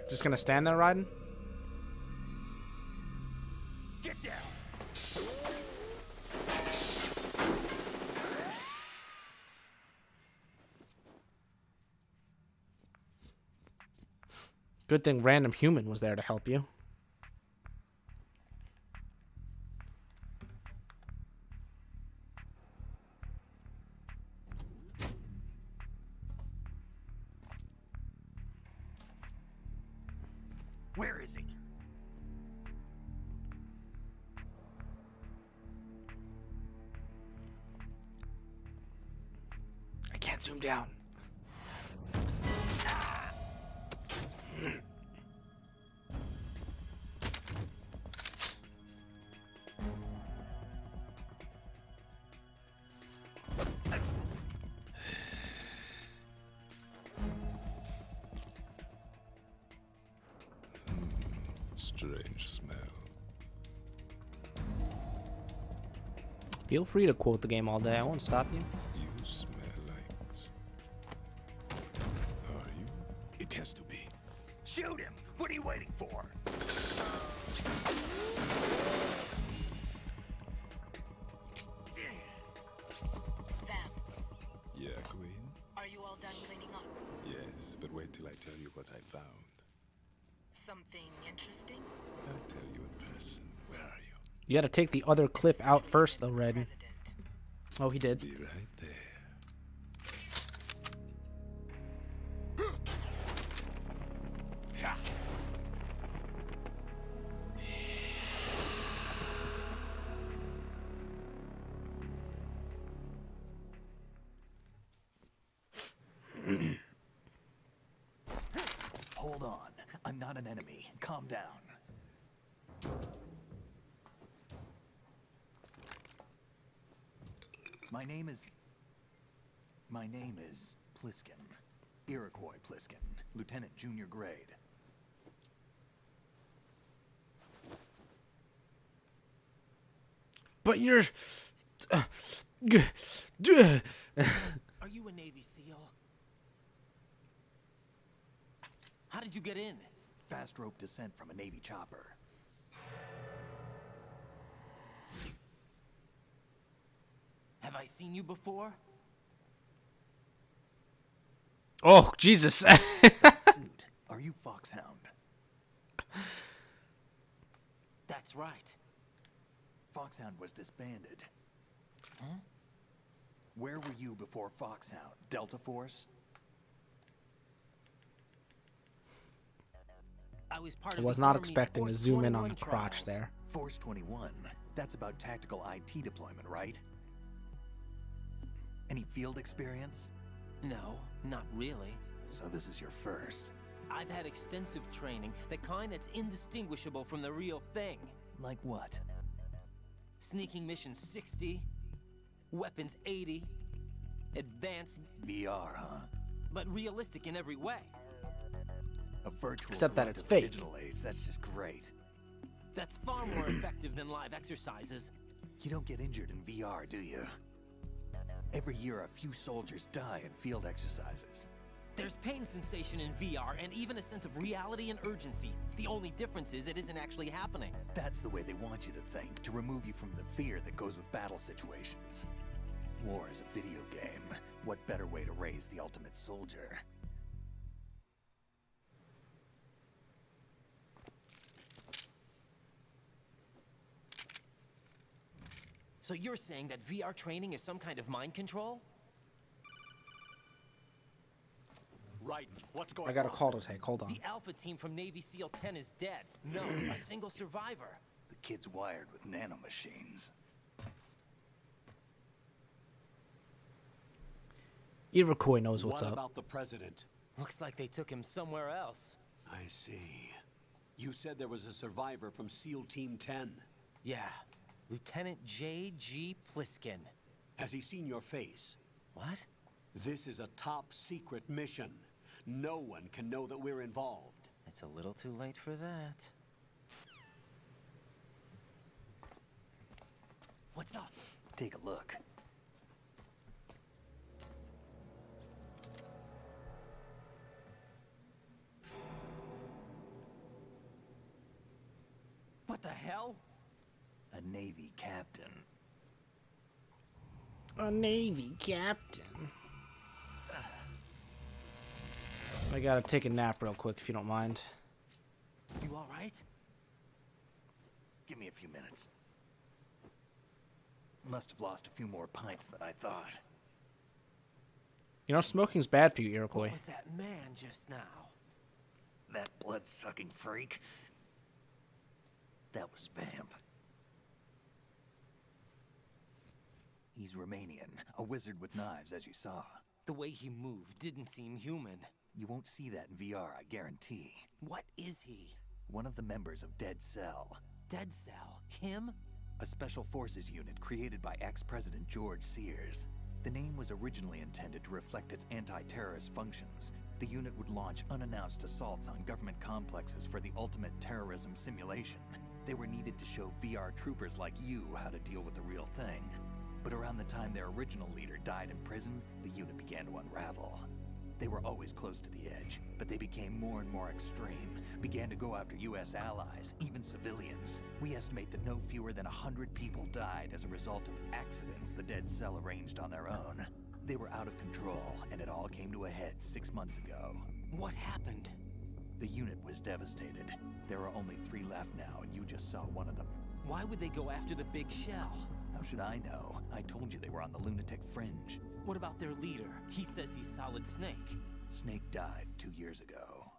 Just gonna stand there riding? Get down! Good thing random human was there to help you. Where is he? I can't zoom down. Strange smell. Feel free to quote the game all day. I won't stop you. You smell like... Are you? It has to be. Shoot him! What are you waiting for? Yeah, Queen? Are you all done cleaning up? Yes, but wait until I tell you what I found. Something interesting? I'll tell you in person. Where are you? You gotta take the other clip out first, though, Red. Oh, he did. Be right there. Hold on. I'm not an enemy. Calm down. My name is Pliskin. Iroquois Pliskin. Lieutenant Junior grade. But you're... Are you a Navy SEAL? How did you get in? Fast rope descent from a Navy chopper. Have I seen you before? Oh, Jesus. That suit. Are you Foxhound? That's right. Foxhound was disbanded. Huh? Where were you before Foxhound? Delta Force? I was part I of was the not Army's expecting to Force zoom in on 21 the crotch trials. there. Force 21. That's about tactical IT deployment, right? Any field experience? No, not really. So this is your first. I've had extensive training, the kind that's indistinguishable from the real thing. Like what? Sneaking mission 60, weapons 80, advanced VR, huh? but realistic in every way. A virtual Except that grunt it's of fake. Digital age. That's just great. That's far more effective than live exercises. You don't get injured in VR, do you? Every year, a few soldiers die in field exercises. There's pain sensation in VR and even a sense of reality and urgency. The only difference is it isn't actually happening. That's the way they want you to think, to remove you from the fear that goes with battle situations. War is a video game. What better way to raise the ultimate soldier? So you're saying that VR training is some kind of mind control? Right. What's going on? I got a call to take. Hold on. The Alpha team from Navy SEAL 10 is dead. No, a single survivor. The kid's wired with nanomachines. Iroquois knows what's What up. about the president? Looks like they took him somewhere else. I see. You said there was a survivor from SEAL Team 10. Yeah, Lieutenant J.G. Pliskin. Has he seen your face? What? This is a top secret mission. No one can know that we're involved. It's a little too late for that. What's up? Take a look. What the hell? A Navy captain. A Navy captain. I gotta take a nap real quick if you don't mind. You all right? Give me a few minutes. Must have lost a few more pints than I thought. You know, smoking's bad for you, Iroquois. What was that man just now? That blood-sucking freak. That was Vamp. He's Romanian, a wizard with knives, as you saw. The way he moved didn't seem human. You won't see that in VR, I guarantee. What is he? One of the members of Dead Cell. Dead Cell? Him? A special forces unit created by ex-President George Sears. The name was originally intended to reflect its anti-terrorist functions. The unit would launch unannounced assaults on government complexes for the ultimate terrorism simulation. They were needed to show VR troopers like you how to deal with the real thing. But around the time their original leader died in prison, the unit began to unravel. They were always close to the edge, but they became more and more extreme, began to go after US allies, even civilians. We estimate that no fewer than 100 people died as a result of accidents the Dead Cell arranged on their own. They were out of control, and it all came to a head 6 months ago. What happened? The unit was devastated. There are only 3 left now, and you just saw one of them. Why would they go after the big shell? How should I know? I told you they were on the lunatic fringe. What about their leader? He says he's Solid Snake. Snake died 2 years ago.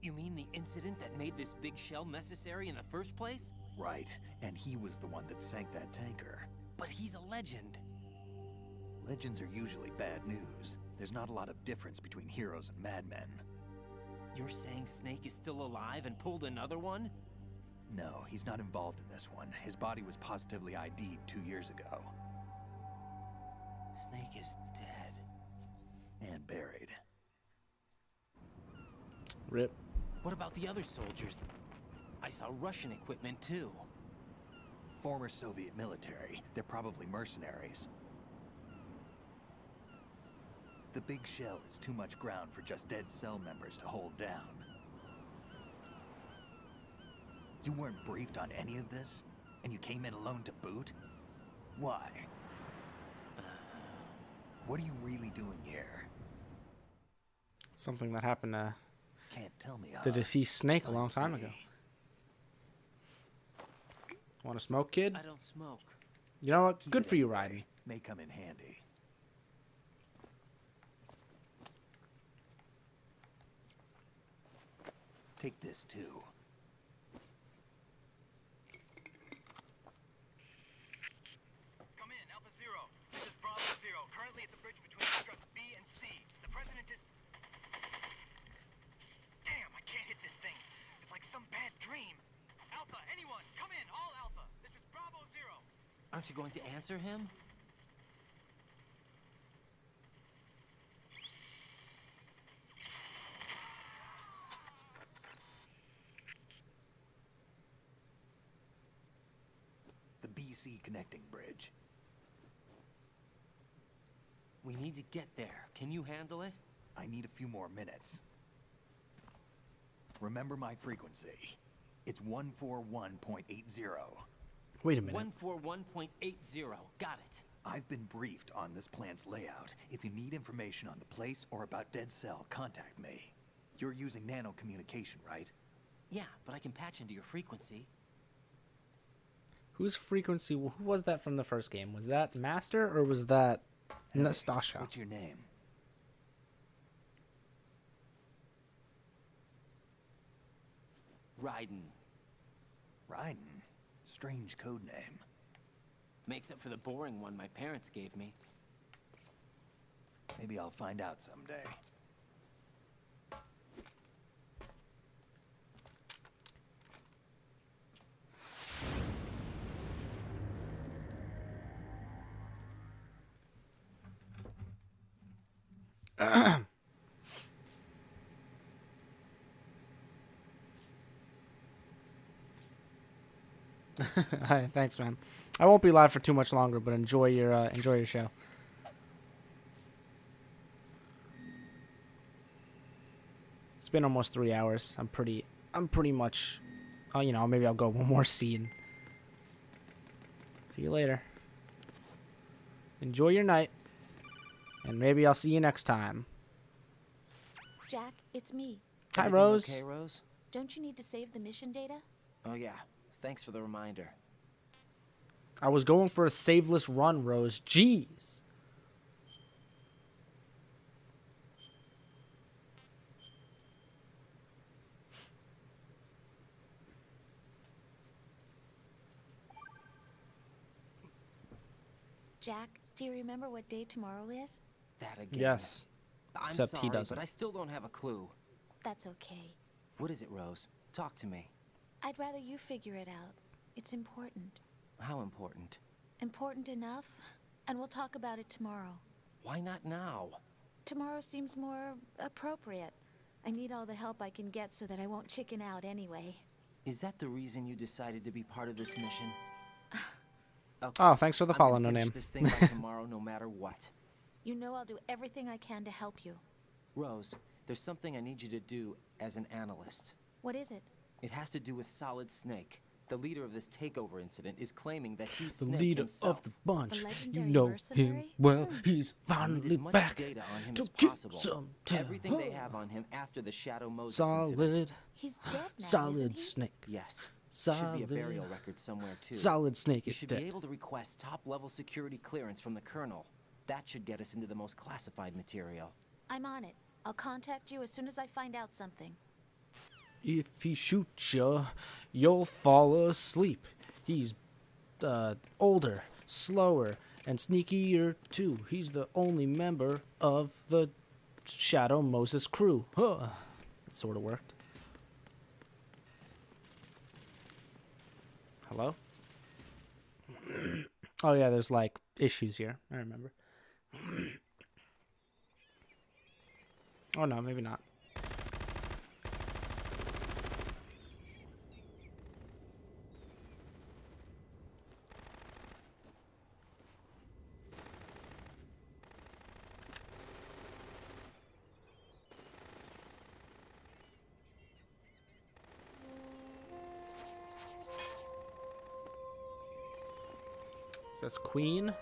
You mean the incident that made this big shell necessary in the first place? Right, and he was the one that sank that tanker. But he's a legend. Legends are usually bad news. There's not a lot of difference between heroes and madmen. You're saying Snake is still alive and pulled another one? No, he's not involved in this one. His body was positively ID'd 2 years ago. Snake is dead. And buried. Rip. What about the other soldiers? I saw Russian equipment too. Former Soviet military. They're probably mercenaries. The big shell is too much ground for just dead cell members to hold down. You weren't briefed on any of this? And you came in alone to boot? Why? What are you really doing here? Something that happened to Can't tell me, the deceased Snake a long time ago. Want to smoke, kid? I don't smoke. You know what? Good for you, Raiden. May come in handy. Take this too. Come in, Alpha Zero. This is Bravo Zero, currently at the bridge between struts B and C. The president is... Damn, I can't hit this thing. It's like some bad dream. Alpha, anyone, come in, all Alpha. This is Bravo Zero. Aren't you going to answer him? The BC connecting bridge. We need to get there. Can you handle it? I need a few more minutes. Remember my frequency. It's 141.80. Wait a minute. 141.80. Got it. I've been briefed on this plan's layout. If you need information on the place or about Dead Cell, contact me. You're using nano communication, right? Yeah, but I can patch into your frequency. Whose frequency? Who was that from the first game? Was that Master or was that Nastasha? What's your name? Raiden. Raiden? Strange code name. Makes up for the boring one my parents gave me. Maybe I'll find out someday. Hi, thanks, man. I won't be live for too much longer, but enjoy your show. It's been almost 3 hours. I'm pretty much. Oh, you know, maybe I'll go one more scene. See you later. Enjoy your night, and maybe I'll see you next time. Jack, it's me. Hi, Everything Rose. Okay, Rose? Don't you need to save the mission data? Oh yeah. Thanks for the reminder. I was going for a saveless run, Rose. Jeez. Jack, do you remember what day tomorrow is? That again. Yes. I'm Except sorry, he doesn't. but I still don't have a clue. That's okay. What is it, Rose? Talk to me. I'd rather you figure it out. It's important. How important? Important enough? And we'll talk about it tomorrow. Why not now? Tomorrow seems more appropriate. I need all the help I can get so that I won't chicken out anyway. Is that the reason you decided to be part of this mission? Okay. Oh, thanks for the I'm follow, gonna no finish name. this thing by tomorrow, no matter what. You know I'll do everything I can to help you. Rose, there's something I need you to do as an analyst. What is it? It has to do with Solid Snake, The leader of this takeover incident is claiming that he's The Snake leader himself. of the bunch. The You legendary know him mercenary? well. He's I finally need as much back data on him to as get possible. some Everything they time. have on him after the Shadow Moses Solid. incident. He's dead now, Solid isn't he? Snake. Yes. Solid. Should be a burial record somewhere too. Solid Snake You is should dead. be able to request top-level security clearance from the Colonel. That should get us into the most classified material. I'm on it. I'll contact you as soon as I find out something. If he shoots you, you'll fall asleep. He's older, slower, and sneakier too. He's the only member of the Shadow Moses crew. Huh. It sort of worked. Hello? Oh yeah, there's like issues here. I remember. Oh no, maybe not. Says Queen.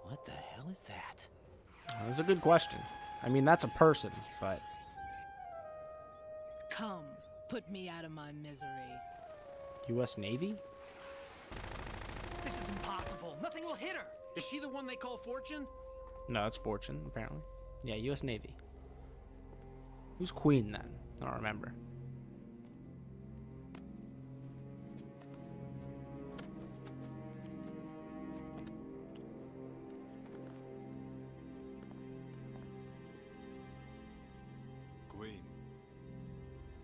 What the hell is that? That's a good question. I mean, that's a person, but Come, put me out of my misery. U.S. Navy? This is impossible. Nothing will hit her. Is she the one they call Fortune? No, it's Fortune, apparently. Yeah, U.S. Navy. Who's Queen then? I don't remember. Queen.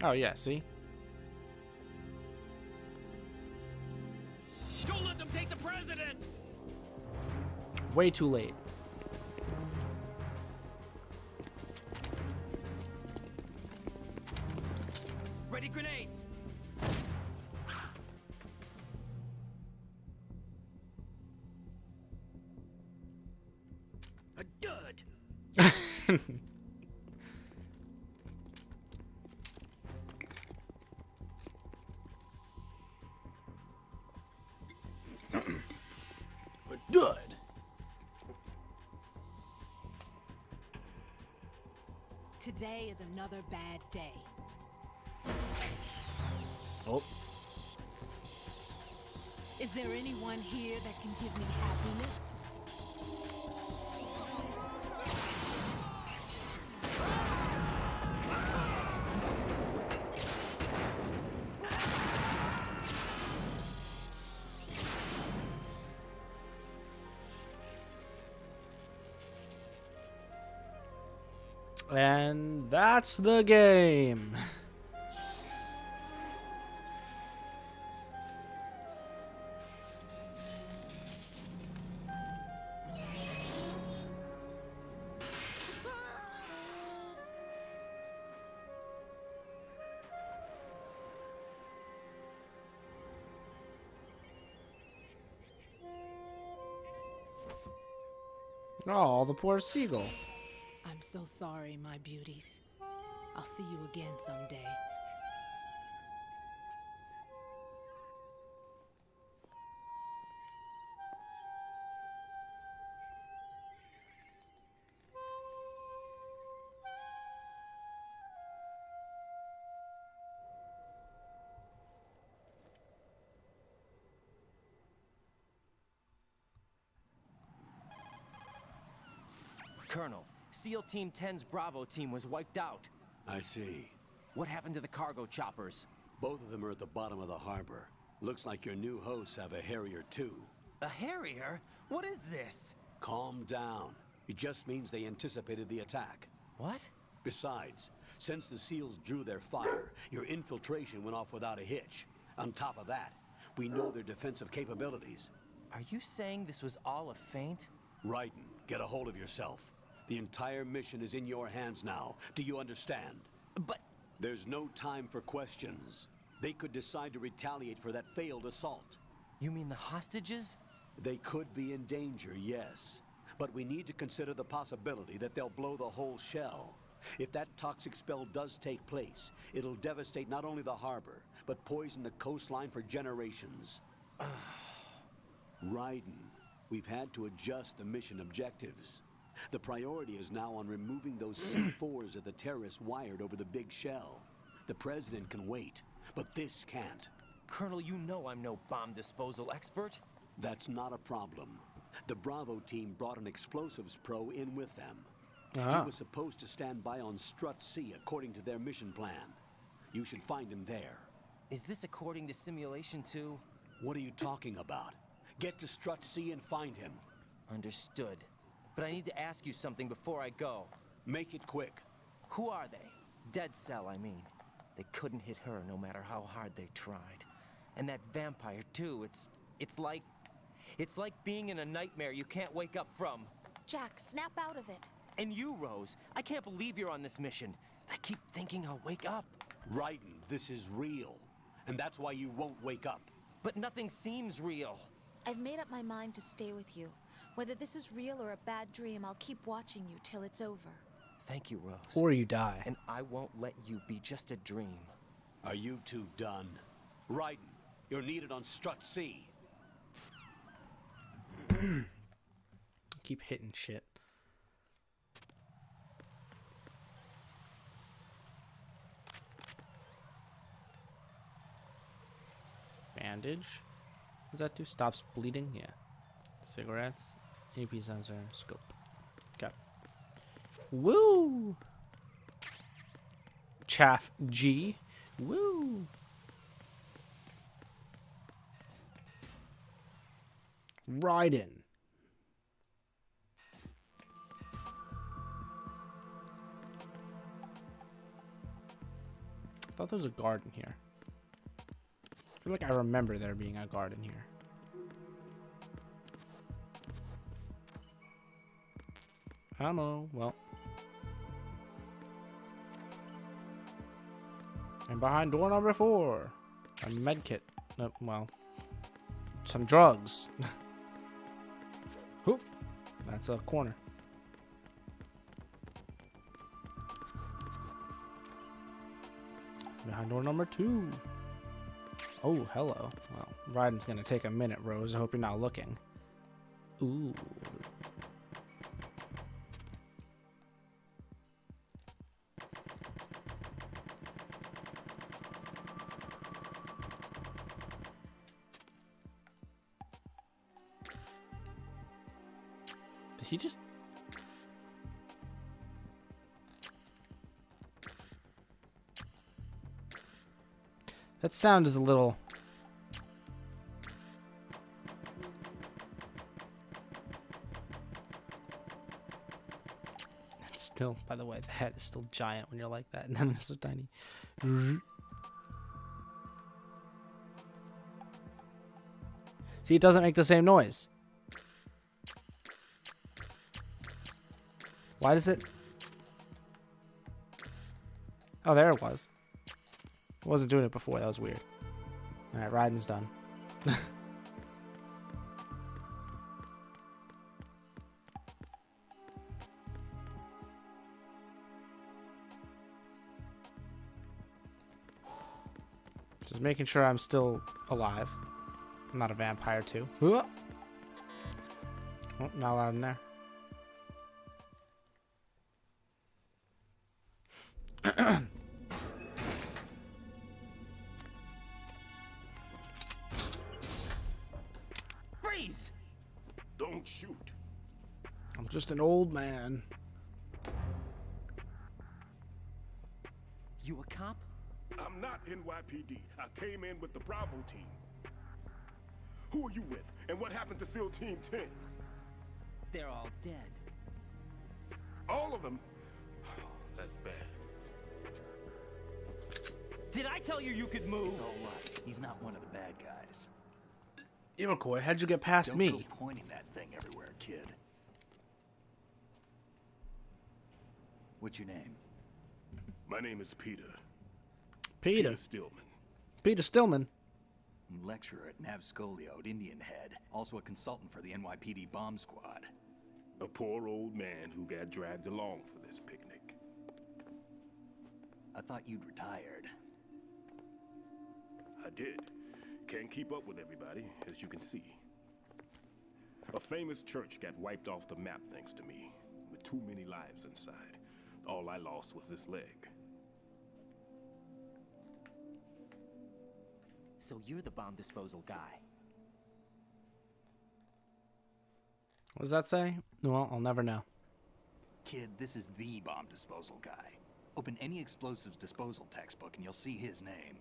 Oh, yeah, see? Don't let them take the president! Way too late. Ready grenades! A dud! Good. Today is another bad day. Oh. Is there anyone here that can give me happiness? And that's the game. Oh, the poor seagull. I'm so sorry, my beauties. I'll see you again someday. Colonel, SEAL Team 10's Bravo team was wiped out. I see. What happened to the cargo choppers? Both of them are at the bottom of the harbor. Looks like your new hosts have a Harrier too. A Harrier? What is this? Calm down. It just means they anticipated the attack. What? Besides, since the SEALs drew their fire, your infiltration went off without a hitch. On top of that, we know their defensive capabilities. Are you saying this was all a feint? Raiden, get a hold of yourself. The entire mission is in your hands now. Do you understand? But... There's no time for questions. They could decide to retaliate for that failed assault. You mean the hostages? They could be in danger, yes. But we need to consider the possibility that they'll blow the whole shell. If that toxic spell does take place, it'll devastate not only the harbor, but poison the coastline for generations. Raiden, we've had to adjust the mission objectives. The priority is now on removing those C4s that the terrorists wired over the big shell. The president can wait, but this can't. Colonel, you know I'm no bomb disposal expert. That's not a problem. The Bravo team brought an explosives pro in with them. Ah. He was supposed to stand by on Strut C according to their mission plan. You should find him there. Is this according to Simulation 2? What are you talking about? Get to Strut C and find him. Understood. But I need to ask you something before I go. Make it quick. Who are they? Dead Cell, I mean. They couldn't hit her no matter how hard they tried. And that vampire, too, it's like being in a nightmare you can't wake up from. Jack, snap out of it. And you, Rose, I can't believe you're on this mission. I keep thinking I'll wake up. Raiden, this is real. And that's why you won't wake up. But nothing seems real. I've made up my mind to stay with you. Whether this is real or a bad dream, I'll keep watching you till it's over. Thank you, Rose. Or you die. And I won't let you be just a dream. Are you two done? Raiden, you're needed on Strut C. Keep hitting shit. Bandage. What does that do? Stops bleeding? Yeah. Cigarettes. AP sensor. Scope. Okay. Woo! Chaff G. Woo! Raiden. I thought there was a guard in here. I feel like I remember there being a guard in here. Ammo. Well. And behind door number 4. A medkit. Well. Some drugs. Whoop. That's a corner. Behind door number 2. Oh, hello. Well, Raiden's gonna take a minute, Rose. I hope you're not looking. Ooh. Did he just... That sound is a little... It's still, by the way, the head is still giant when you're like that, and then it's so tiny. See, it doesn't make the same noise. Why does it... Oh, there it was. I wasn't doing it before. That was weird. Alright, Raiden's done. Just making sure I'm still alive. I'm not a vampire, too. Oh, not allowed in there. Freeze! Don't shoot. I'm just an old man. You a cop? I'm not NYPD. I came in with the Bravo team. Who are you with? And what happened to SEAL Team 10? They're all dead. All of them? Oh, that's bad. Did I tell you you could move? It's all right. He's not one of the bad guys. Iroquois, how'd you get past Don't me? go pointing that thing everywhere, kid. What's your name? My name is Peter. Peter Stillman. Peter Stillman. Lecturer at Navscolio at Indian Head. Also a consultant for the NYPD bomb squad. A poor old man who got dragged along for this picnic. I thought you'd retired. I did. Can't keep up with everybody, as you can see. A famous church got wiped off the map thanks to me, with too many lives inside. All I lost was this leg. So you're the bomb disposal guy. What does that say? Well, I'll never know. Kid, this is the bomb disposal guy. Open any explosives disposal textbook and you'll see his name.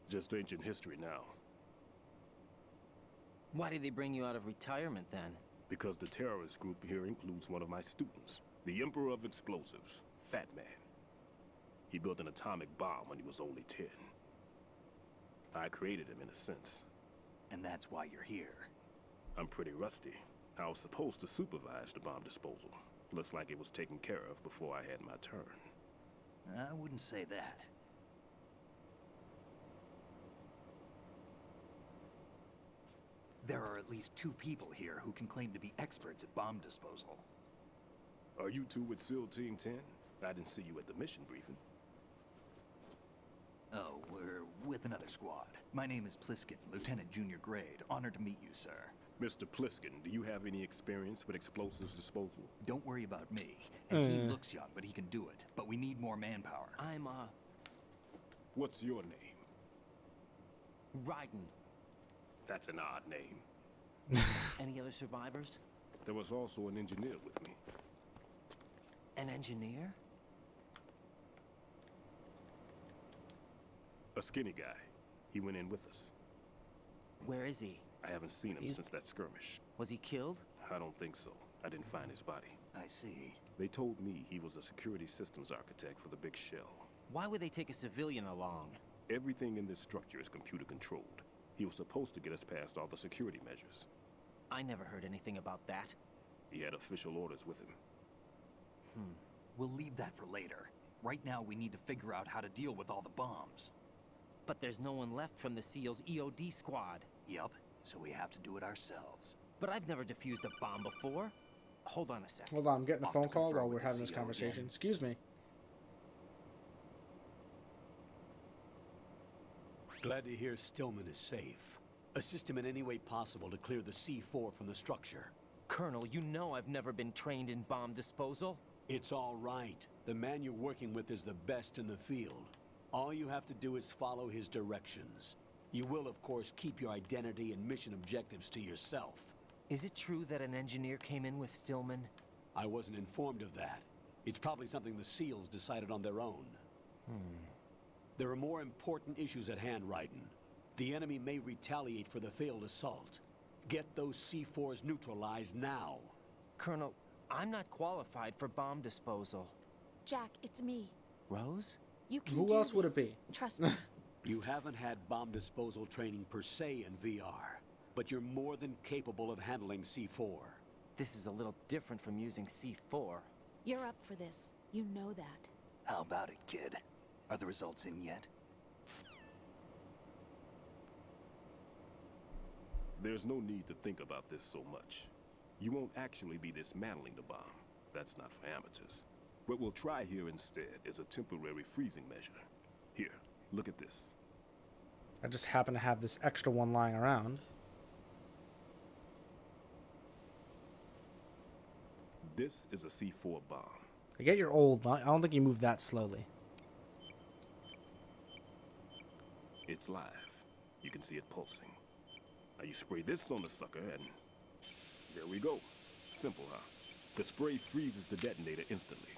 Just ancient history now. Why did they bring you out of retirement then? Because the terrorist group here includes one of my students, the Emperor of Explosives, Fat Man. He built an atomic bomb when he was only 10. I created him in a sense. And that's why you're here. I'm pretty rusty. I was supposed to supervise the bomb disposal. Looks like it was taken care of before I had my turn. I wouldn't say that. There are at least 2 people here who can claim to be experts at bomb disposal. Are you two with SEAL Team 10? I didn't see you at the mission briefing. Oh, we're with another squad. My name is Pliskin, Lieutenant Junior Grade. Honored to meet you, sir. Mr. Pliskin, do you have any experience with explosives disposal? Don't worry about me. And he looks young, but he can do it. But we need more manpower. I'm, What's your name? Raiden. That's an odd name. Any other survivors? There was also an engineer with me. An engineer? A skinny guy. He went in with us. Where is he? I haven't seen him since that skirmish. Was he killed? I don't think so. I didn't find his body. I see. They told me he was a security systems architect for the big shell. Why would they take a civilian along? Everything in this structure is computer controlled. He was supposed to get us past all the security measures. I never heard anything about that. He had official orders with him. We'll leave that for later. Right now, we need to figure out how to deal with all the bombs. But there's no one left from the SEAL's EOD squad. Yup, so we have to do it ourselves. But I've never defused a bomb before. Hold on a sec. Hold on, I'm getting a Off phone to call confer while with we're the having this CO conversation. again. Excuse me. Glad to hear Stillman is safe. Assist him in any way possible to clear the C4 from the structure. Colonel, you know I've never been trained in bomb disposal. It's all right. The man you're working with is the best in the field. All you have to do is follow his directions. You will, of course, keep your identity and mission objectives to yourself. Is it true that an engineer came in with Stillman? I wasn't informed of that. It's probably something the SEALs decided on their own. There are more important issues at hand, Raiden. The enemy may retaliate for the failed assault. Get those C4s neutralized now. Colonel, I'm not qualified for bomb disposal. Jack, it's me. Rose? You can Who do else would it this. be? Trust me. You haven't had bomb disposal training per se in VR, but you're more than capable of handling C4. This is a little different from using C4. You're up for this. You know that. How about it, kid? Are the results in yet? There's no need to think about this so much. You won't actually be dismantling the bomb. That's not for amateurs. What we'll try here instead is a temporary freezing measure. Here, look at this. I just happen to have this extra one lying around. This is a C4 bomb. I get you're old, but I don't think you move that slowly. It's live. You can see it pulsing. Now you spray this on the sucker and there we go. Simple, huh? The spray freezes the detonator instantly.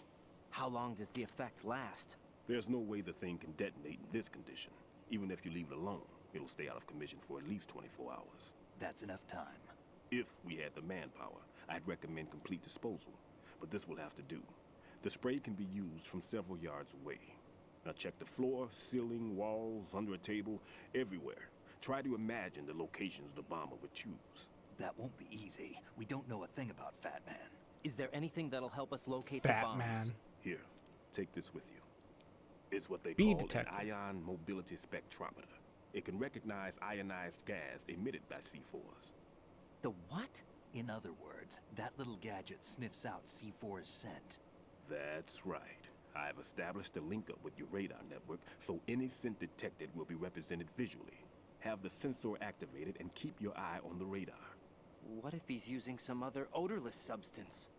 How long does the effect last? There's no way the thing can detonate in this condition. Even if you leave it alone, it'll stay out of commission for at least 24 hours. That's enough time. If we had the manpower, I'd recommend complete disposal. But this will have to do. The spray can be used from several yards away. Now check the floor, ceiling, walls, under a table, everywhere. Try to imagine the locations the bomber would choose. That won't be easy. We don't know a thing about Fat Man. Is there anything that'll help us locate Fat the bombs? Man. Here, take this with you. It's what they Be call detected. an ion mobility spectrometer. It can recognize ionized gas emitted by C4s. The what? In other words, that little gadget sniffs out C4's scent. That's right. I've established a link up with your radar network, so any scent detected will be represented visually. Have the sensor activated and keep your eye on the radar. What if he's using some other odorless substance?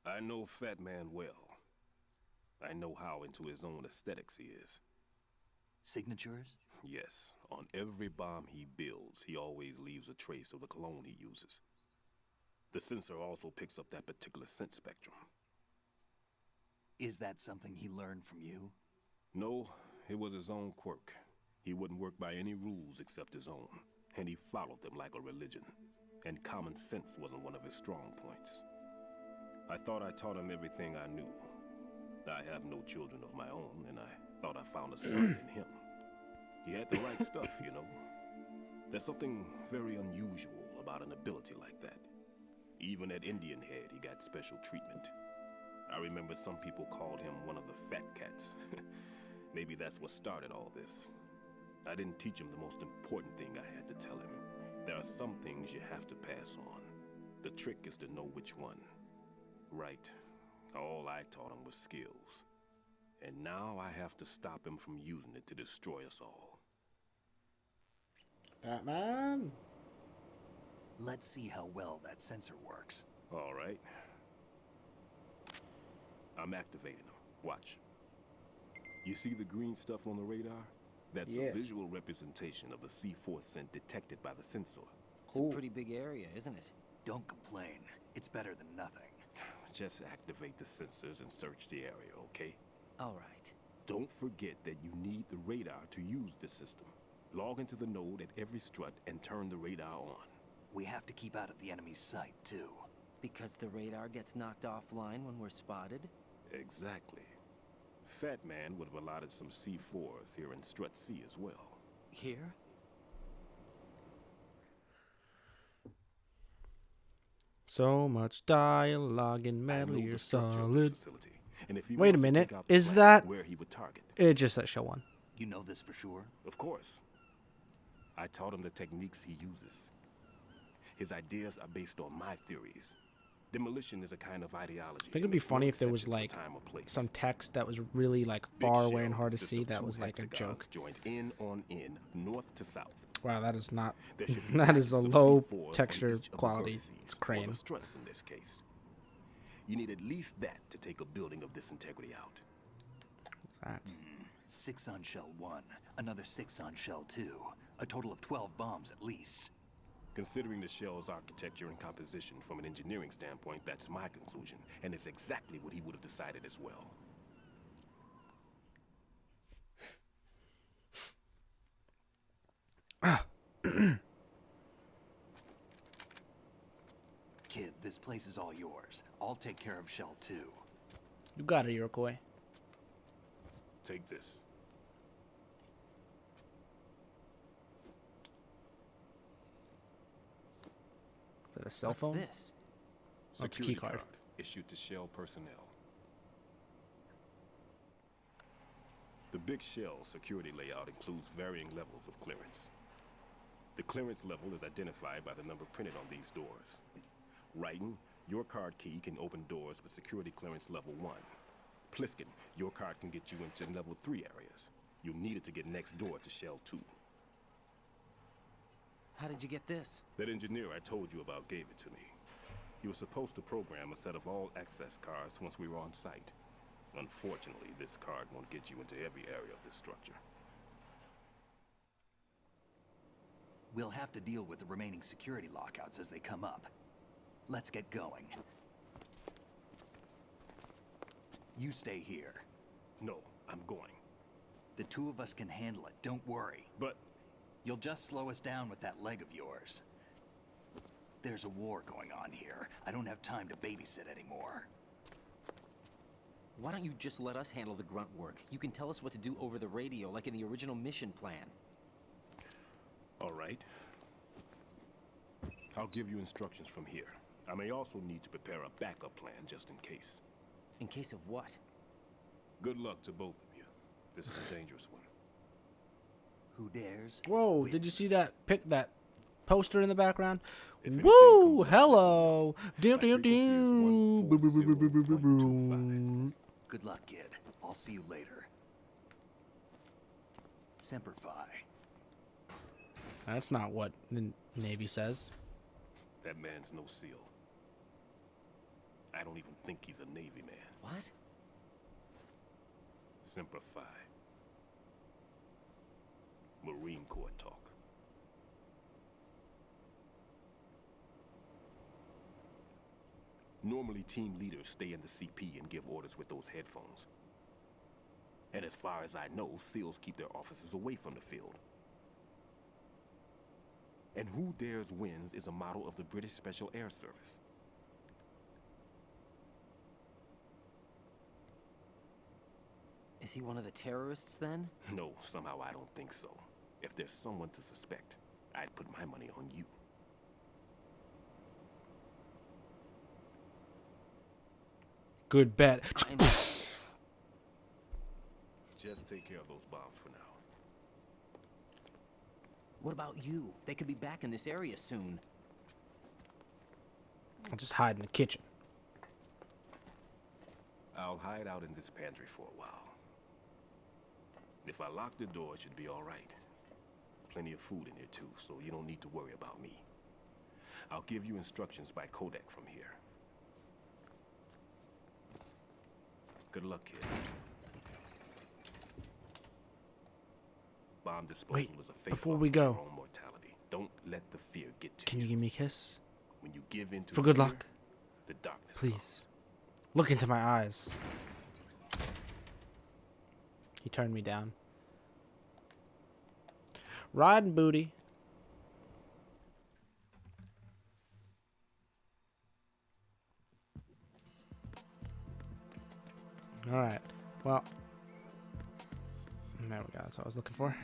I know Fat Man well. I know how into his own aesthetics he is. Signatures? Yes. On every bomb he builds, he always leaves a trace of the cologne he uses. The sensor also picks up that particular scent spectrum. Is that something he learned from you? No, it was his own quirk. He wouldn't work by any rules except his own, and he followed them like a religion. And common sense wasn't one of his strong points. I thought I taught him everything I knew. I have no children of my own, and I thought I found a son in him. He had the right stuff, you know. There's something very unusual about an ability like that. Even at Indian Head, he got special treatment. I remember some people called him one of the fat cats. Maybe that's what started all this. I didn't teach him the most important thing I had to tell him. There are some things you have to pass on. The trick is to know which one. Right. All I taught him was skills. And now I have to stop him from using it to destroy us all. Fat Man. Let's see how well that sensor works. All right. I'm activating them. Watch. You see the green stuff on the radar? That's a visual representation of the C4 scent detected by the sensor. It's a pretty big area, isn't it? Don't complain. It's better than nothing. Just activate the sensors and search the area, okay? All right. Don't forget that you need the radar to use this system. Log into the node at every strut and turn the radar on. We have to keep out of the enemy's sight, too. Because the radar gets knocked offline when we're spotted? Exactly. Fat Man would have allotted some C4s here in Strut C as well. Here? So much dialogue in Metal Gear Solid. Wait Wait a minute, is that... where he would target? It just says show one. You know this for sure? Of course. I taught him the techniques he uses. His ideas are based on my theories. Demolition is a kind of ideology. I think it'd be funny if there was like some text that was really like far away and hard to see that was like a joke. Joined in on in, north to south. Wow, that is not. That is a low texture quality. It's crane. Struts in this case. You need at least that to take a building of this integrity out. That. 6 on shell 1, another 6 on shell 2. A total of 12 bombs at least. Considering the shell's architecture and composition from an engineering standpoint, that's my conclusion, and it's exactly what he would have decided as well. Kid, this place is all yours. I'll take care of shell 2. You got it, Iroquois. Take this. Is that a cell phone? What's this? Oh, it's a key Security card. issued to Shell personnel. The big Shell security layout includes varying levels of clearance. The clearance level is identified by the number printed on these doors. Raiden, your card key can open doors with security clearance level 1. Pliskin, your card can get you into level 3 areas. You'll need it to get next door to Shell 2. How did you get this? That engineer I told you about gave it to me. He was supposed to program a set of all access cards once we were on site. Unfortunately, this card won't get you into every area of this structure. We'll have to deal with the remaining security lockouts as they come up. Let's get going. You stay here. No, I'm going. The two of us can handle it, don't worry. But... You'll just slow us down with that leg of yours. There's a war going on here. I don't have time to babysit anymore. Why don't you just let us handle the grunt work? You can tell us what to do over the radio, like in the original mission plan. All right. I'll give you instructions from here. I may also need to prepare a backup plan just in case. In case of what? Good luck to both of you. This is a dangerous one. Who dares? Whoa, did you see that poster in the background? Woo! Hello! Good luck, kid. I'll see you later. Semper Fi. That's not what the Navy says. That man's no SEAL. I don't even think he's a Navy man. What? Semper Fi. Marine Corps talk. Normally, team leaders stay in the CP and give orders with those headphones. And as far as I know, SEALs keep their officers away from the field. And Who Dares Wins is a model of the British Special Air Service. Is he one of the terrorists then? No, somehow I don't think so. If there's someone to suspect, I'd put my money on you. Good bet. Just take care of those bombs for now. What about you? They could be back in this area soon. I'll just hide in the kitchen. I'll hide out in this pantry for a while. If I lock the door, it should be all right. Plenty of food in here too, so you don't need to worry about me. I'll give you instructions by codec from here. Good luck, kid. Bomb disposal is a face before we go, your own mortality. Don't let the fear get to you. Can you give me a kiss? When you give in to For good fear, luck. the darkness Please. comes. Look into my eyes. He turned me down. Riding booty. Alright. Well. There we go. That's what I was looking for.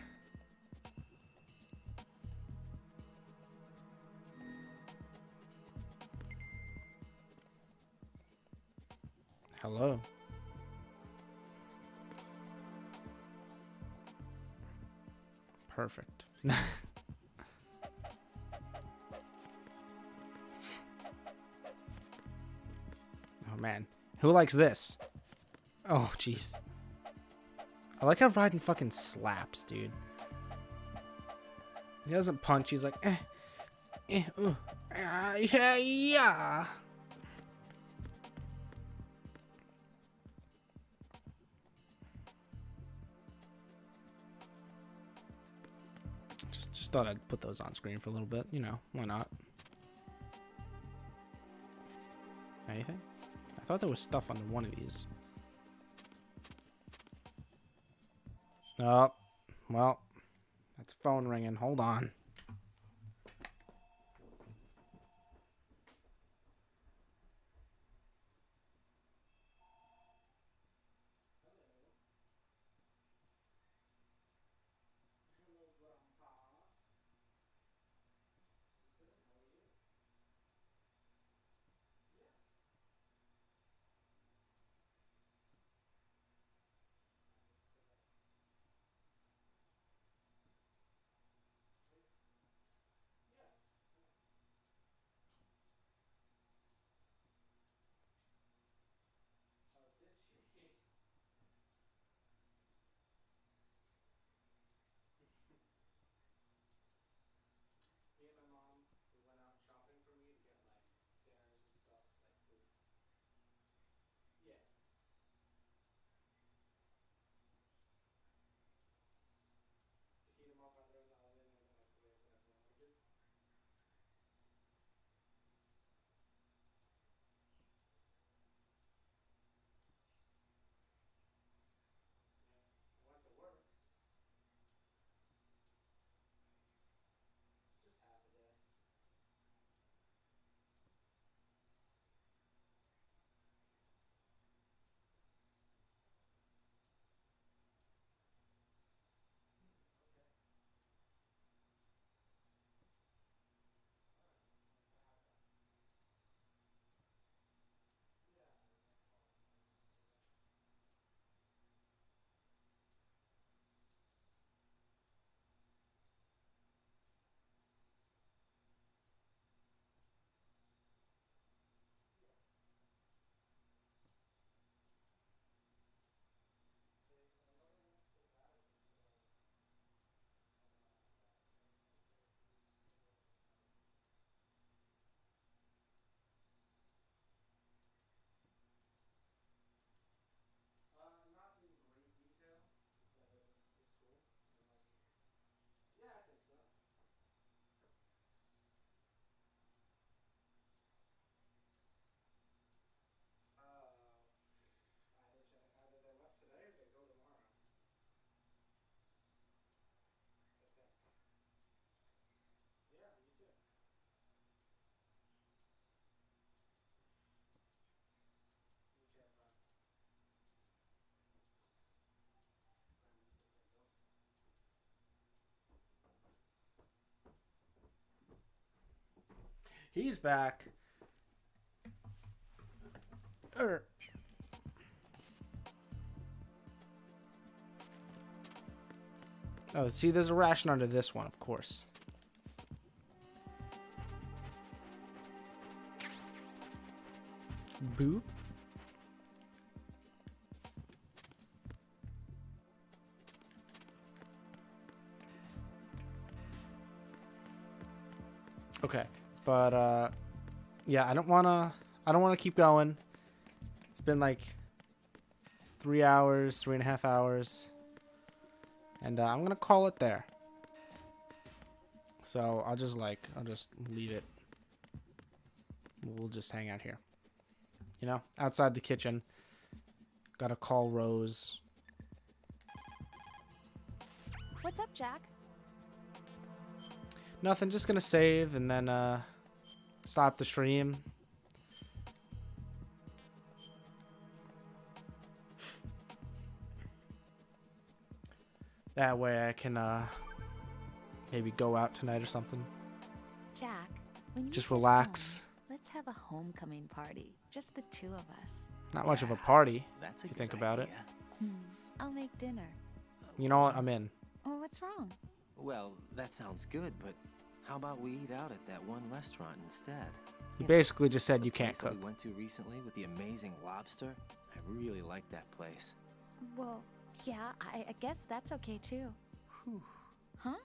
Hello. Perfect. Oh man. Who likes this? Oh jeez. I like how Raiden fucking slaps, dude. He doesn't punch, he's like yeah, yeah. Just thought I'd put those on screen for a little bit, you know, why not? Anything? I thought there was stuff under one of these. Oh, well, that's a phone ringing. Hold on. He's back. Oh, see, there's a ration under this one, of course. Boop. Okay, but yeah, I don't wanna keep going. It's been like 3 hours, 3.5 hours, and I'm gonna call it there. So I'll just leave it. We'll just hang out here. You know, outside the kitchen. Gotta call Rose. What's up, Jack? Nothing, just gonna save and then stop the stream. That way I can maybe go out tonight or something. Jack, when you Just get relax. home, let's have a homecoming party. Just the two of us. Not much of a party, That's if you think about it. I'll make dinner. You know what? I'm in. Oh, what's wrong? Well, that sounds good, but how about we eat out at that one restaurant instead? You basically just said you The can't place that cook. we went to recently with the amazing lobster. I really like that place. Well, yeah, I guess that's okay too. Huh?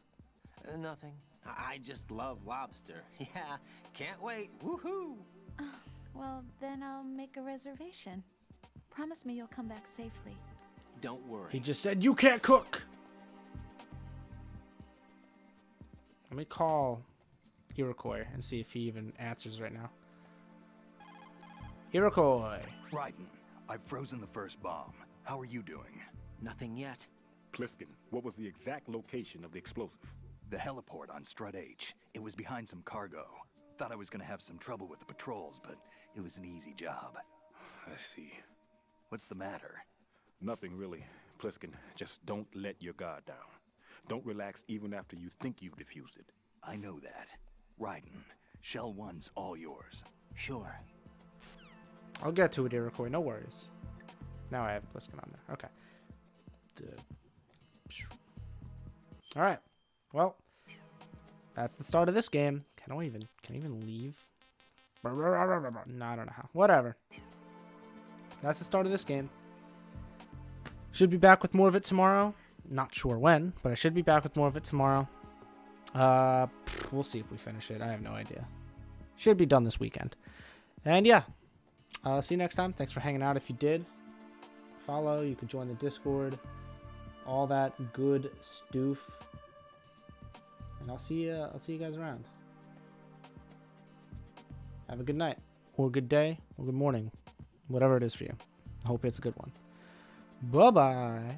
Nothing. I just love lobster. Yeah, can't wait. Woohoo! Well, then I'll make a reservation. Promise me you'll come back safely. Don't worry. He just said you can't cook. Let me call Iroquois and see if he even answers right now. Iroquois. Raiden, I've frozen the first bomb. How are you doing? Nothing yet. Pliskin, what was the exact location of the explosive? The heliport on Strut H. It was behind some cargo. Thought I was gonna have some trouble with the patrols, but it was an easy job. I see. What's the matter? Nothing really. Pliskin, just don't let your guard down. Don't relax even after you think you've defused it. I know that. Raiden, Shell 1's all yours. Sure. I'll get to it, Iroquois. No worries. Now I have Pliskin on there. Okay. All right. Well, that's the start of this game. Can I even leave? No, I don't know how. Whatever. That's the start of this game. Should be back with more of it tomorrow. Not sure when, but I should be back with more of it tomorrow. We'll see if we finish it. I have no idea. Should be done this weekend. And yeah. See you next time. Thanks for hanging out. If you did, follow. You can join the Discord. All that good stoof. And I'll see you guys around. Have a good night, or good day, or good morning, whatever it is for you. I hope it's a good one. Bye-bye.